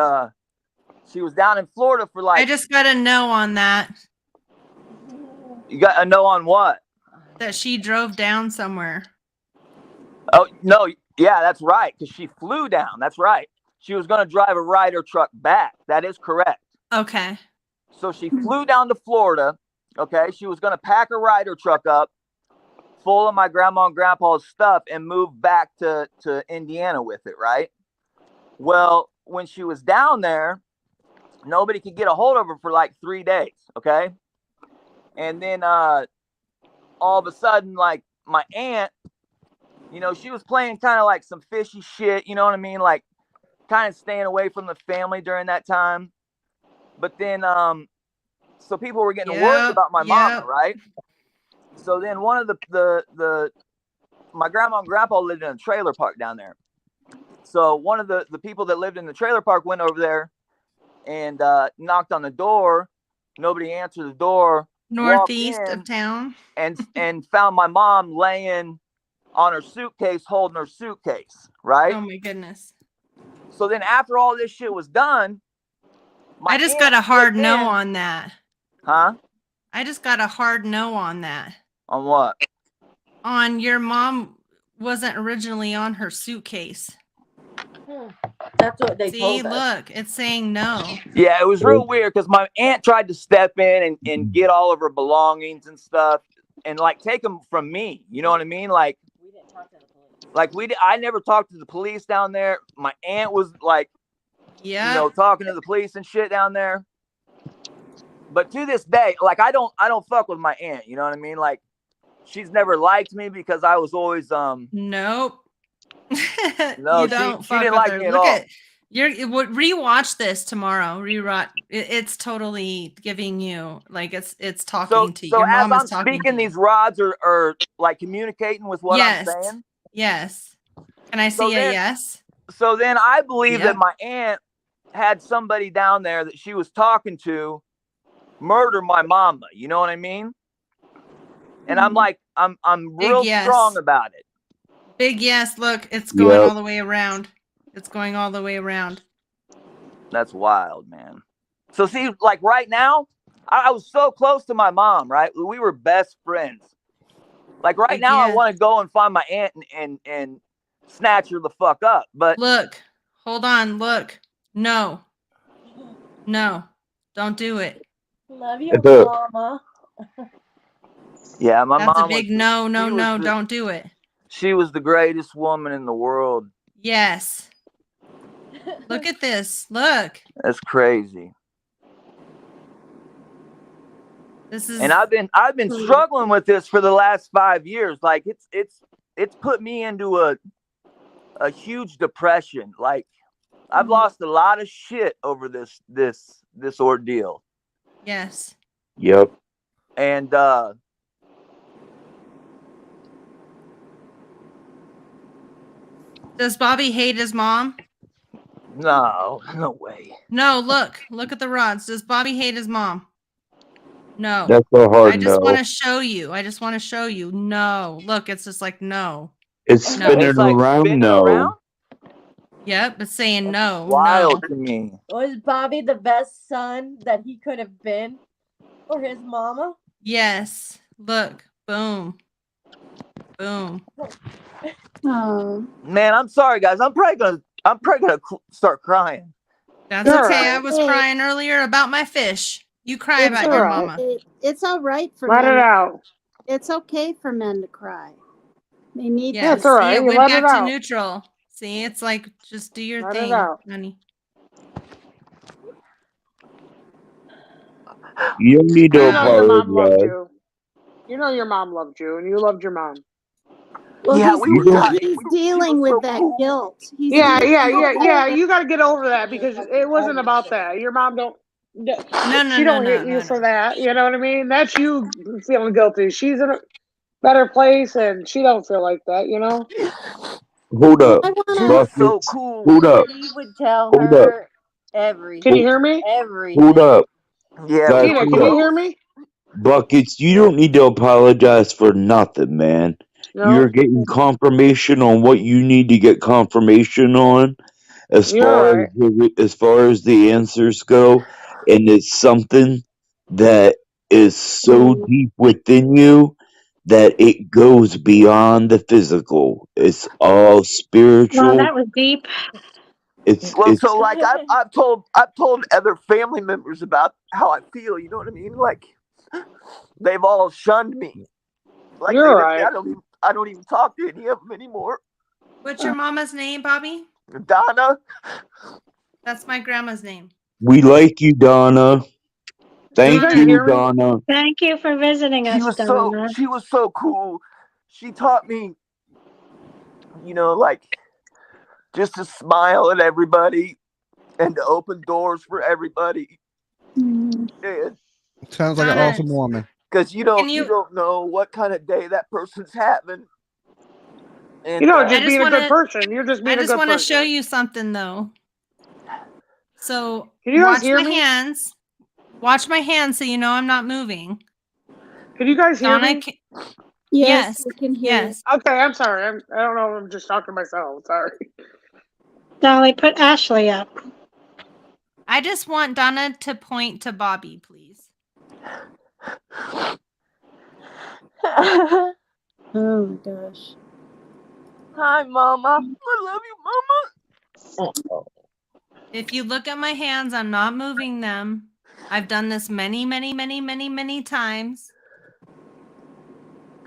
she was down in Florida for like. I just got a no on that. You got a no on what? That she drove down somewhere. Oh no, yeah, that's right. Because she flew down. That's right. She was going to drive a Ryder truck back. That is correct. Okay. So she flew down to Florida. Okay, she was going to pack a Ryder truck up full of my grandma and grandpa's stuff and move back to Indiana with it, right? Well, when she was down there, nobody could get a hold of her for like 3 days, okay? And then all of a sudden, like my aunt, you know, she was playing kind of like some fishy shit, you know what I mean? Like kind of staying away from the family during that time. But then so people were getting worried about my mama, right? So then one of the my grandma and grandpa lived in a trailer park down there. So one of the people that lived in the trailer park went over there and knocked on the door. Nobody answered the door. Northeast of town. And found my mom laying on her suitcase, holding her suitcase, right? Oh my goodness. So then after all this shit was done, I just got a hard no on that. Huh? I just got a hard no on that. On what? On your mom wasn't originally on her suitcase. That's what they See, told us. look, it's saying no. Yeah, it was real weird because my aunt tried to step in and get all of her belongings and stuff and like take them from me. You know what I mean? Like, We didn't talk to the police. like I never talked to the police down there. My aunt was like, you know, talking to the police and shit down there. But to this day, like I don't fuck with my aunt. You know what I mean? Like, she's never liked me because I was always Nope. No, you don't she didn't like her. me at Look all. at rewatch this tomorrow. Rewatch. It's totally giving you like it's talking to you. So Your as mom I'm is talking speaking, to you. these rods are like communicating with what I'm saying. Yes. Can I So see then- a yes? So then I believe Yep. that my aunt had somebody down there that she was talking to murder my mama. You know what I mean? And I'm like, I'm Big real yes. strong about it. Big yes. Look, it's going Yep. all the way around. It's going all the way around. That's wild, man. So see, like right now, I was so close to my mom, right? We were best friends. Like right Big now, I yes. want to go and find my aunt and snatch her the fuck up. But Look, hold on. Look, no, don't do it. Love you, It's a- mama. yeah, my That's mom a big was, no, she was the- don't do it. She was the greatest woman in the world. Yes. Look at this. Look. That's crazy. This is And I've been struggling with this for the last 5 years. Like it's put me into a huge depression. Like I've lost a lot of shit over this ordeal. yes. Yep. And Does Bobby hate his mom? no way. No, look at the rods. Does Bobby hate his mom? No. That's a hard I just no. want to show you. No. Look, it's just like no. It's No. spinning It's like around. spinning No. around? Yep, it's saying no. Wild No. to me. Was Bobby the best son that he could have been for his mama? Yes. Look. Boom. Boom. Oh. Man, I'm sorry, guys. I'm probably gonna start crying. That's All okay. right. I was crying earlier about my fish. You cry It's about all your right. mama. It's all right for Let men. it out. It's okay for men to cry. They need Yeah, it's Yes. all See, right. it You went let it back to out. neutral. See, it's like just do your Let it thing, out. honey. You don't need to You know your mom loved apologize. you. You know your mom loved you, and you loved your mom. Well, Yeah, he's we were You don't. tight. he's She dealing was with so that cool. guilt. He's Yeah, dealing yeah, with yeah, that yeah. guilt. You got to get over that because it wasn't about that. Your mom No, she don't hit you for that. You know what I mean? That's you feeling guilty. She's in a better place, and she don't feel like that. You know? Hold Well, up, I She wanna. was so buckets. cool. Hold up. He would tell Hold up. her Can you everything. hear me? Hold Everything. up, Yeah, we guys. were Tina, Hold can you up, hear close. me? buckets. You don't need to apologize for nothing, man. You're No, getting confirmation on what you need to get confirmation on, you're right. as far as the answers go, and it's something that is so deep within you that it goes beyond the physical. It's all Well, spiritual. that was deep. Well, It's so like I've told other family members about how I feel. You know what I mean? Like they've all shunned me. Like You're right. I don't even talk to any of them anymore. What's your mama's name, Bobby? Donna. That's my grandma's name. we like you, Donna. Can you Thank guys Donna. you, hear me? Donna. Thank you for visiting us, Donna. She was so cool. She taught me, like just to smile at everybody and to open doors for everybody. And Sounds like an Donna, awesome woman. because you can don't know what kind of day that person's having. And You know, I just just being a want good to person. You're just I being a just good want to person. show you something though. So Can you guys watch hear my me? hands. Watch my hands so you know I'm not moving. Can you guys hear Donna, me? Yes, yes. we can hear Yes. Okay, I'm sorry. I don't know if I'm just talking to myself. Sorry. Dolly, put Ashley up. I just want Donna to point to Bobby, please. you. Oh my gosh. Hi, Mama. I love you, Mama. If you look at my hands, I'm not moving them. I've done this many, many, many, many, many times.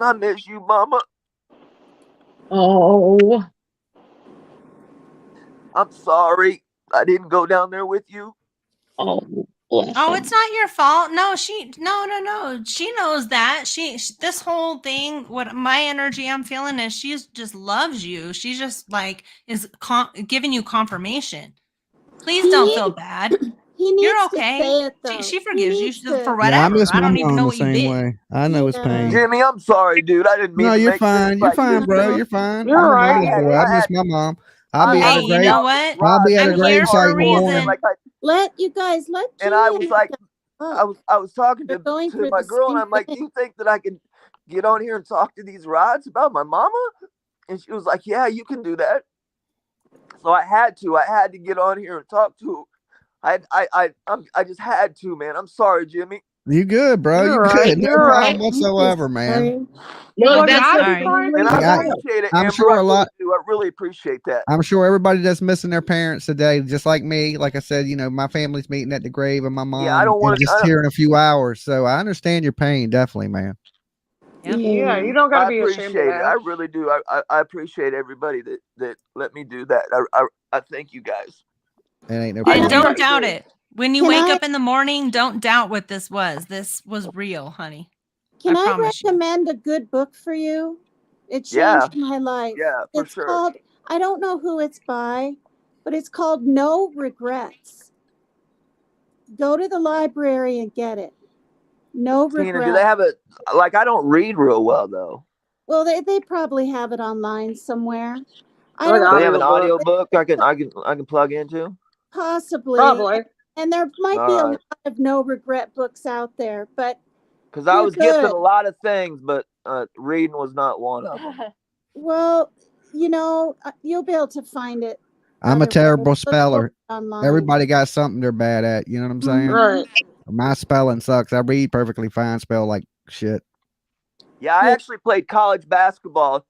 I miss you, Mama. Oh. I'm sorry I didn't go down there with you. Oh, bless Oh, him. it's not your fault. No, no. She knows that. This whole thing, what my energy I'm feeling is she just loves you. She just like is giving you confirmation. Please don't feel bad. He needs You're to okay. say it though. She He forgives you needs to. for Yeah, I whatever. miss I my don't even mom know the what you same did. way. I know his Yeah. pain. Jimmy, I'm sorry, dude. I didn't mean No, to you're make this fine. You're like fine, this, bro. dude. You're fine. You're I'm a right. mama's boy. I miss my mom. I'll be at Hey, a you grave. know what? I'll be at I'm a grave here for site a in the morning. reason. Let you guys let And Jimmy I and was like, up. I was talking They're to going through my the girl, and same I'm like, thing. do you think that I can get on here and talk to these rods about my mama? And she was like, yeah, you can do that. So I had to get on here and talk to her. I just had to, man. I'm sorry, Jimmy. You good, bro? You You're right. good? No You're problem right. whatsoever, man. You Oh, don't that's gotta be sorry. sorry, but And you I Like can say it. appreciate it, I'm Amber. sure I a lot. really do. I really appreciate that. I'm sure everybody that's missing their parents today, just like me, like I said, my family's meeting at the grave of my mom Yeah, I don't in want just here in a few hours. So I understand your pain, definitely, man. Yep. Yeah, you don't gotta I be ashamed of appreciate it. that. I really do. I appreciate everybody that let me do that. I thank you guys. It ain't no I And problem. don't really doubt do. it. When you Can wake I up in the morning, don't doubt what this was. This was real, honey. can I promise you. recommend a good book for you? It Yeah. changed my life. Yeah, for It's sure. called, I don't know who it's by, but it's called No Regrets. Go to the library and get it. No Tina, do Regrets. they have it? Like, I don't read real well though. Well, they probably have it online somewhere. I Like don't They have an audiobook. audio book I can plug into. possibly, Probably. and there might be a All right. lot of no regret books out there, but Because I they're was gifted good. a lot of things, but reading was not one of them. Well, you'll be able to find it. I'm a otherwise. terrible Look for speller. it online. Everybody got something they're bad at. You know what I'm saying? Right. My spelling sucks. I read perfectly fine, spell like shit. Yeah, I actually played college basketball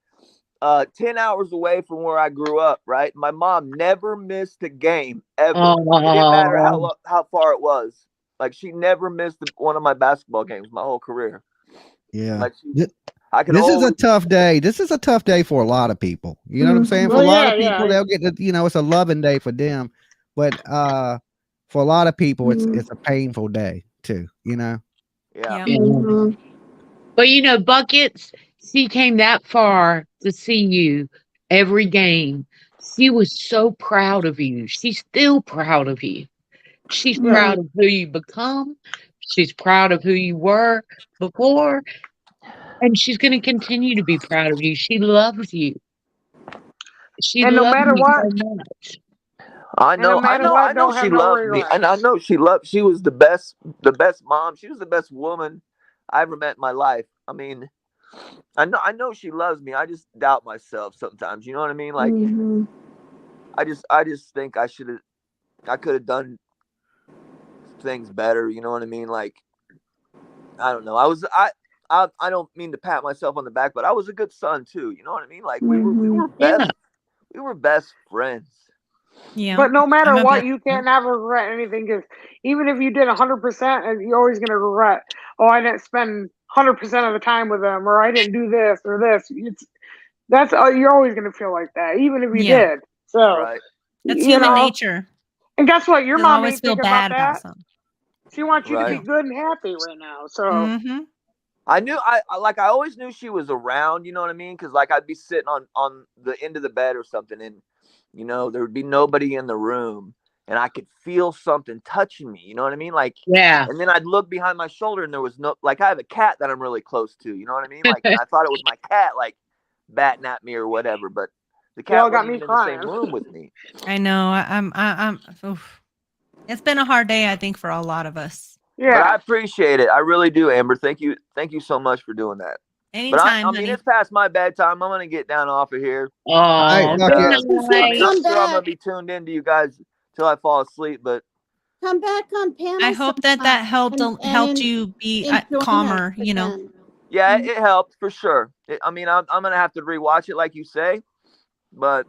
10 hours away from where I grew up, right? My mom never missed a game ever. It didn't matter how far it was. Like, she never missed one of my basketball games my whole career. Yeah. Like, I could this is a tough day. This is a tough day for a lot of people. You know what I'm saying? For a lot of people, they'll get it's a loving day for them. But for a lot of people, it's a painful day too, Yeah. Mm-hmm. But Buckets, she came that far to see you every game. She was so proud of you. She's still proud of you. She's proud of who you become. She's proud of who you were before. And she's going to continue to be proud of you. She loves you. She and no loves matter you what, so much. I know don't she have no loved me. And I know she was the best mom. She was the best woman I ever met in my life. I mean, I know she loves me. I just doubt myself sometimes. You know what I mean? Like, I just think I could have done things better. You know what I mean? Like, I don't know. I don't mean to pat myself on the back, but I was a good son too. You know what I mean? Like, we were best friends. Yeah. But no matter what, you can't ever regret anything, because even if you did 100%, you're always going to regret, oh, I didn't spend 100% of the time with them, or I didn't do this or this. You're always going to feel like that, even if you did. So, that's human nature. And guess what? Your You'll mom always ain't feel thinking bad about that. about something. She wants you to be good and happy right now. So I knew I always knew she was around, you know what I mean? Because like I'd be sitting on the end of the bed or something, and there would be nobody in the room, and I could feel something touching me, you know what I mean? Like, and then I'd look behind my shoulder, and there was no, like, I have a cat that I'm really close to, you know what I mean? Like, and I thought it was my cat, like, batting at me or whatever, but the cat wasn't even in the same room with me. I know. I'm oof. It's been a hard day, I think, for a lot of us. Yeah. But I appreciate it. I really do, Amber. Thank you so much for doing that. Anytime, but I mean, it's past my bedtime. I'm gonna get down off of here. Oh, I'm Come sure I'm back. gonna be tuned into you guys till I fall asleep. But Come back on panel. I hope that helped you be calmer. Yeah, it helped for sure. I mean, I'm gonna have to rewatch it, like you say, but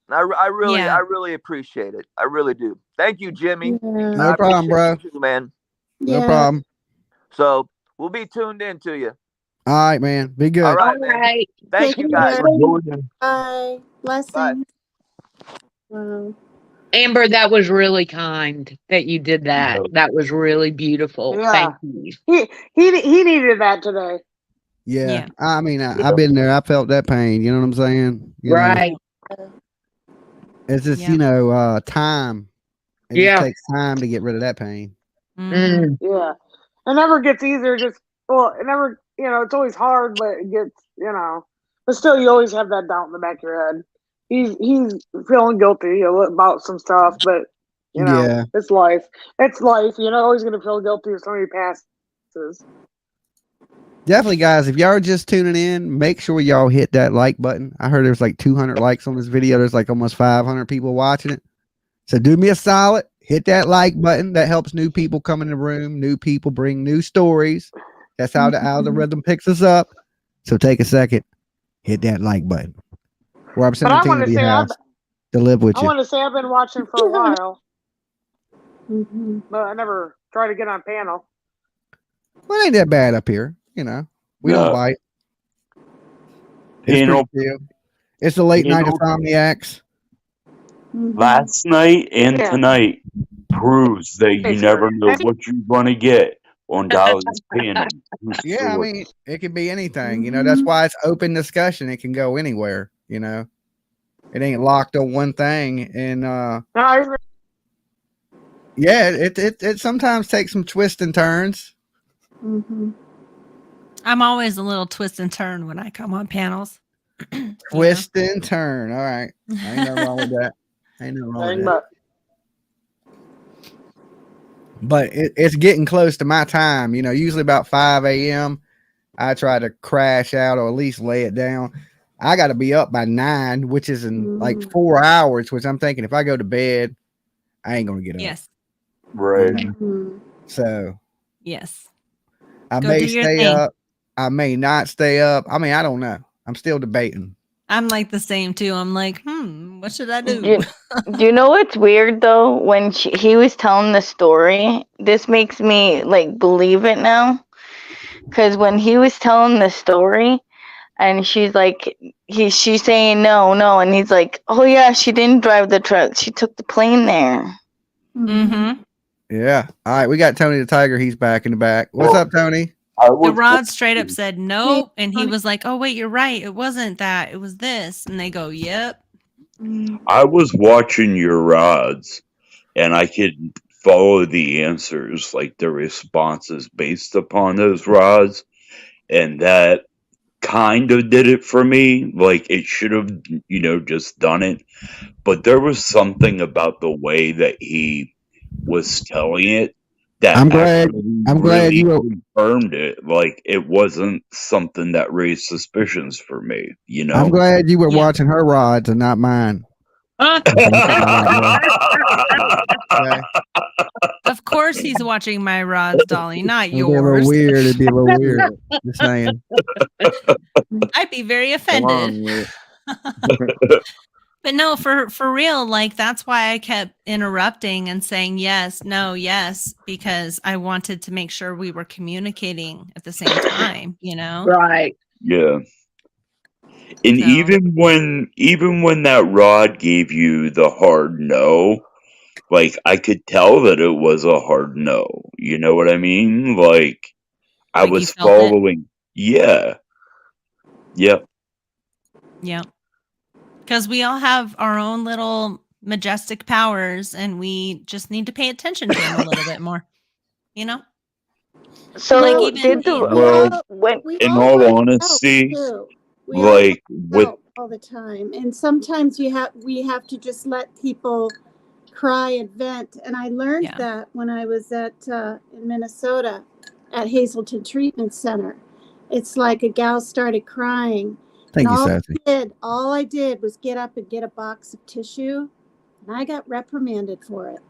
I really appreciate it. I really do. Thank you, Jimmy. No problem, bro. You too, man. No problem. So we'll be tuned in to you. All right, man. Be good. All right, man. Thank you, guys. Bye. Blessings. Wow. Amber, that was really kind that you did that. That was really beautiful. Yeah. Thank you. He needed that today. Yeah. I mean, I've been there. I felt that pain. You know what I'm saying? Right. It's just, time. It just takes time to get rid of that pain. Yeah. It never gets easier. It never, it's always hard, but it gets, but still you always have that doubt in the back of your head. He's feeling guilty about some stuff, but it's life. It's life. You're not always going to feel guilty if somebody passes. Definitely, guys, if y'all are just tuning in, make sure y'all hit that like button. I heard there's like 200 likes on this video. There's like almost 500 people watching it. So do me a solid, hit that like button. That helps new people come in the room. New people bring new stories. That's how the algorithm picks us up. So take a second, hit that like button. Where I'm sending team to the house to live with you. I want to say I've been watching for a while, but I never tried to get on panel. Well, it ain't that bad up here. We don't bite. It's pretty chill. It's the late night insomniacs. Last night and tonight proves that you never know what you're going to get on Dolly's panel. Yeah, I mean, it could be anything. That's why it's open discussion. It can go anywhere. It ain't locked on one thing. And it sometimes takes some twists and turns. I'm always a little twist and turn when I come on panels. Twist and turn. All right. Ain't nothing wrong with that. Ain't nothing wrong with that. But it's getting close to my time. Usually about 5 a.m. I try to crash out or at least lay it down. I got to be up by 9, which is in like 4 hours, which I'm thinking if I go to bed, I ain't going to get up. Yes. Right. So. Yes. I may stay up. I may not stay up. I mean, I don't know. I'm still debating. I'm like the same too. I'm like, what should I do? Do you know what's weird though? When he was telling the story, this makes me like believe it now. Because when he was telling the story, and she's like, she's saying no, no, and he's like, oh yeah, she didn't drive the truck. She took the plane there. Mm-hmm. Yeah. All right, we got Tony the Tiger. He's back in the back. What's up, Tony? The Rod straight up said no, and he was like, "Oh wait, you're right. It wasn't that. It was this." And they go, "Yep." I was watching your rods, and I could follow the answers, like the responses based upon those rods, and that kind of did it for me. Like it should have, just done it, but there was something about the way that he was telling it that I'm glad really you confirmed it. Like it wasn't something that raised suspicions for me. I'm glad you were watching her rods and not mine. Okay. Of course, he's watching my rods, Dolly, not It'd be a little yours. weird. It'd be a little weird. Just saying. I'd be very offended. But no, for real, like that's why I kept interrupting and saying yes, no, yes, because I wanted to make sure we were communicating at the same time, Right. Yeah. And even when that rod gave you the hard no, like I could tell that it was a hard no. You know what I mean? Like I Like you was felt it? following. Yeah. Yep. Yeah. Because we all have our own little majestic powers and we just need to pay attention to them a little bit more. So like even in all honesty, We all like with help all the time, and sometimes we have to just let people cry and vent. And I learned that when I was in Minnesota at Hazelton Treatment Center. It's like a gal started crying. Thank and you, all Sassy. all I did was get up and get a box of tissue, and I got reprimanded for it.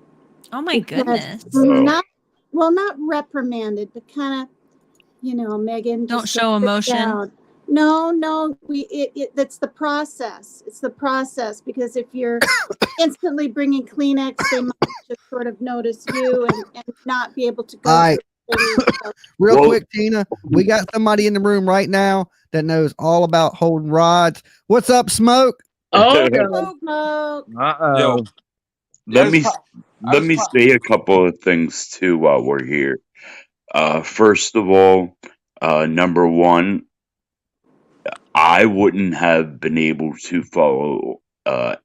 Oh my goodness. Not reprimanded, but kind of, Megan, Don't just show emotion. down. No, that's the process. It's the process, because if you're instantly bringing Kleenex, they might just sort of notice you and not be able to go. All right. through. Real quick, Tina, we got somebody in the room right now that knows all about holding rods. What's up, Smoke? Oh, Smoke. Uh-oh. let me say a couple of things too while we're here. First of all, number one, I wouldn't have been able to follow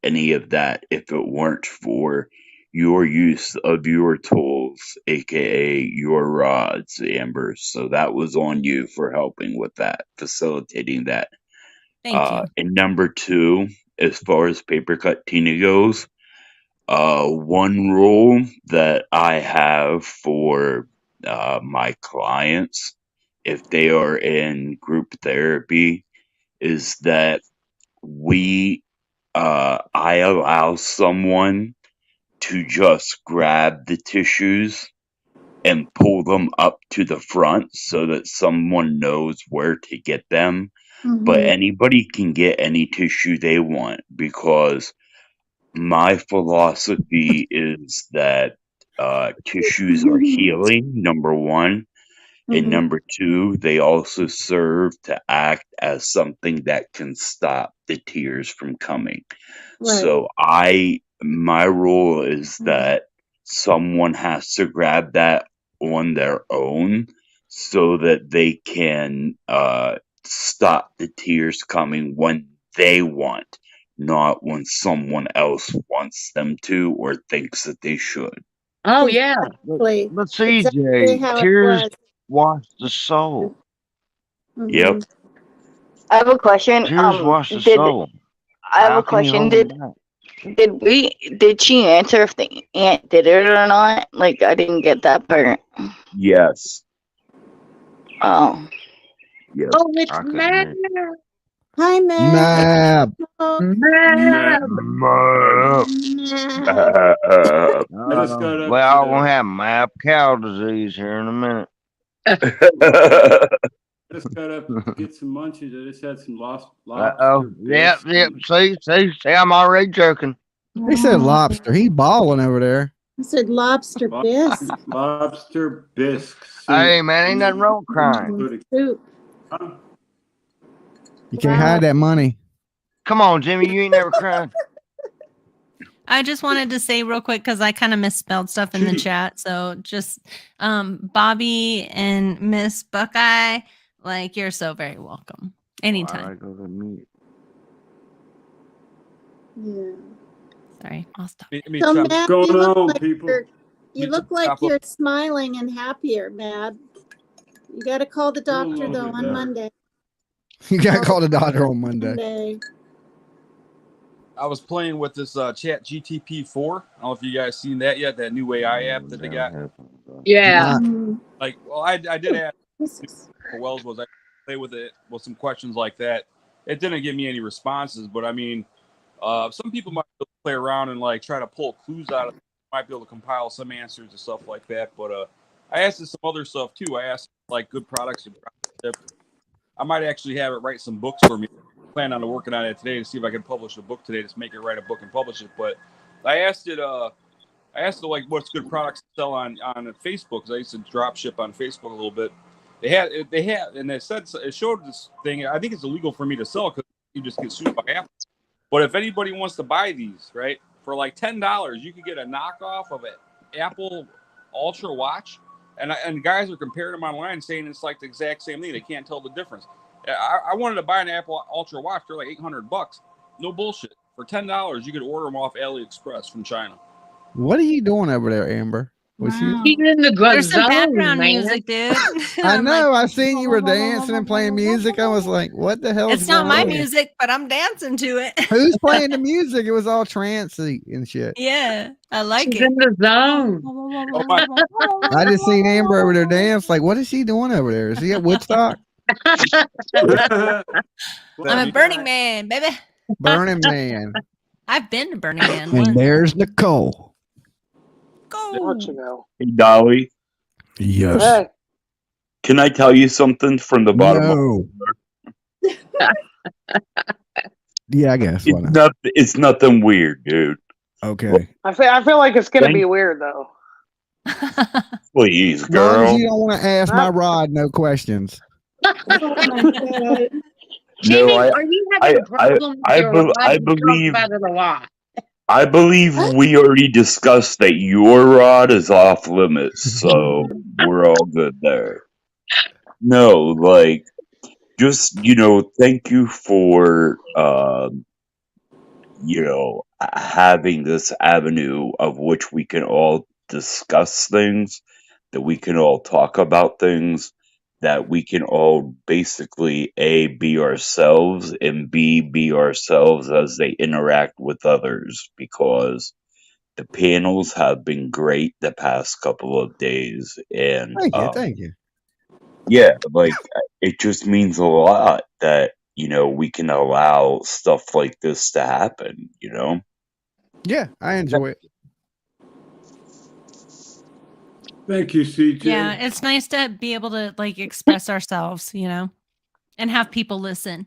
any of that if it weren't for your use of your tools, aka your rods, Amber. So that was on you for helping with that, facilitating that. Thank you. And number two, as far as papercut Tina goes, one rule that I have for my clients, if they are in group therapy, is that I allow someone to just grab the tissues and pull them up to the front so that someone knows where to get them. But anybody can get any tissue they want, because my philosophy is that tissues are healing, number one. And number two, they also serve to act as something that can stop the tears from coming. Right. So my rule is that someone has to grab that on their own so that they can stop the tears coming when they want, not when someone else wants them to or thinks that they should. Oh yeah. But CJ, Exactly how it tears was. wash the soul. Yep. I have a question. Tears wash the soul. I have How a can you question. hold it back? Did she answer if the aunt did it or not? Like, I didn't get that part. Yes. Oh. Yes. Oh, it's I couldn't mad. hear it. Hi, Mab. Mab. Well, I'm gonna have mad cow disease here in a minute. just got up to get some munchies. I just had some Oh, lobster. yep. bisque. See, I'm already joking. He said lobster. He balling over there. I said lobster bisque. Lobster bisque. Hey, man, ain't nothing wrong with crying. Soup. You can't hide that money. Come on, Jimmy, you ain't never cried. I just wanted to say real quick because I kind of misspelled stuff in the chat. So just Bobby and Miss Buckeye, like you're so very welcome. Anytime. Yeah. Sorry, I'll stop. So, Matt, going you look on, like people? you look like you're smiling and happier, Matt. You got to call the doctor though on Monday. You got to call the doctor on Monday. I was playing with this Chat GTP4. I don't know if you guys seen that yet. That new AI app that they got. Yeah. Like, well, I did ask for Wells was I play with it with some questions like that. It didn't give me any responses, but I mean, some people might be able to play around and like try to pull clues out of it. Might be able to compile some answers and stuff like that. But I asked it some other stuff too. I asked like good products and I might actually have it write some books for me. I plan on working on it today to see if I can publish a book today. Just make it write a book and publish it. But I asked it like what's good products to sell on Facebook because I used to drop ship on Facebook a little bit. They had and it showed this thing. I think it's illegal for me to sell because you just get sued by Apple. But if anybody wants to buy these, right, for like $10, you could get a knockoff of an Apple Ultra watch. And guys are comparing them online saying it's like the exact same thing. They can't tell the difference. I wanted to buy an Apple Ultra watch. They're like $800. No bullshit. For $10, you could order them off AliExpress from China. What are you doing over there, Amber? Was He's in the good There's some zone, background man. music, dude. I know. I seen you were dancing and playing music. I was like, what the hell? It's not my music, but I'm dancing to it. Who's playing the music? It was all trancey and shit. Yeah, I like She's it. in the zone. I just seen Amber over there dance. Like, what is she doing over there? Is he at Woodstock? I'm a Burning Man, baby. Burning Man. I've been to Burning Man. And once. there's Nicole. Go. Hey, Dolly. Yes. Hey. Can I tell you something from the bottom No. Yeah, I guess. It's nothing weird, dude. Okay. I feel like it's gonna be weird though. Please, As long girl. as you don't want to ask my rod no questions. Jimmy, No, are you having a problem with your rod? I You talk believe about it a lot. I believe we already discussed that your rod is off limits, so we're all good there. No, like, just, thank you for, having this avenue of which we can all discuss things, that we can all talk about things, that we can all basically A, be ourselves, and B, be ourselves as they interact with others, because the panels have been great the past couple of days, and Thank you. yeah, like, it just means a lot that we can allow stuff like this to happen. Yeah, I enjoy it. Thank you, CJ. Yeah, it's nice to be able to like express ourselves, and have people listen.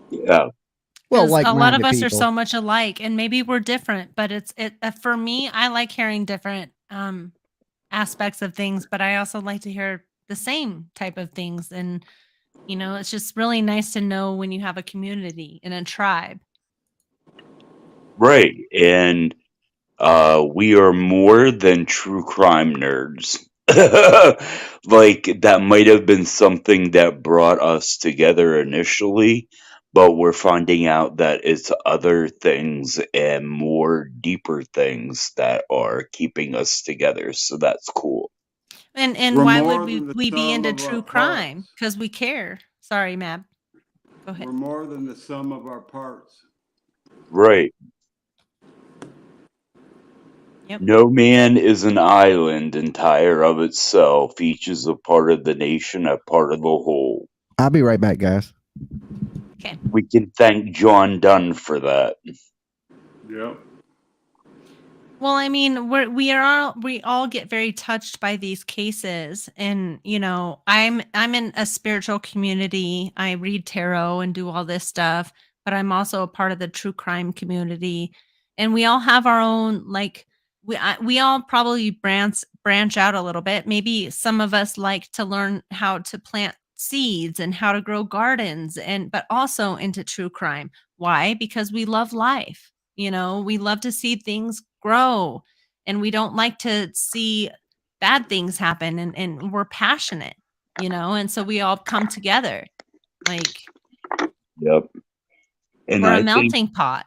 Yeah. Well, 'Cause like a lot of us people. are so much alike, and maybe we're different, but for me, I like hearing different aspects of things, but I also like to hear the same type of things, and it's just really nice to know when you have a community and a tribe. Right, and we are more than true crime nerds. Like, that might have been something that brought us together initially, but we're finding out that it's other things and more deeper things that are keeping us together, so that's cool. And We're why more would than the we be sum into of our true crime? Because we care. Sorry, Mab. Go ahead. We're more than the sum of our parts. Right. Yep. No man is an island entire of itself. Each is a part of the nation, a part of the whole. I'll be right back, guys. Okay. We can thank John Donne for that. Yep. Well, I mean, we all get very touched by these cases, and I'm in a spiritual community. I read tarot and do all this stuff, but I'm also a part of the true crime community, and we all have our own we all probably branch out a little bit. Maybe some of us like to learn how to plant seeds and how to grow gardens, but also into true crime. Why? Because we love life. We love to see things grow, and we don't like to see bad things happen, and we're passionate, and so we all come together. Yep. And We're a melting pot.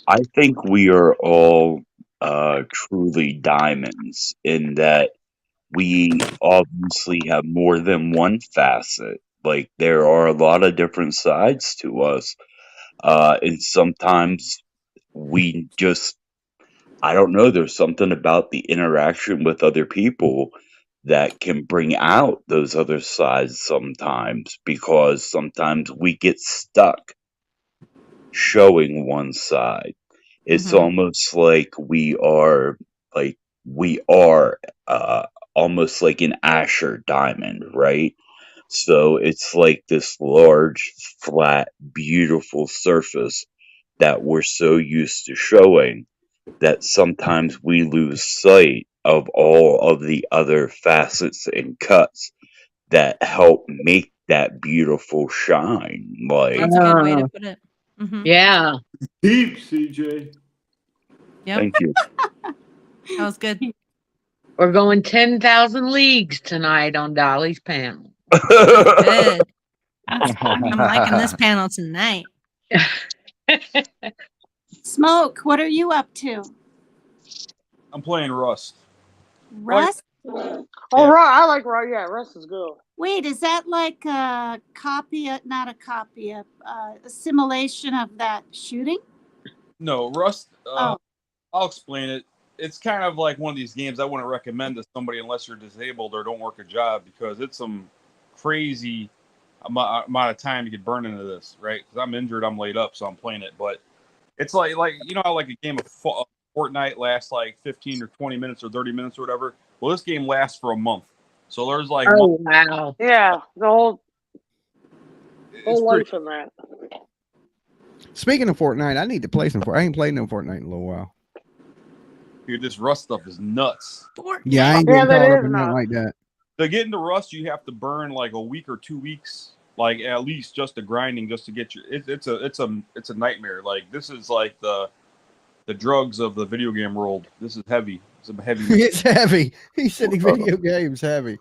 I think we are all truly diamonds in that we obviously have more than one facet. Like there are a lot of different sides to us. And sometimes we just, I don't know, there's something about the interaction with other people that can bring out those other sides sometimes, because sometimes we get stuck showing one side. It's almost like we are almost like an Asher diamond, right? So it's like this large, flat, beautiful surface that we're so used to showing that sometimes we lose sight of all of the other facets and cuts that help make that beautiful shine. That's a good way to put it. Yeah. Deep, CJ. Yep. Thank you. That was good. We're going 10,000 leagues tonight on Dolly's panel. Good. I'm liking this panel tonight. Smoke, what are you up to? I'm playing Rust. Rust? Oh, I like Rust. Yeah, Rust is good. Wait, is that like a copy, not a copy, a simulation of that shooting? No, Rust. I'll explain it. It's kind of like one of these games I wouldn't recommend to somebody unless you're disabled or don't work a job, because it's some crazy amount of time you could burn into this, right? Because I'm injured, I'm laid up, so I'm playing it. But it's like how like a game of Fortnite lasts like 15 or 20 minutes or 30 minutes or whatever. Well, this game lasts for a month. So there's like wow. Yeah, the whole life pretty... in that. Speaking of Fortnite, I need to play some. I ain't played no Fortnite in a little while. Dude, this Rust stuff is nuts. Yeah, I ain't getting caught up in nothing like that. To get into Rust, you have to burn like a week or 2 weeks, like at least just the grinding, just to get your. It's a nightmare. Like this is like the drugs of the video game world. This is heavy. It's a heavy. It's heavy. He said the video game's heavy.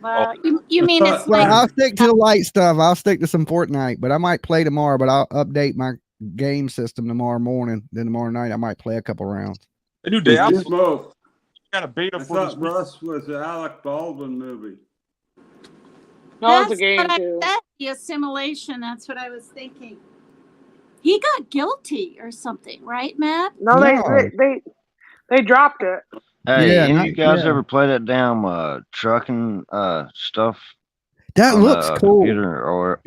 Well, you mean it's well, like... I'll stick to the light stuff. I'll stick to some Fortnite, but I might play tomorrow. But I'll update my game system tomorrow morning. Then tomorrow night, I might play a couple rounds. A new day. Smoke. Got a beta I for thought this. Rust was an Alec Baldwin movie. No, it's a game what too. I said, the assimilation. That's what I was thinking. He got guilty or something, right, Matt? No, they dropped it. Hey, any of you guys ever play that damn trucking stuff? That looks cool. Computer or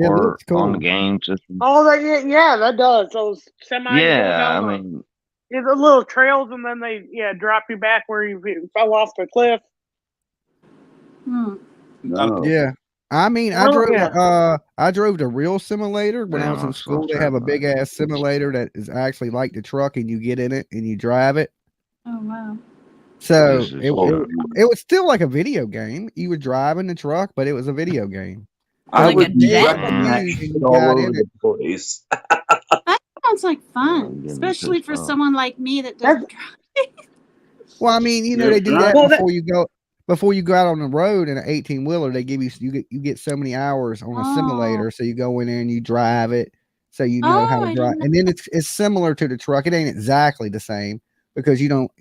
on the game system? Oh, that does. Those semi. Yeah, I mean, the little trails, and then they drop you back where you fell off the cliff. no. Yeah. I mean, I drove the real simulator when I was in school. They have a big ass simulator that is actually like the truck, and you get in it and you drive it. Oh wow! So it was still like a video game. You were driving the truck, but it was a video game. I would all over the place. That sounds like fun, especially for someone like me that doesn't drive. Well, I mean, they do that before you go out on the road in an 18-wheeler. They give you get so many hours on a simulator, so you go in there and you drive it, so you know how to drive. And then it's similar to the truck. It ain't exactly the same because you don't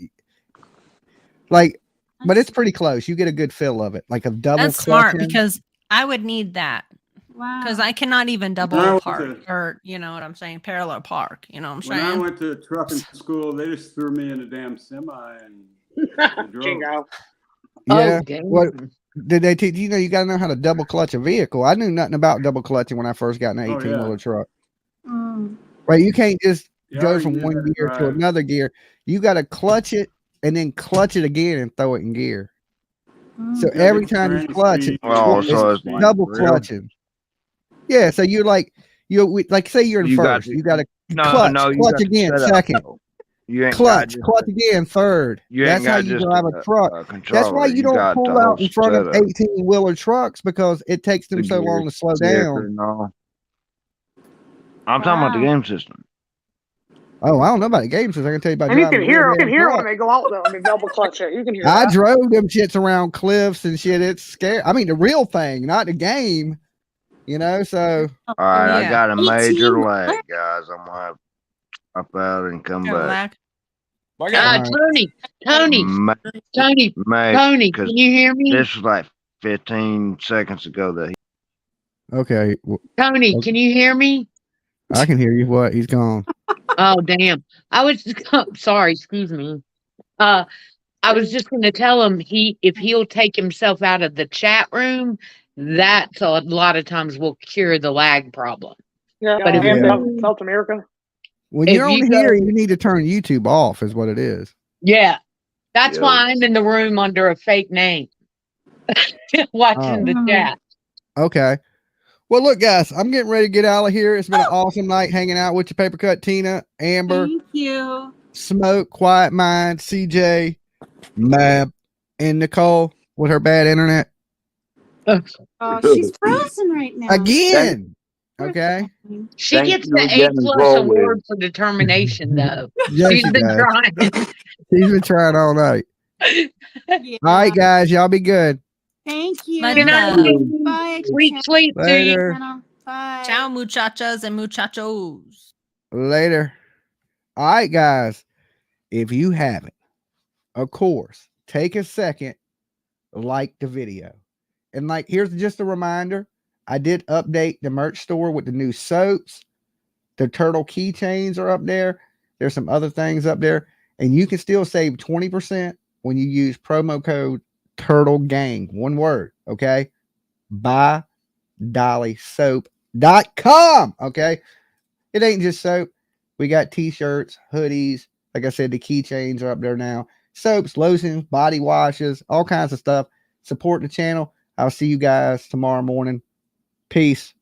but it's pretty close. You get a good feel of it, like a double. That's smart because I would need that. Wow. Because I cannot even double park or you know what I'm saying, parallel park. You know what I'm saying? When I went to trucking school, they just threw me in a damn semi and drove. Yeah. What did they teach? You got to know how to double clutch a vehicle. I knew nothing about double clutching when I first got an 18-wheeler truck. Right, you can't just go from one gear to another gear. You got to clutch it and then clutch it again and throw it in gear. So every time you clutch it, it's double clutching. Yeah, so you're like say you're in first, you got to clutch again, second. Clutch again, third. That's how you drive a truck. That's why you don't pull out in front of 18-wheeler trucks, because it takes them so long to slow down. I'm talking about the game system. Oh, I don't know about the game system. I can tell you about. And you can hear when they go out though. They double clutch it. You can hear. I drove them shits around cliffs and shit. It's scary. I mean, the real thing, not the game. You know, so. All right, I got a major lag, guys. I'm gonna have to up out and come back. Tony, can you hear me? This was like 15 seconds ago that Okay. Tony, can you hear me? I can hear you. What? He's gone. Oh, damn. I was sorry. Excuse me. I was just going to tell him if he'll take himself out of the chat room, that's a lot of times will cure the lag problem. Yeah, but if South America. When you're on here, you need to turn YouTube off, is what it is. Yeah, that's why I'm in the room under a fake name, watching the chat. Okay. Well, look, guys, I'm getting ready to get out of here. It's been an awesome night hanging out with you, Papercut, Tina, Amber, Thank you. Smoke, Quiet Mind, CJ, Mab, and Nicole with her bad internet. Oh, she's frozen right now. Again. Okay. She gets the A+ award for determination, though. She's been trying. She's been trying all night. Yeah. All right, guys, y'all be good. Thank you. Good night. Bye. Sweet sleep to you. Bye. Ciao, muchachas and muchachos. Later. All right, guys. If you haven't, of course, take a second, like the video. And here's just a reminder. I did update the merch store with the new soaps. The turtle keychains are up there. There's some other things up there. And you can still save 20% when you use promo code TurtleGang. One word, okay? BuyDollySoap.com, okay? It ain't just soap. We got t-shirts, hoodies. Like I said, the keychains are up there now. Soaps, lotions, body washes, all kinds of stuff. Support the channel. I'll see you guys tomorrow morning. Peace.